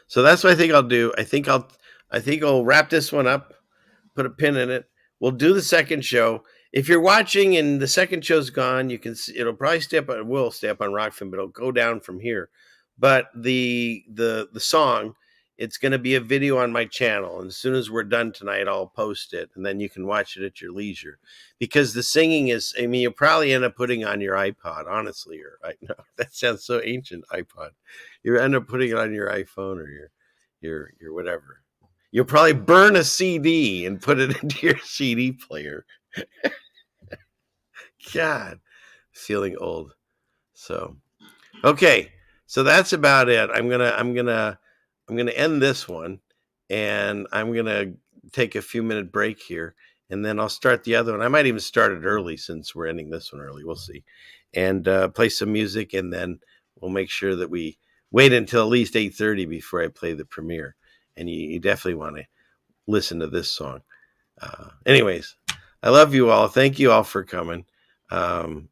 So that's what I think I'll do. I think I'll wrap this one up, put a pin in it. We'll do the second show. If you're watching and the second show's gone, you can see it'll probably stay up on Rockfin, but it'll go down from here. But the song, it's going to be a video on my channel. And as soon as we're done tonight, I'll post it. And then you can watch it at your leisure. Because the singing is, I mean, you'll probably end up putting on your iPod, honestly. Or no, that sounds so ancient, iPod. You end up putting it on your iPhone or your whatever. You'll probably burn a CD and put it into your CD player. God, feeling old. So, okay. So that's about it. I'm gonna end this one, and I'm gonna take a few minute break here, and then I'll start the other one. I might even start it early since we're ending this one early. We'll see, and play some music, and then we'll make sure that we wait until at least 8:30 before I play the premiere. And you definitely want to listen to this song. Anyways, I love you all. Thank you all for coming.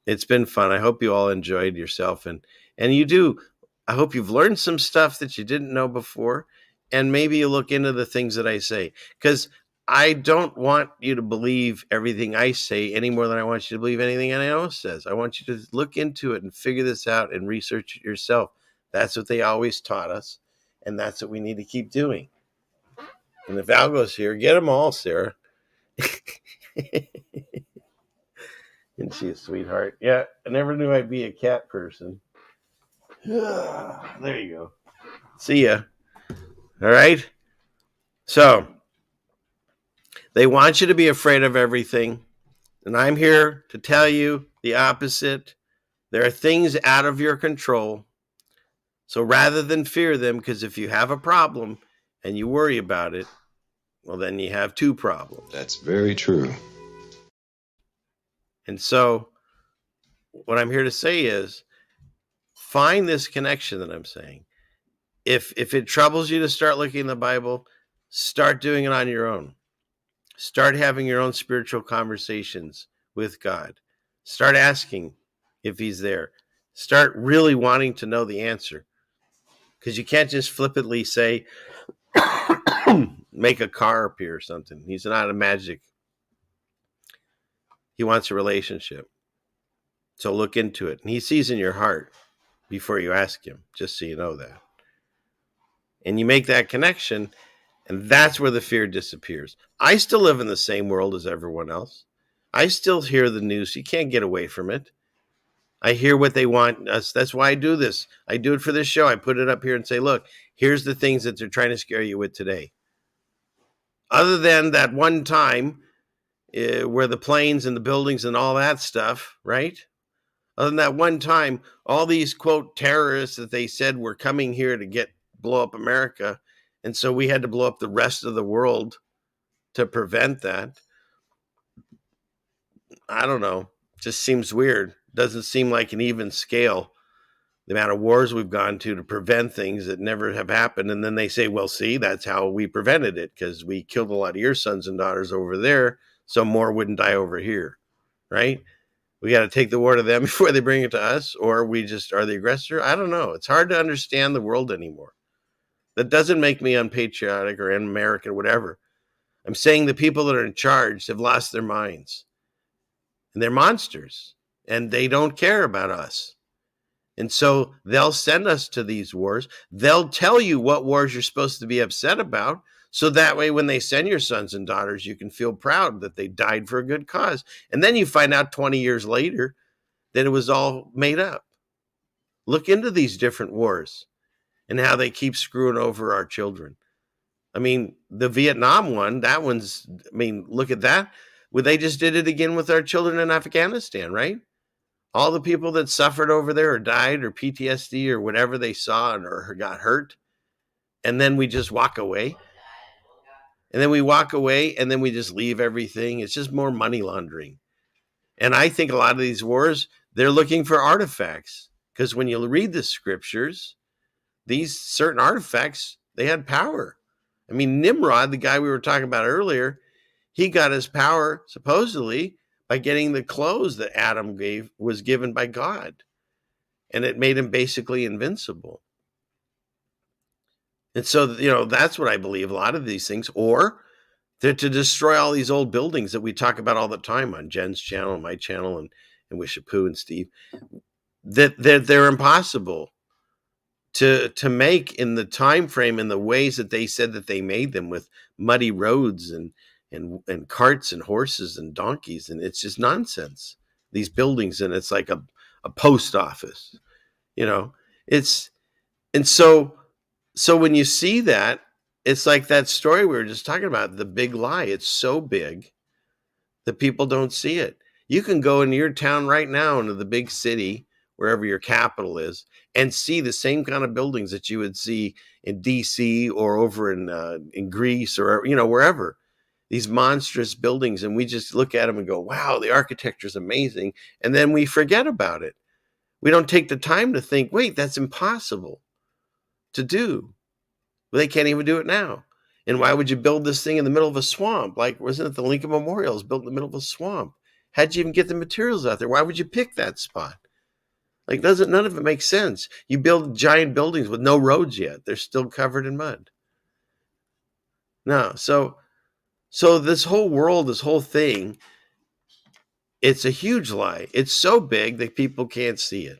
It's been fun. I hope you all enjoyed yourself, and you do. I hope you've learned some stuff that you didn't know before, and maybe you look into the things that I say, because I don't want you to believe everything I say any more than I want you to believe anything anyone else says. I want you to look into it and figure this out and research it yourself. That's what they always taught us, and that's what we need to keep doing. And if Al goes here, get them all, Sarah. Isn't she a sweetheart? Yeah, I never knew I'd be a cat person. There you go. See ya. All right? So, they want you to be afraid of everything. And I'm here to tell you the opposite. There are things out of your control. So rather than fear them, because if you have a problem and you worry about it, well, then you have two problems. That's very true. And so what I'm here to say is find this connection that I'm saying. If it troubles you to start looking in the Bible, start doing it on your own. Start having your own spiritual conversations with God. Start asking if he's there. Start really wanting to know the answer. because you can't just flippantly say, make a car appear or something. He's not a magic. He wants a relationship. So look into it. And he sees in your heart before you ask him, just so you know that. And you make that connection, and that's where the fear disappears. I still live in the same world as everyone else. I still hear the news. You can't get away from it. I hear what they want us. That's why I do this. I do it for this show. I put it up here and say, look, here's the things that they're trying to scare you with today. Other than that one time where the planes and the buildings and all that stuff, right? Other than that one time, all these, quote, terrorists that they said were coming here to blow up America. And so we had to blow up the rest of the world to prevent that. I don't know. Just seems weird. Doesn't seem like an even scale. The amount of wars we've gone to prevent things that never have happened. And then they say, well, see, that's how we prevented it, because we killed a lot of your sons and daughters over there, so more wouldn't die over here, right? We got to take the war to them before they bring it to us, or we just are the aggressor. I don't know. It's hard to understand the world anymore. That doesn't make me unpatriotic or un-American or whatever. I'm saying the people that are in charge have lost their minds. And they're monsters. And they don't care about us. And so they'll send us to these wars. They'll tell you what wars you're supposed to be upset about. So that way, when they send your sons and daughters, you can feel proud that they died for a good cause. And then you find out 20 years later that it was all made up. Look into these different wars and how they keep screwing over our children. I mean, the Vietnam one, look at that. Well, they just did it again with our children in Afghanistan, right? All the people that suffered over there or died or PTSD or whatever they saw or got hurt. And then we just walk away. And then we walk away and then we just leave everything. It's just more money laundering. And I think a lot of these wars, they're looking for artifacts. Because when you read the scriptures, these certain artifacts, they had power. I mean, Nimrod, the guy we were talking about earlier, he got his power, supposedly, by getting the clothes that Adam was given by God. And it made him basically invincible. And so, that's what I believe, a lot of these things. Or they're to destroy all these old buildings that we talk about all the time on Jen's channel, my channel, and Wishapu and Steve. That they're impossible to make in the time frame in the ways that they said that they made them, with muddy roads and carts and horses and donkeys, and it's just nonsense. These buildings, and it's like a post office, so when you see that, it's like that story we were just talking about, the big lie. It's so big that people don't see it. You can go into your town right now, into the big city, wherever your capital is, and see the same kind of buildings that you would see in DC or over in Greece or wherever. These monstrous buildings, and we just look at them and go, wow, the architecture is amazing. And then we forget about it. We don't take the time to think, wait, that's impossible to do. Well, they can't even do it now. And why would you build this thing in the middle of a swamp? Like, wasn't it the Lincoln Memorial was built in the middle of a swamp? How'd you even get the materials out there? Why would you pick that spot? Like, none of it makes sense. You build giant buildings with no roads yet. They're still covered in mud. No, so this whole world, this whole thing, it's a huge lie. It's so big that people can't see it.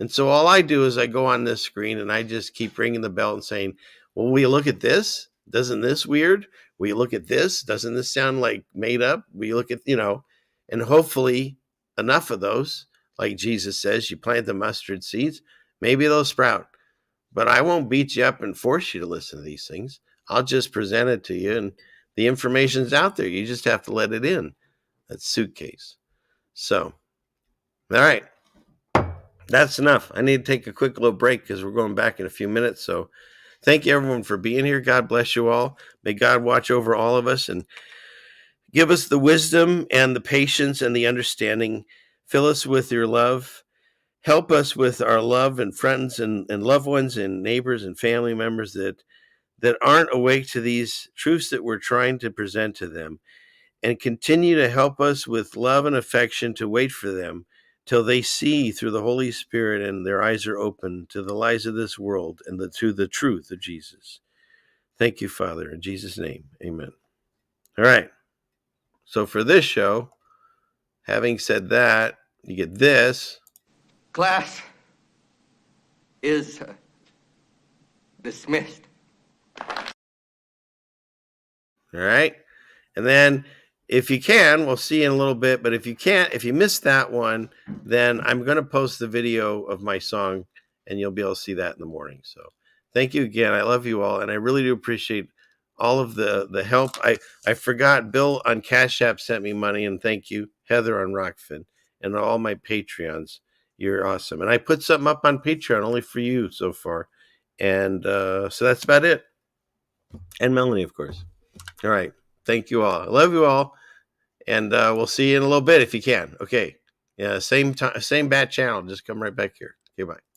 And so all I do is I go on this screen and I just keep ringing the bell and saying, well, will you look at this? Doesn't this weird? Will you look at this? Doesn't this sound like made up? Will you look at, and hopefully enough of those, like Jesus says, you plant the mustard seeds, maybe they'll sprout. But I won't beat you up and force you to listen to these things. I'll just present it to you, and the information's out there. You just have to let it in. That suitcase. So, all right. That's enough. I need to take a quick little break because we're going back in a few minutes. So thank you, everyone, for being here. God bless you all. May God watch over all of us and give us the wisdom and the patience and the understanding. Fill us with your love. Help us with our love and friends and loved ones and neighbors and family members that aren't awake to these truths that we're trying to present to them. And continue to help us with love and affection to wait for them till they see through the Holy Spirit and their eyes are open to the lies of this world and to the truth of Jesus. Thank you, Father, in Jesus' name. Amen. All right. So for this show, having said that, you get this. Class is dismissed. All right. And then if you can, we'll see in a little bit. But if you can't, if you missed that one, then I'm going to post the video of my song and you'll be able to see that in the morning. So thank you again. I love you all. And I really do appreciate all of the help. I forgot Bill on Cash App sent me money, and thank you. Heather on Rockfin and all my Patreons. You're awesome. And I put something up on Patreon only for you so far. And so that's about it. And Melanie, of course. All right. Thank you all. I love you all. And we'll see you in a little bit if you can. Okay. Yeah, same time, same bat channel. Just come right back here. Okay, bye.